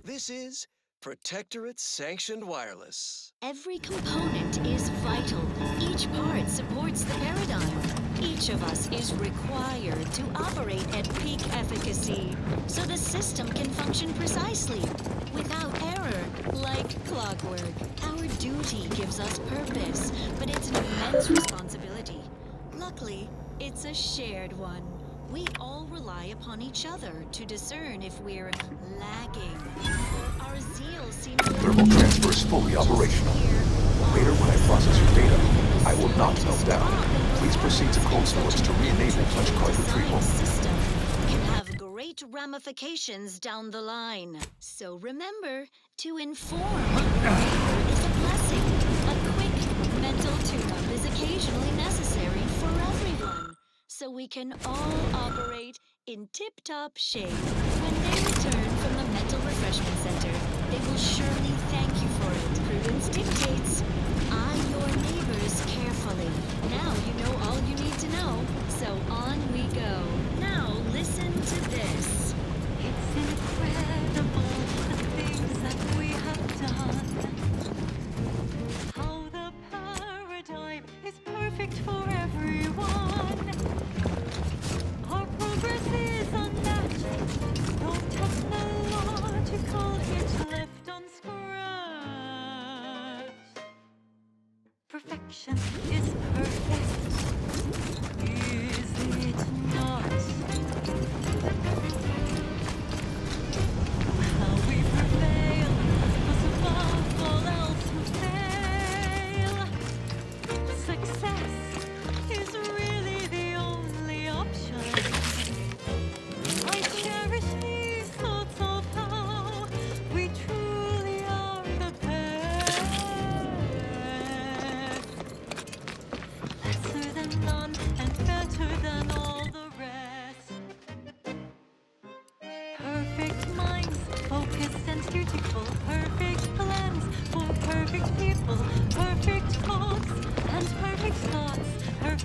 This is Protectorate Sanctioned Wireless. Every component is vital. Each part supports the paradigm. Each of us is required to operate at peak efficacy, so the system can function precisely, without error, like clockwork. Our duty gives us purpose, but it's an immense responsibility. Luckily, it's a shared one. We all rely upon each other to discern if we're lagging, or our zeal seems to... Thermal transfer is fully operational. Later, when I process your data, I will not melt down. Please proceed to cold storage to re-enable punch card retrieval. System can have great ramifications down the line. So remember to inform. Is a blessing. A quick mental tune-up is occasionally necessary for everyone, so we can all operate in tip-top shape. When they return from the mental refreshment center, they will surely thank you for it. Prudence dictates. Eye your neighbors carefully. Now you know all you need to know, so on we go. Now listen to this. It's incredible the things that we have done. How the paradigm is perfect for everyone. Our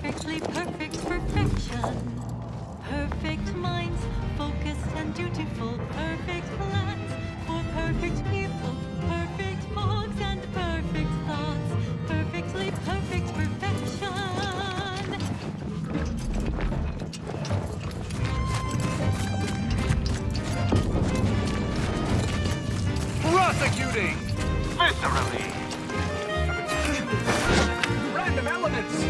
perfectly perfect perfection. Perfect minds, focused and dutiful. Perfect plans for perfect people. Perfect fogs and perfect thoughts. Perfectly perfect perfection. Prosecuting! Viscerally! Random elements!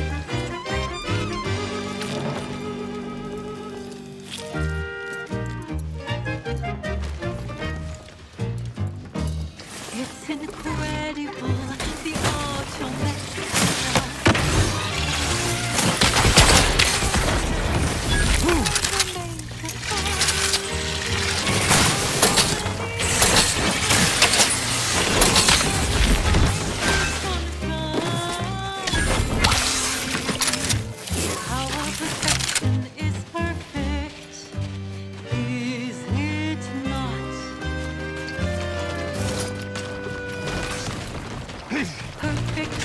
It's incredible, the automatic. How our perfection is perfect, is it not? Perfect.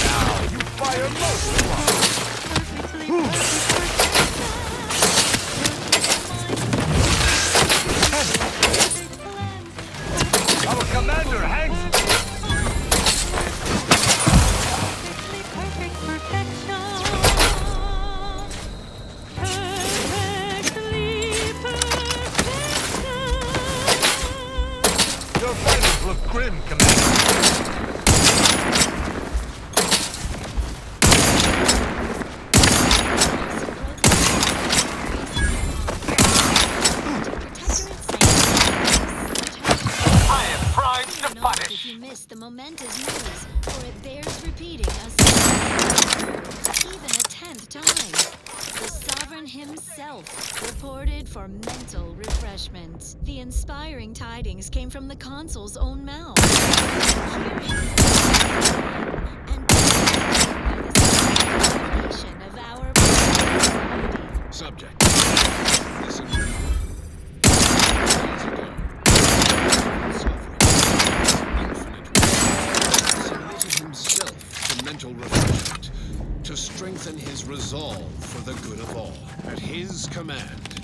Now you fire most Our commander hangs. Your fighters look grim, Commander. I am primed to punish. If you miss the momentous news, or it bears repeating even a 10th time. The Sovereign himself reported for mental refreshment. The inspiring tidings came from the consul's own mouth. Of our Subject. Listen. Submitted himself to mental refreshment to strengthen his resolve for the good of all. At his command,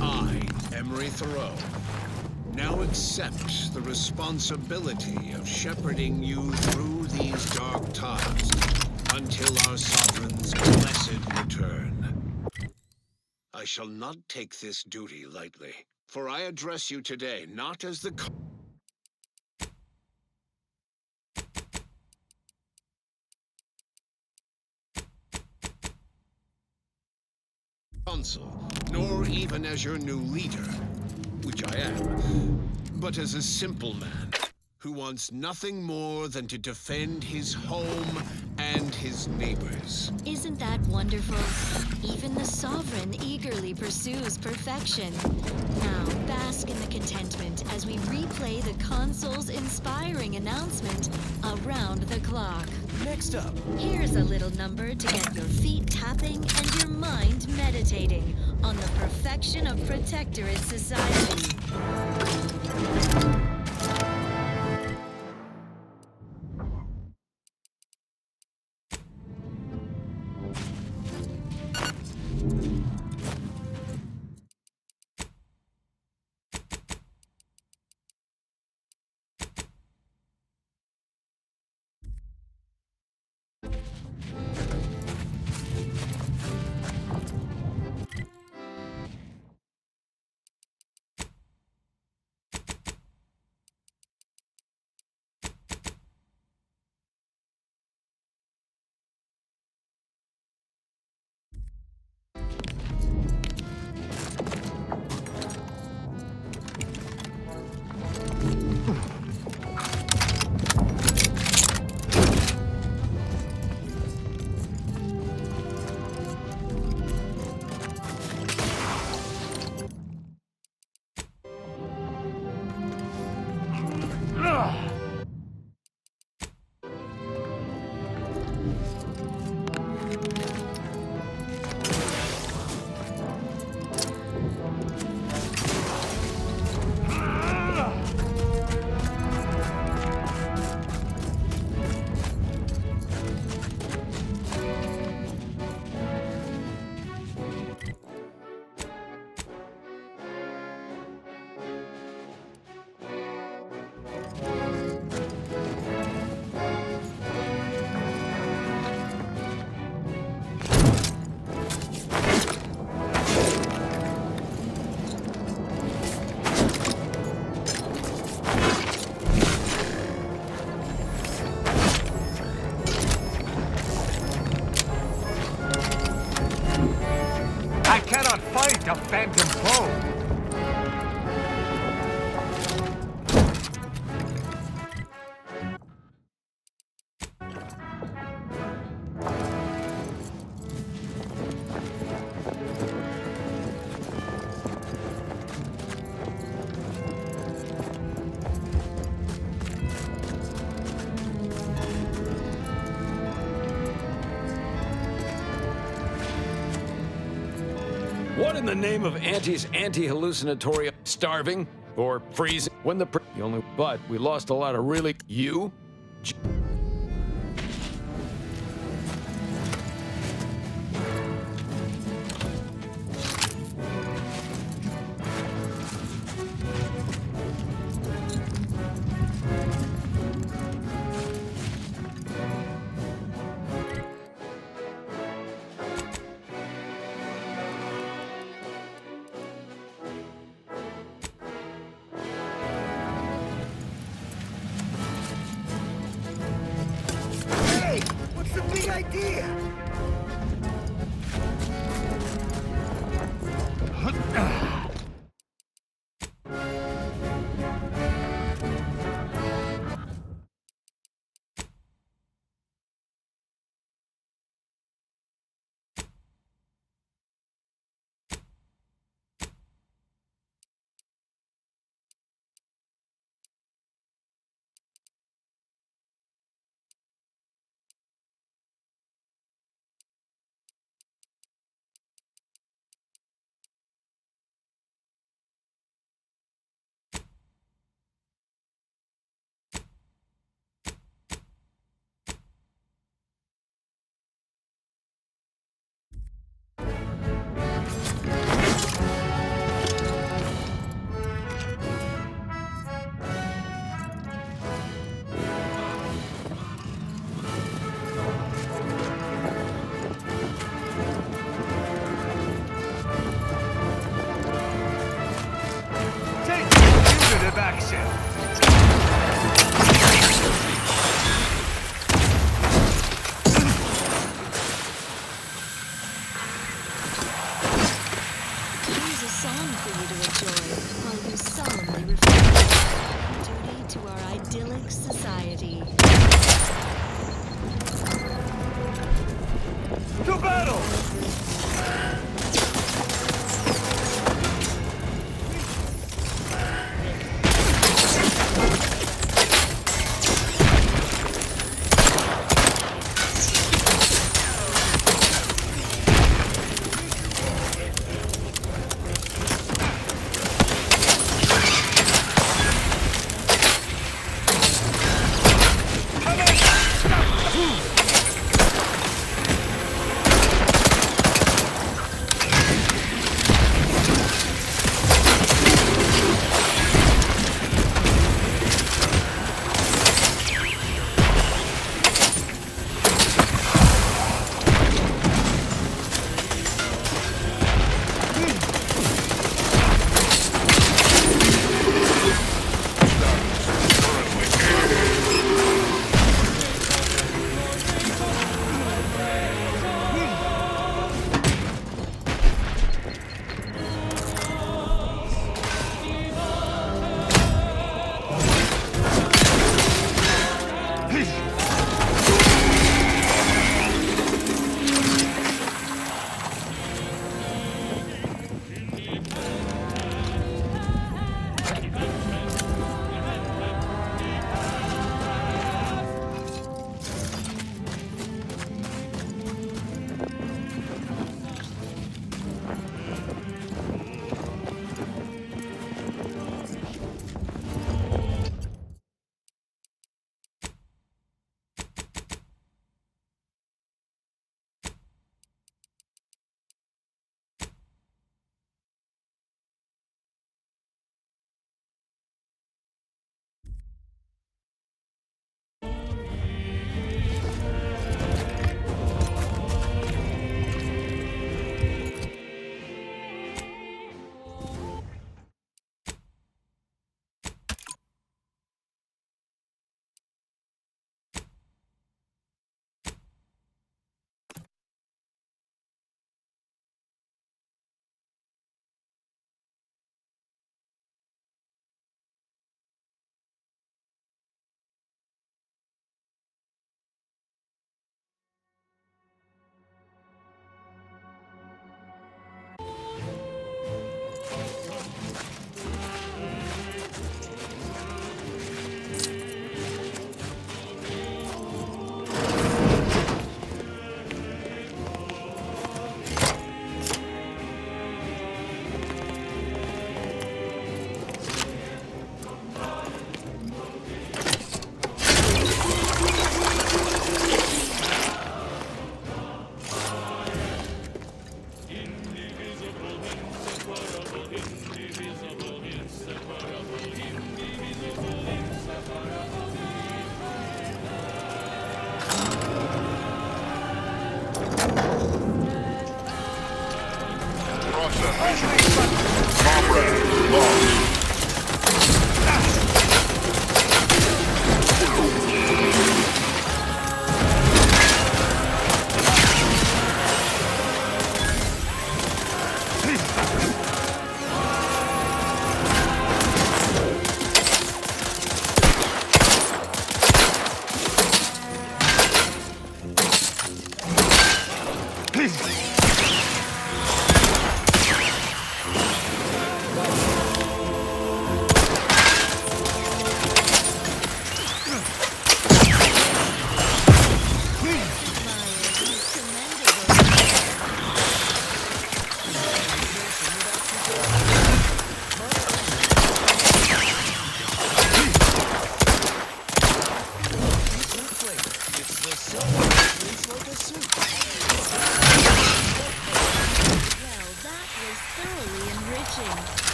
I, Emery Thoreau, now accept the responsibility of shepherding you through these dark times until our sovereign's blessed return. I shall not take this duty lightly, for I address you today not as the consul, nor even as your new leader, which I am, but as a simple man who wants nothing more than to defend his home and his neighbors. Isn't that wonderful? Even the Sovereign eagerly pursues perfection. Now, bask in the contentment as we replay the Consul's inspiring announcement around the clock. Next up, here's a little number to get your feet tapping and your mind meditating on the perfection of Protectorate society. a phantom foe. What in the name of Auntie's anti-hallucinatory starving or freezing? When the only but we lost a lot of really you. Hey, what's the big idea?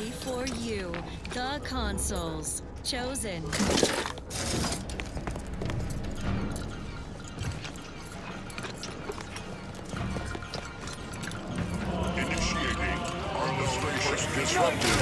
especially for you, the consoles. Chosen. Initiating arbitration disrupted.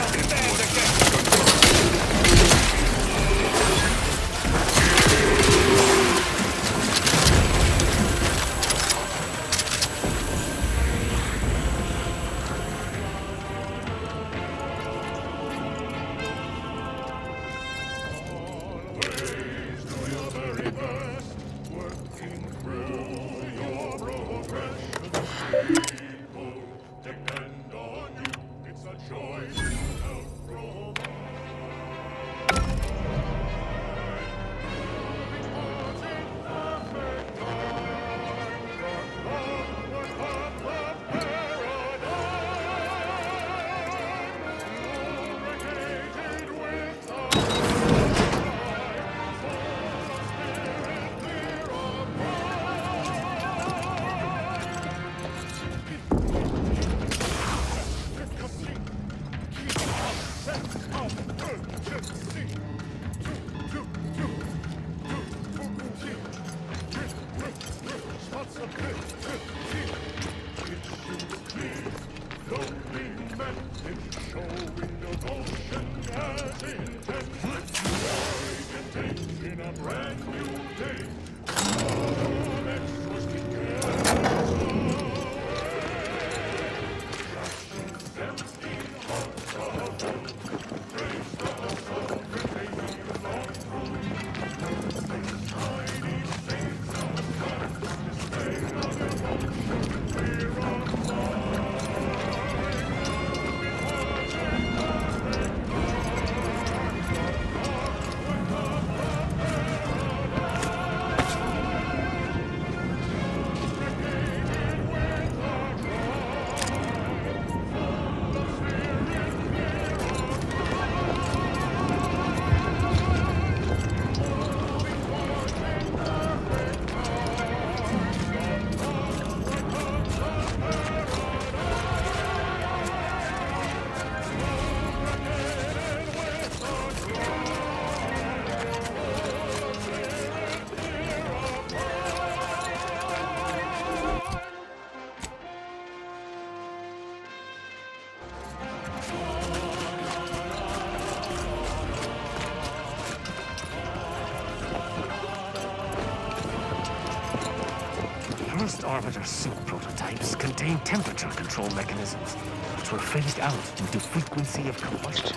First Arbiter suit prototypes contain temperature control mechanisms, which were phased out due to frequency of combustion.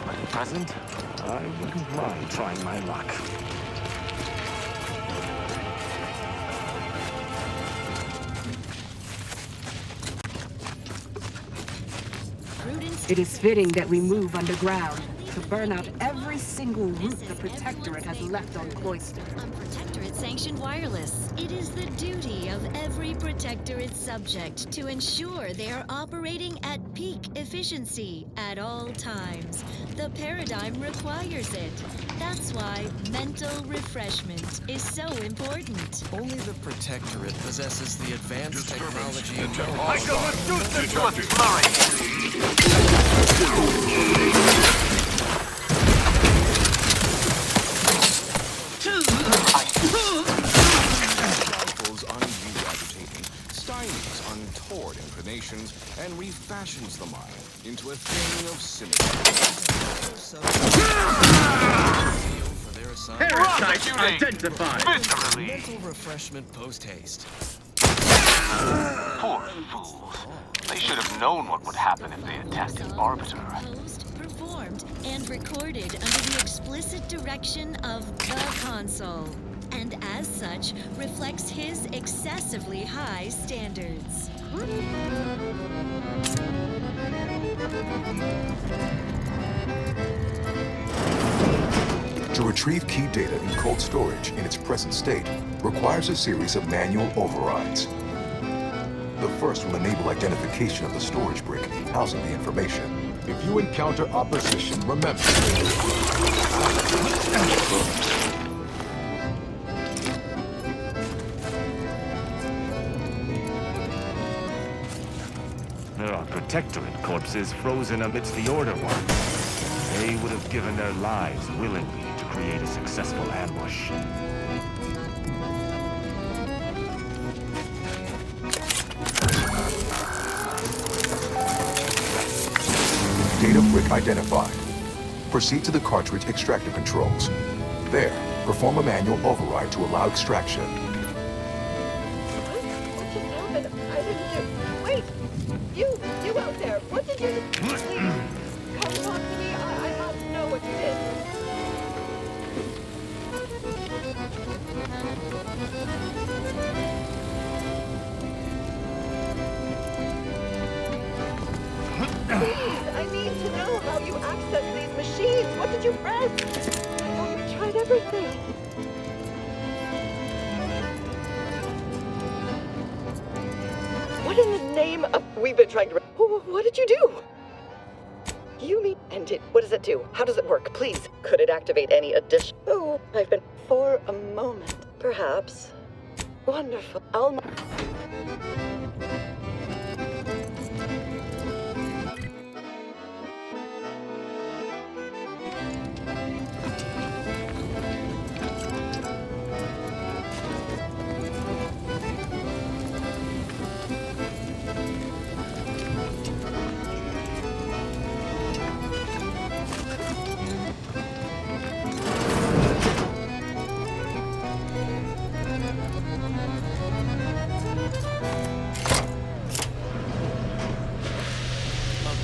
But at present, I wouldn't mind trying my luck. It is fitting that we move underground to burn out every single route the Protectorate has left on Cloister. On Protectorate-sanctioned wireless, it is the duty of every Protectorate subject to ensure they are operating at peak efficiency at all times. The paradigm requires it. That's why mental refreshment is so important. Only the Protectorate possesses the advanced technology and I shall reduce them to a flurry! Cycles undo agitating, stymies untoward inclinations, and refashions the mind into a thing of symmetry. Parasite identified! Mental refreshment post-haste. Poor fools. They should have known what would happen if they attacked an Arbiter. Performed and recorded under the explicit direction of the console, and as such reflects his excessively high standards. To retrieve key data in cold storage in its present state requires a series of manual overrides. The first will enable identification of the storage brick housing the information. If you encounter opposition, remember. There are Protectorate corpses frozen amidst the Order ones. They would have given their lives willingly to create a successful ambush. Data brick identified. Proceed to the cartridge extractor controls. There, perform a manual override to allow extraction. What just happened? I didn't do... Wait! You out there! What did you do? Please, come talk to me. I don't know what you did. Please, I need to know how you access these machines. What did you press? Oh, you tried everything. What in the name of... We've been trying to... What did you do? You mean... And what does it do? How does it work? Please, could it activate any addition... Oh, I've been... For a moment, perhaps. Wonderful. I'll...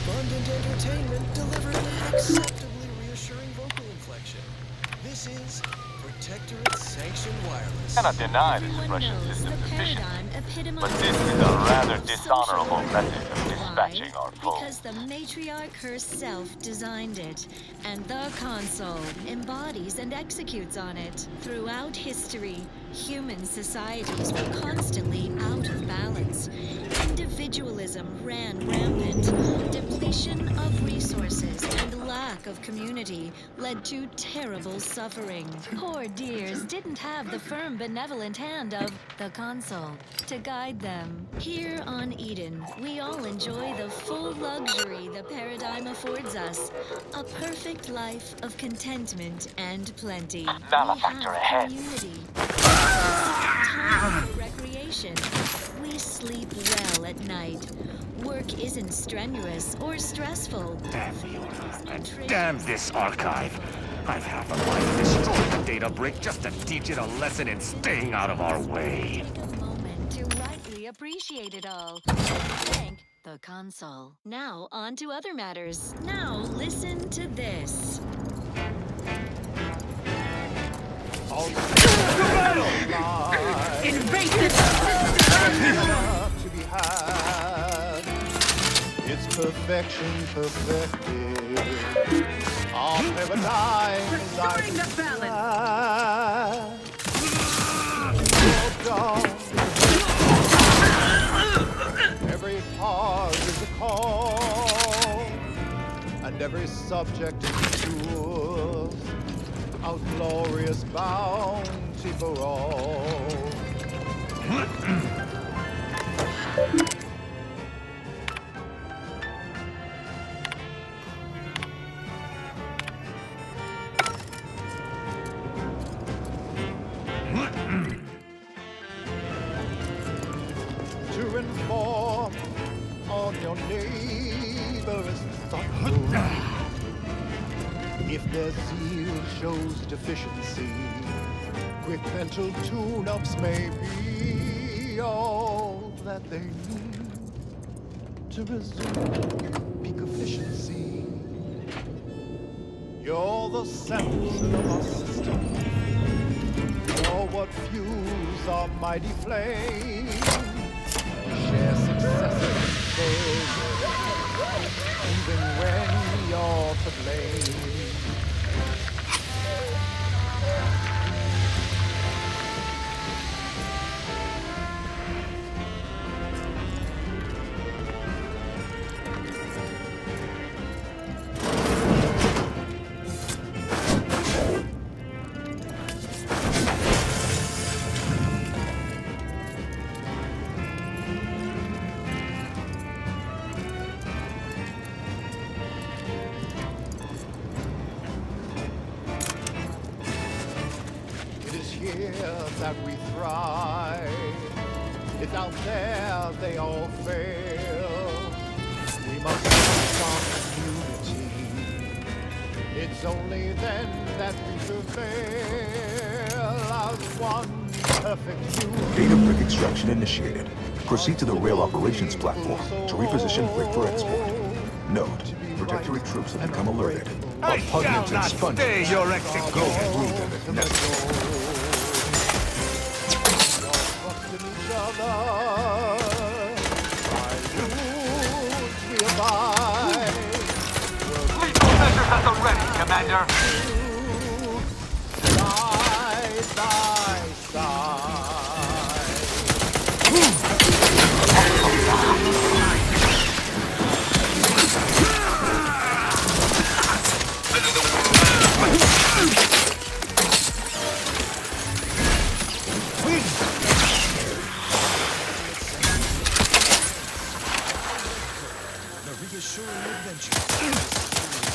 Abundant entertainment delivered in an acceptably reassuring vocal inflection. This is Protectorate Sanctioned Wireless. Cannot deny the suppression system's efficiency, but this is a rather dishonorable method of dispatching our foes. Because the matriarch herself designed it, and the console embodies and executes on it. Throughout history, human societies were constantly out of balance. Individualism ran rampant. Depletion of resources and lack of community led to terrible suffering. Poor dears didn't have the firm, benevolent hand of the console to guide them. Here on Eden, we all enjoy the full luxury the paradigm affords us. A perfect life of contentment and plenty. Malefactor ahead. Community. Time for recreation. We sleep well at night. Work isn't strenuous or stressful. Damn the Order, and damn this archive. I've half a mind to destroy the data brick just to teach it a lesson in staying out of our way. Take a moment to rightly appreciate it all. Thank the console. Now on to other matters. Now listen to this. Invasive to be had. It's perfection perfected. Our paradigm is Restoring the balance. Every pause is a call, and every subject is yours. Our glorious bounty for all. To inform on your neighbor is thoughtful. If their zeal shows deficiency, quick mental tune-ups may be all that they need to resume peak efficiency. You're the center of our system. You're what fuels our mighty flame. Share success and failure, even when you're to blame. here that we thrive. It's out there they all fail. We must have some unity. It's only then that we prevail as one perfect unit. Data brick extraction initiated. Proceed to the rail operations platform to reposition brick for export. Note, Protectorate troops have become alerted. I shall not stay your execution. Go through them if necessary. Measure vessel ready, Commander. Side by side. The reassuring adventure.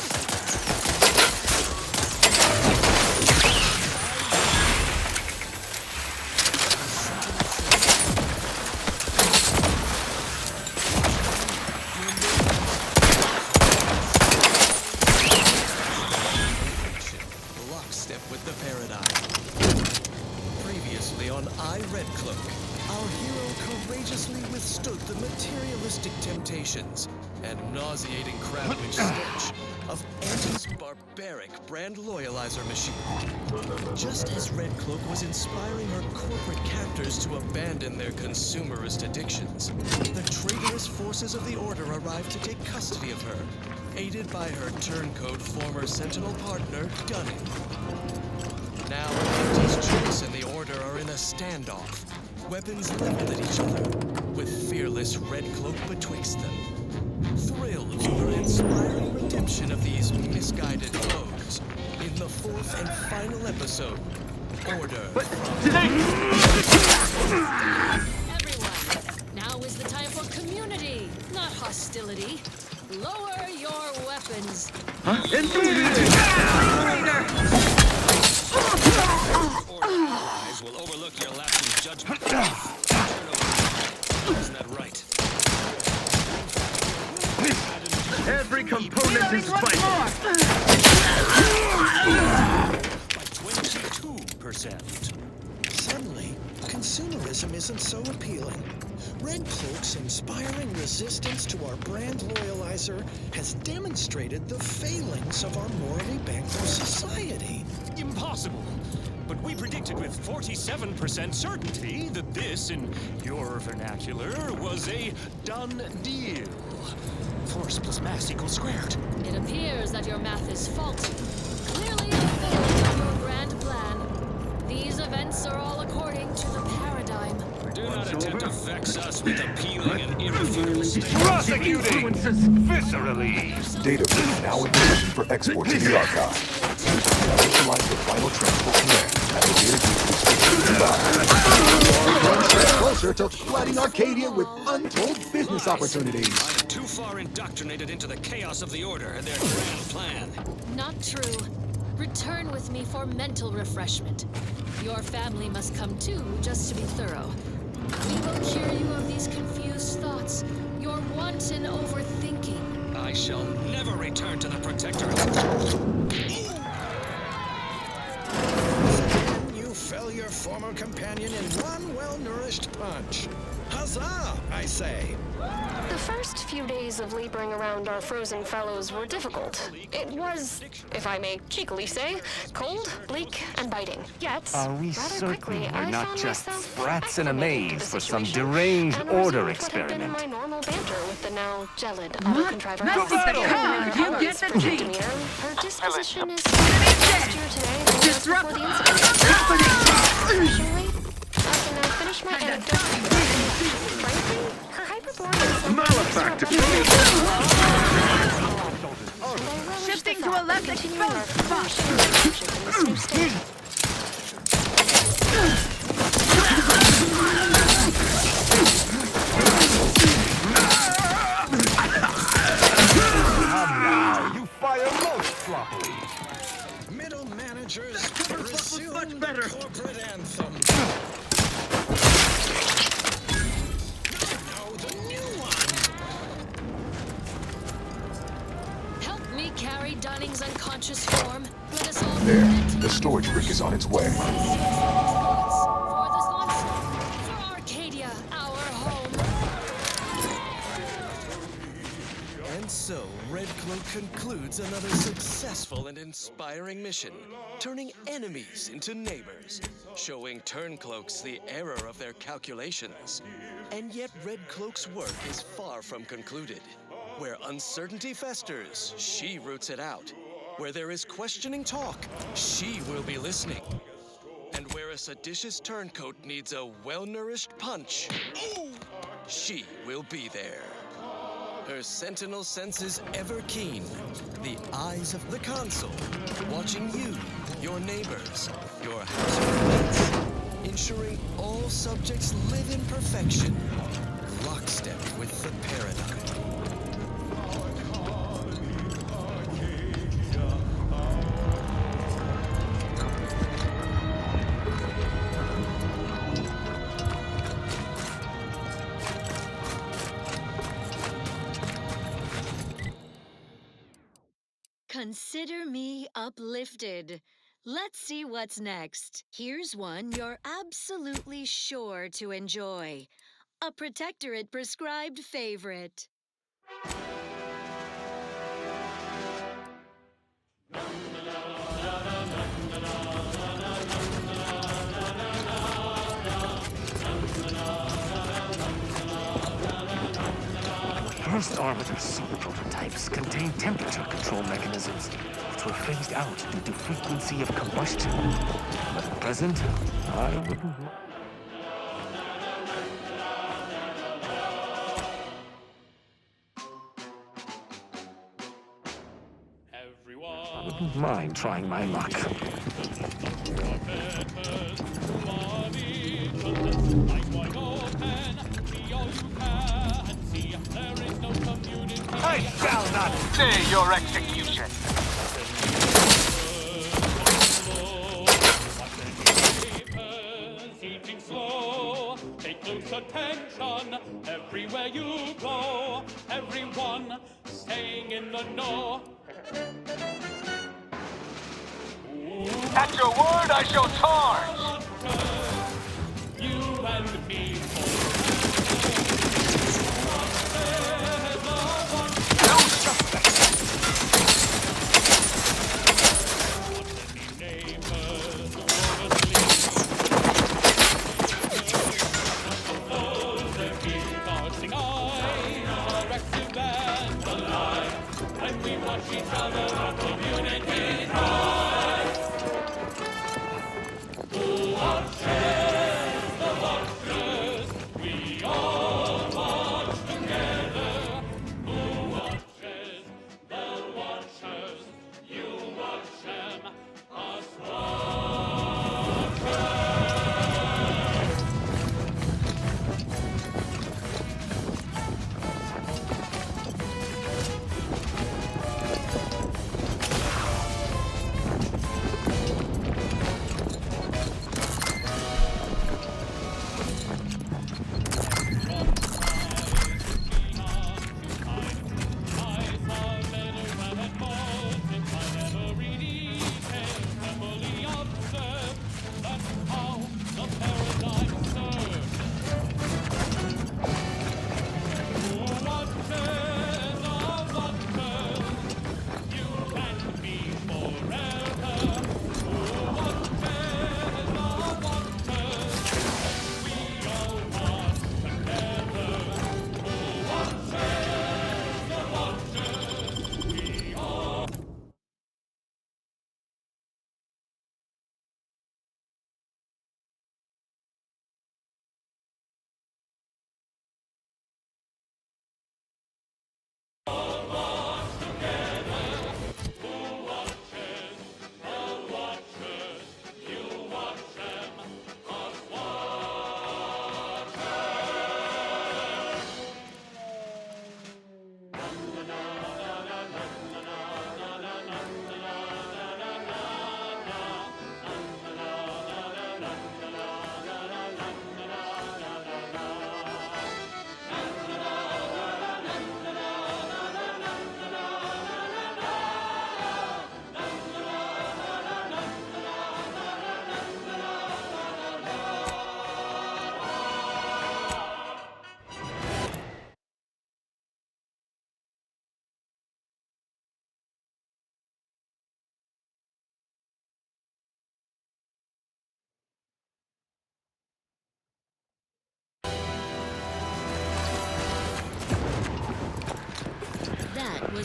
Lockstep with the paradigm. Previously on I, Red Cloak, our hero courageously withstood the materialistic temptations and nauseating crab-witch stench of Anti's barbaric brand loyalizer machine. Just as Red Cloak was inspiring her corporate captors to abandon their consumerist addictions, the traitorous forces of the Order arrived to take custody of her, aided by her turncoat former Sentinel partner, Gunning. Now, Anti's choice and the Order are in a standoff, weapons leveled at each other, with fearless Red Cloak betwixt them. Thrilled for her inspiring redemption of these misguided foes, in the fourth and final episode, Order. Everyone, now is the time for community, not hostility. Lower your weapons. Eyes will overlook your lapse in judgment. Isn't that right? Every component is vital. By 22%. Suddenly, consumerism isn't so appealing. Red Cloak's inspiring resistance to our brand loyalizer has demonstrated the failings of our morally bankrupt society. Impossible. But we predicted with 47% certainty that this, in your vernacular, was a done deal. Force plus mass equals squared. It appears that your math is faulty. Clearly a failure of your grand plan. These events are all according to the paradigm. Do not attempt to vex us with appealing and irrefutable statements. Prosecuting viscerally. Data brick now in position for export to the archive. Initialize the final transport command at the data One step closer to flooding Arcadia with untold business opportunities. I am too far indoctrinated into the chaos of the Order and their grand plan. Not true. Return with me for mental refreshment. Your family must come too, just to be thorough. We will cure you of these confused thoughts, your wanton overthinking. I shall never return to the Protectorate. You fell your former companion in one well-nourished punch. Huzzah, I say. The first few days of laboring around our frozen fellows were difficult. It was, if I may cheekily say, cold, bleak, and biting. Yet, Are we rather certain quickly, we're I not found just myself brats in a acclimating to maze the for some situation deranged and Order resumed what had been experiment? my normal banter with the now gelid What? contriver. That's the card. You get the tea. Her disposition is nastier today than it was before the incident. Unfortunately, I can now finish my anecdote. Frankly, her hyperborean Malefactor! Shifting to electric boat Come now, you fire most sloppily. Middle managers, resume much better. The corporate anthem. No, the new one. Help me carry Dunning's unconscious form. Let us all There, the storage brick is on its way. For Arcadia, our home. And so, Red Cloak concludes another successful and inspiring mission, turning enemies into neighbors, showing Turncloaks the error of their calculations. And yet Red Cloak's work is far from concluded. Where uncertainty festers, she roots it out. Where there is questioning talk, she will be listening. And where a seditious turncoat needs a well-nourished punch, she will be there. Her sentinel senses ever keen, the eyes of the console, watching you, your neighbors, your housemates, ensuring all subjects live in perfection, lockstep with the paradigm. Consider me uplifted. Let's see what's next. Here's one you're absolutely sure to enjoy. A Protectorate prescribed favorite. First Arbiter sub-prototypes contain temperature control mechanisms, which were phased out due to frequency of combustion. But at present, I wouldn't... I wouldn't mind trying my luck. I shall not stay your execution. Eating slow, pay close attention everywhere you go. Everyone staying in the know. At your word, I shall charge. You and me.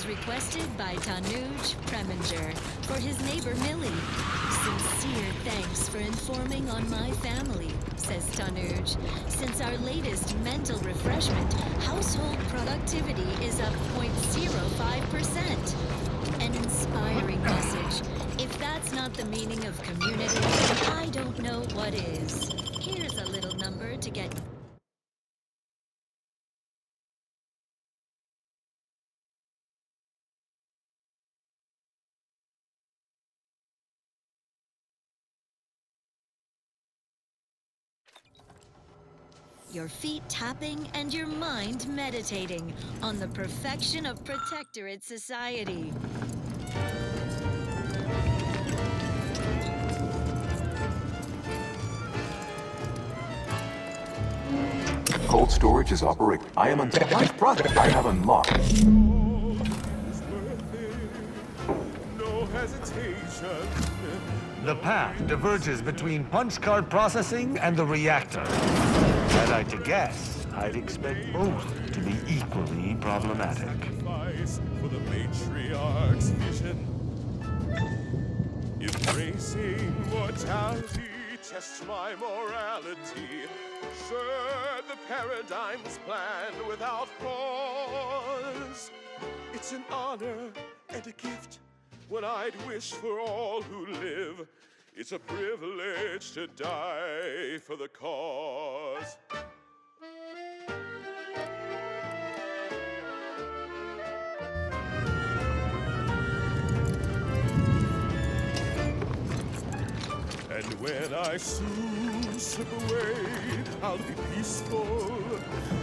was requested by Tanuj Preminger for his neighbor Millie. Sincere thanks for informing on my family, says Tanuj. Since our latest mental refreshment, household productivity is up 0.05%. An inspiring message. If that's not the meaning of community, I don't know what is. Here's a little number to get... Your feet tapping and your mind meditating on the perfection of Protectorate society. Cold storage is operating. I am untapped. Product I have unlocked. No hesitation. The path diverges between punch card processing and the reactor. Had I to guess, I'd expect both to be equally problematic. Sacrifice for the matriarch's vision. Embracing mortality tests my morality. Sure, the paradigm's planned without pause. It's an honor and a gift when I'd wish for all who live. It's a privilege to die for the cause. And when I soon slip away, I'll be peaceful.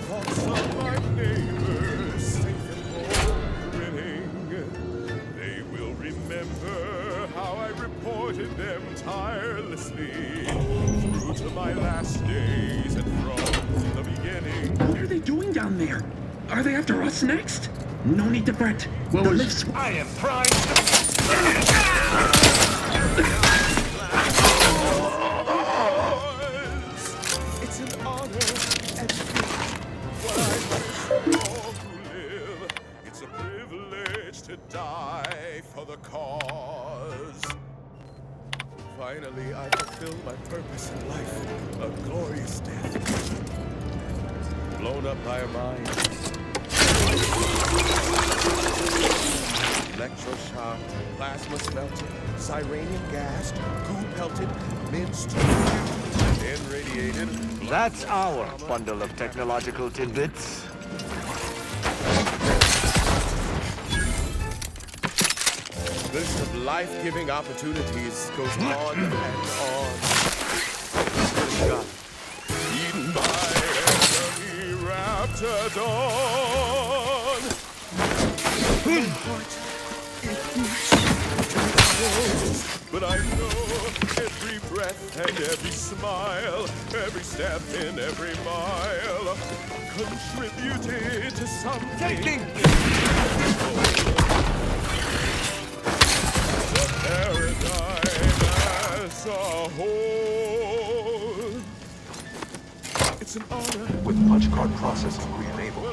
Thoughts of my neighbors, safe and home, grinning. They will remember how I reported them tirelessly through to my last days and from the beginning. What are they doing down there? Are they after us next? No need to fret. Well, the lifts... I am primed to... It's an honor and what I wish for all who live. It's a privilege to die for the cause. Finally, I fulfilled my purpose in life, a glorious death. Blown up by a mine. Electroshock, plasma smelted, Sirenium gassed, goo pelted, minced, and radiated. That's our bundle of technological tidbits. List of life-giving opportunities goes on and on. Shot. Eaten by enemy Raptidon. My heart, it beats to the but I know every breath and every smile, every step in every mile contributed to something. The paradigm as a whole. It's an honor. With punch card processing re-enabled,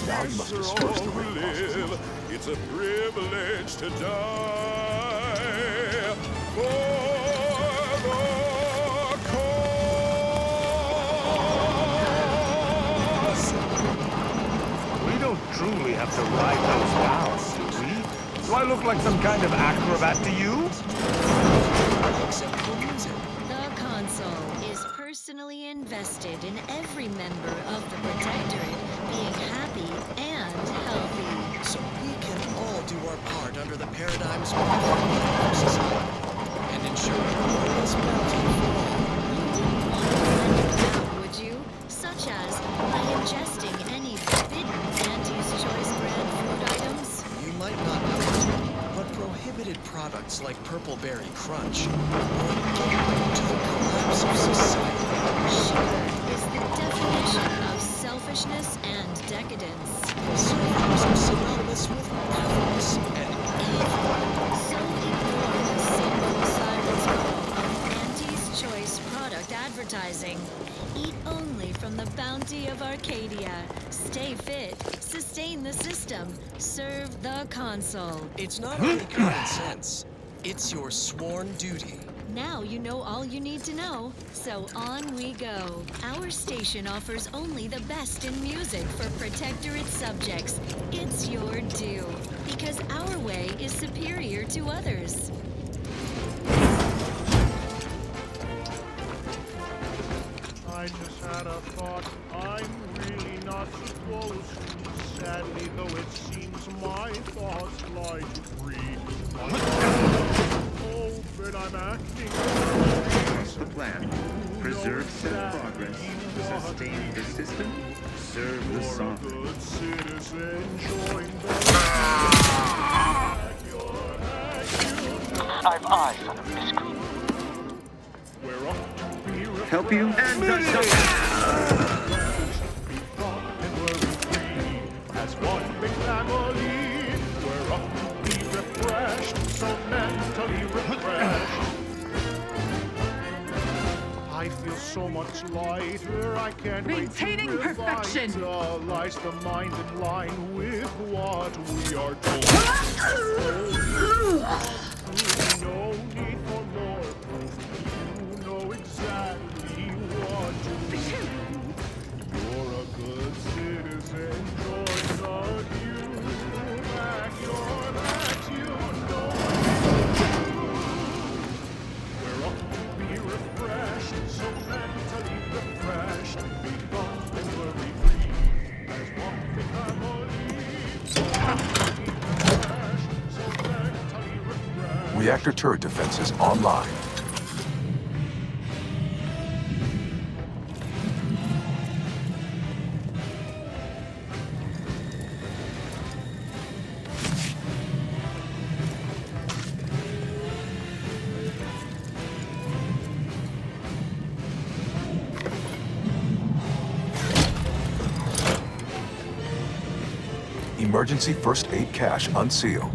now you must disperse the ring processing. It's a privilege to die for the cause. We don't truly have to ride those cows, do we? Do I look like some kind of acrobat to you? The console is personally invested in every member of the Protectorate being happy and healthy. So we can all do our part under the paradigm's society and ensure glorious bounty for all. Would you? Such as by ingesting any forbidden Auntie's Choice brand food items? You might not know it, but prohibited products like Purple Berry Crunch are a gateway to the collapse of society. Sugar is the definition of selfishness and decadence. Consumers are synonymous with avarice and evil. So ignore the simple siren's call of Auntie's Choice product advertising. Eat only from on the bounty of Arcadia. Stay fit, sustain the system, serve the console. It's not only common sense, it's your sworn duty. Now you know all you need to know, so on we go. Our station offers only the best in music for Protectorate subjects. It's your due, because our way is superior to others. I just had a thought. I'm really not supposed to. Sadly, though it seems my thoughts lie free. But I'm acting. What's the plan? Preserve set progress, sustain the system, serve the song. Good citizen, join the I've eyes on a miscreant. We're up to be Help you? And as one big family. We're up to be refreshed, so mentally refreshed. I feel so much lighter, I can't Maintaining wait to perfection. revitalize the mind in line with what we are told. No need for more proof. You know exactly what to do. You're a good citizen, join the queue. Back your backs, you know what to do. We're up to be refreshed, so mentally refreshed. Become and worry-free as one big family. So mentally refreshed. Reactor turret defenses online. Emergency first aid cache unsealed.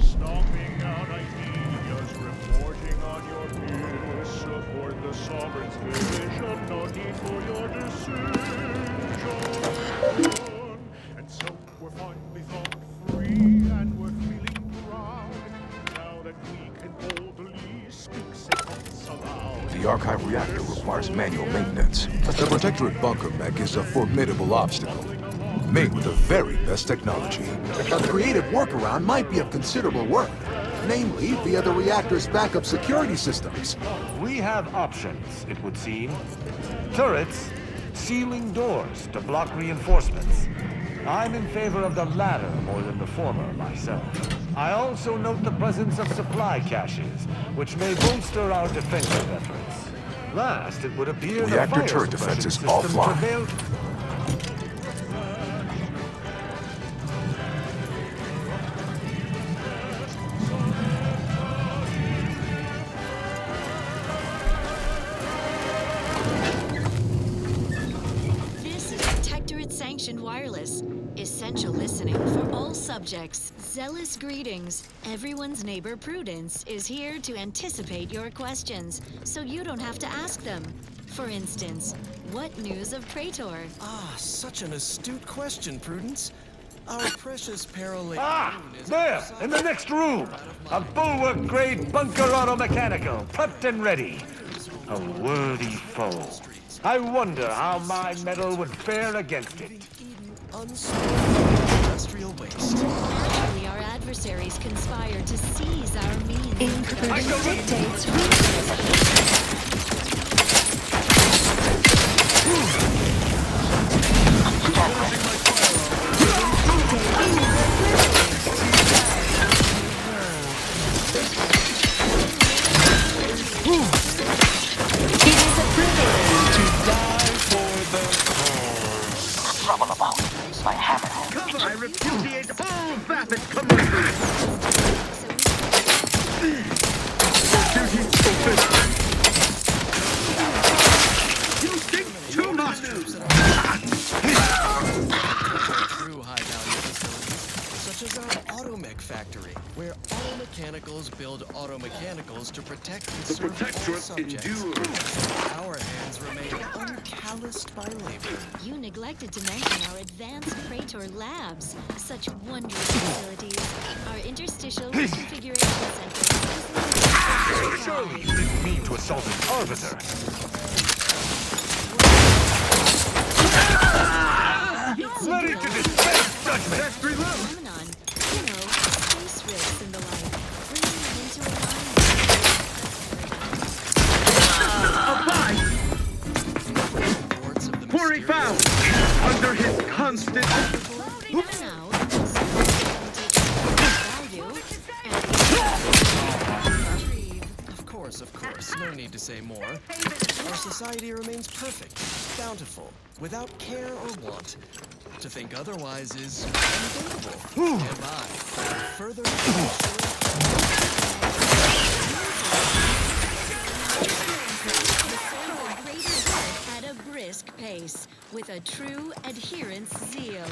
Stomping out ideas, reporting on your peers. Support the Sovereign's vision, no need for your decision. And so we're finally thought free, and we're feeling proud. Now that we can boldly speak, say thoughts aloud. The archive reactor requires manual maintenance. The Protectorate bunker mech is a formidable obstacle, made with the very best technology. A creative workaround might be of considerable worth, namely via the reactor's backup security systems. We have options, it would seem. Turrets, sealing doors to block reinforcements. I'm in favor of the latter more than the former myself. I also note the presence of supply caches, which may bolster our defensive efforts. Last, it would appear the Reactor fire turret suppression defense is system offline. prevailed. This is Protectorate Sanctioned Wireless. Essential listening for all subjects. Zealous greetings. Everyone's neighbor Prudence is here to anticipate your questions, so you don't have to ask them. For instance, what news of Praetor? Ah, such an astute question, Prudence. Our precious Paralate moon is There, in the next room! A bulwark-grade bunker auto-mechanical, prepped and ready. A worthy foe. I wonder how my metal would fare against it. unspoiled industrial waste. Naturally, our adversaries conspire to seize our means. Imprudence dictates Trouble about my hammerhead. Cover! I repudiate all vapid commercials! Duty fulfilled! You think too much! True high-value facilities, such as our automech tech factory, where auto mechanicals build auto mechanicals to protect and The serve all Protectorate subjects. endures. Our hands remain uncalloused by labor. You neglected to mention our advanced Praetor labs. Such wondrous facilities. Our interstitial reconfiguration center. Surely you didn't mean to assault an arbiter. Ready to dispense judgment! Let's reload! Phenomenon. You know, space risks and the like. Bringing them into alignment. Quarry found! Under his constant... Now, Of course, no need to say more. Our society remains perfect, bountiful, without care or want. To think otherwise is unthinkable. And I, further at a brisk pace, with a true adherence zeal.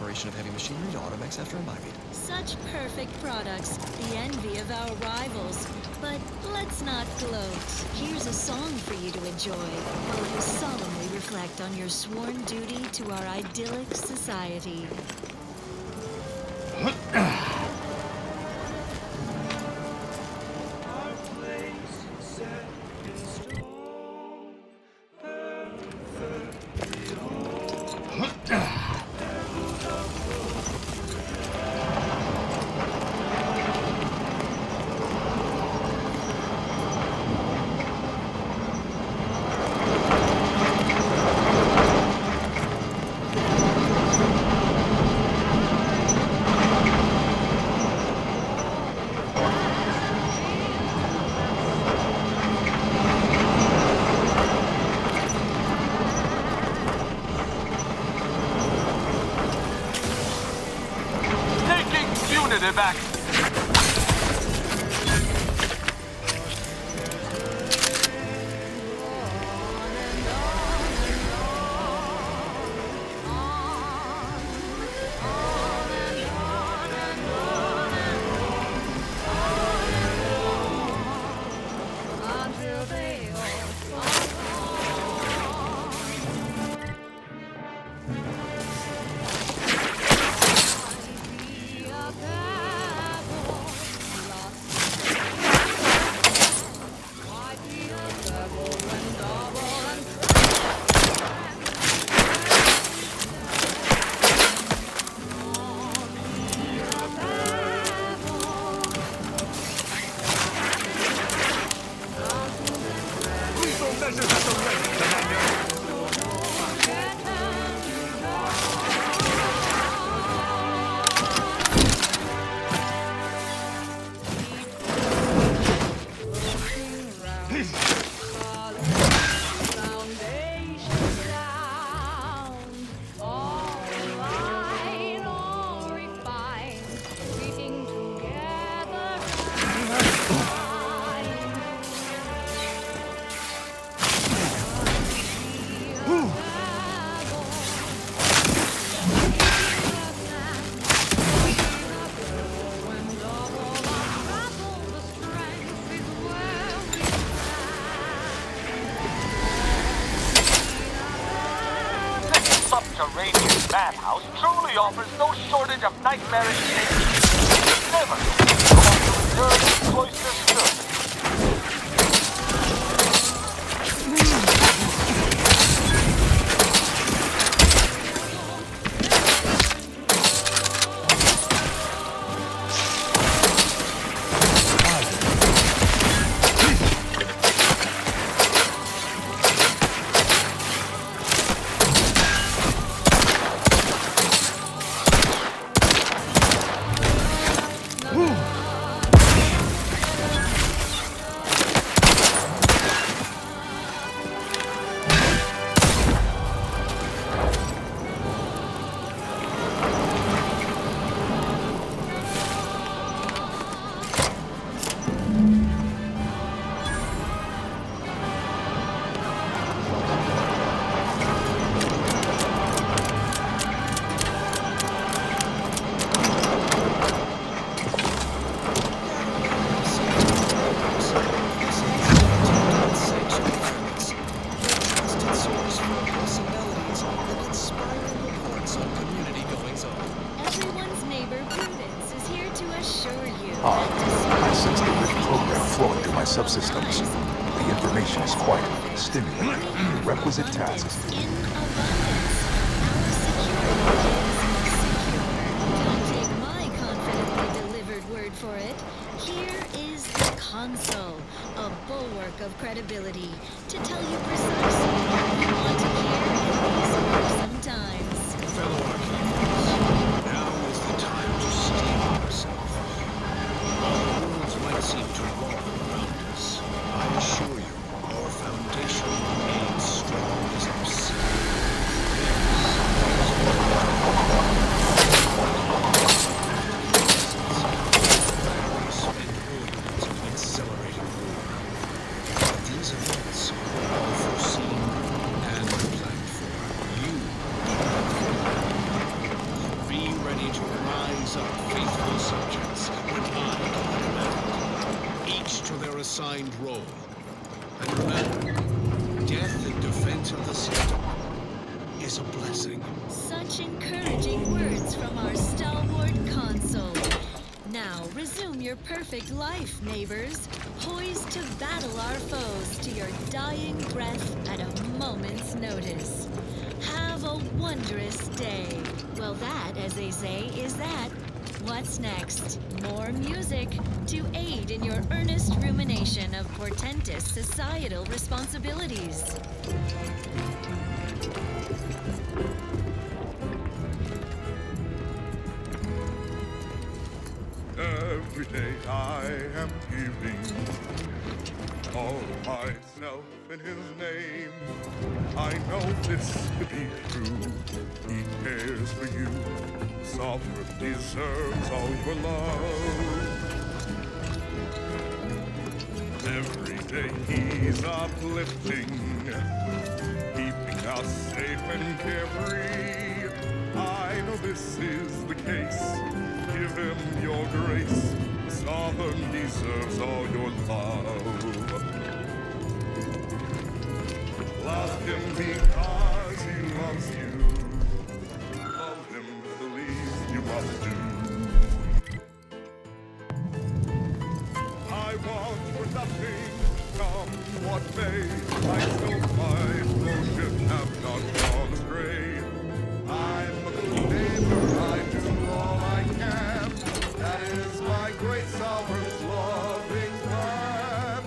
operation of heavy machinery to Automex after imbibing. Such perfect products, the envy of our rivals. But let's not gloat. Here's a song for you to enjoy while you solemnly reflect on your sworn duty to our idyllic society. Unit back. Subterranean madhouse truly offers no shortage of nightmarish scenes. Never cause to return to cloister surface. Everyone's neighbor Prudence is here to assure you. I sense the rich program flowing through my subsystems. The information is quite stimulating. The requisite tasks. Don't take my confidently delivered word for it. Here is the console, a bulwark of credibility, to tell you precisely what you want to hear in these gruesome times. Fellow Archaeans, now is the time to steel yourself. Our worlds might seem to revolve around us. I assure you, our foundation remains strong as our sea. Accelerating war. These events are all for a blessing. Such encouraging words from our stalwart console. Now resume your perfect life, neighbors, poised to battle our foes to your dying breath at a moment's notice. Have a wondrous day. Well, that, as they say, is that. What's next? More music to aid in your earnest rumination of portentous societal responsibilities. Every day I am giving all myself in his name. I know this to be true. He cares for you. Sovereign deserves all your love. Every day he's uplifting, keeping us safe and carefree. I know this is the case. Give him your grace. The sovereign deserves all your love. Love him because he loves you. Love him the least you must do. I want for nothing, come what may. I still find motion have not gone astray. I'm a good neighbor, I do all I can. That is my great sovereign's loving plan.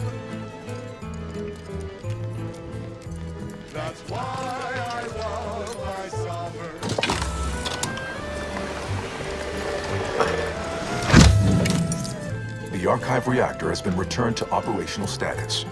That's why I love my sovereign. The archive reactor has been returned to operational status.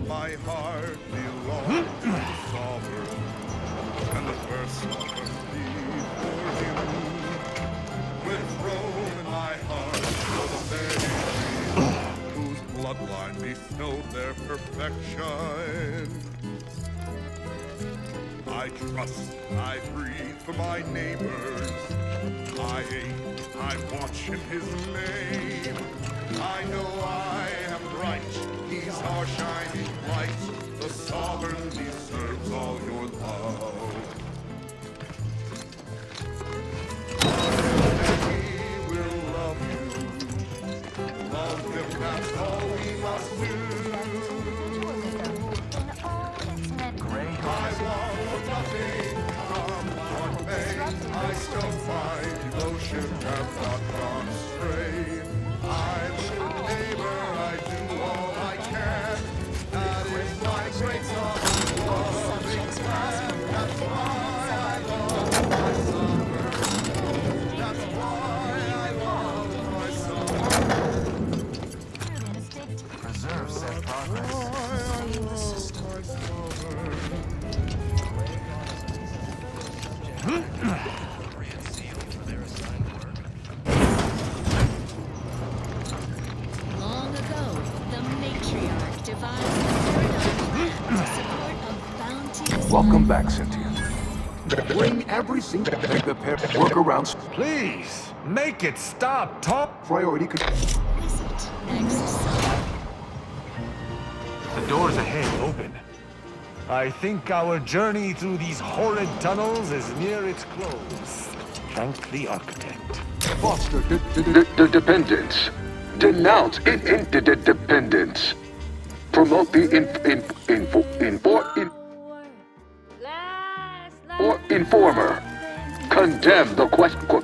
My heart belongs to the sovereign, and the first must be for him. With Rome in my heart for the many whose bloodline bestowed their perfection. I trust, I breathe for my neighbors. I aim, I watch in his name. I know I am right. He's our shining light. The sovereign deserves all your love. He will love you. Love him, that's all we must do. I want for nothing, come what may. I still find devotion have not gone astray. I'm a good neighbor, I do all I can. That is my great sovereign loving plan. That's why I love my sovereign. That's why I love my sovereign. Preserve said progress. Sustain the system. Long ago, the matriarch devised a paradigm plan to support a bounteous. Welcome back, Cynthia. Bring every single workarounds. Please, make it stop, talk. Priority control. The doors ahead open. I think our journey through these horrid tunnels is near its close. Thank the architect. Foster The dependence. Denounce interdependence. Promote the informer. Condemn the questioner.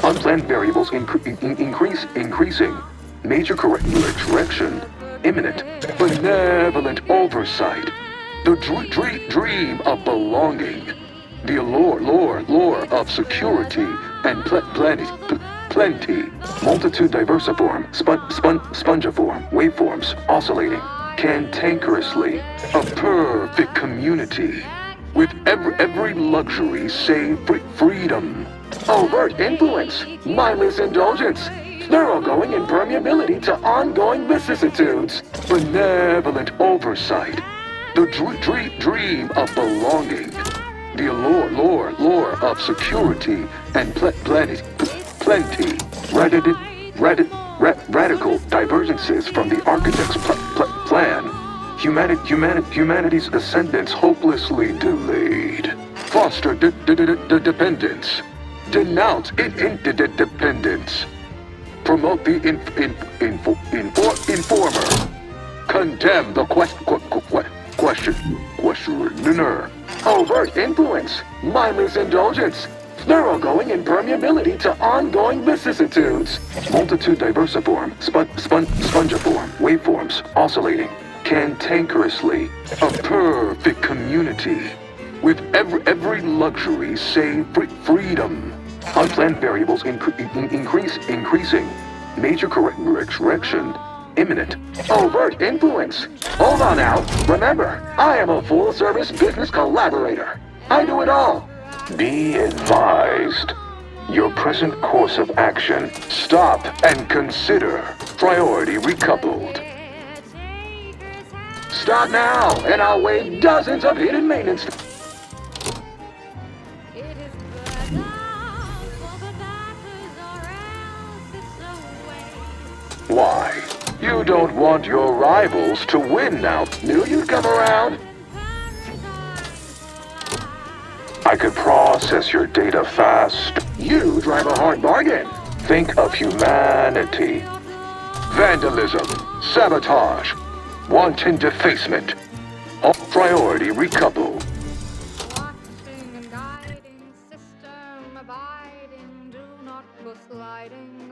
Unplanned variables increasing. Major correction. Imminent. Benevolent oversight. The dream of belonging. The allure of security and plenty. Multitude diversiform, spongiform, waveforms oscillating cantankerously. A perfect community with every luxury save freedom. Overt influence, mindless indulgence, thoroughgoing impermeability to ongoing vicissitudes, benevolent oversight, the dream of belonging, the allure of security and plenty, radical divergences from the architect's plan, humanity's ascendance hopelessly delayed, foster dependence, denounce interdependence, promote the informer, condemn the questioner, overt influence, mindless indulgence, thoroughgoing impermeability to ongoing vicissitudes, multitude diversiform, spongiform, waveforms, oscillating, cantankerously, a perfect community, with every luxury save freedom, unplanned variables increasing, major correction imminent, overt influence. Hold on now, remember, I am a full-service business collaborator. I do it all. Be advised. Your present course of action, stop and consider. Priority recoupled. Stop now, and I'll waive dozens of hidden maintenance. Why? You don't want your rivals to win now. Knew you'd come around. I could process your data fast. You drive a hard bargain. Think of humanity. Vandalism, sabotage, wanton defacement. All priority recoupled. Watching and guiding, system abiding, do not go sliding.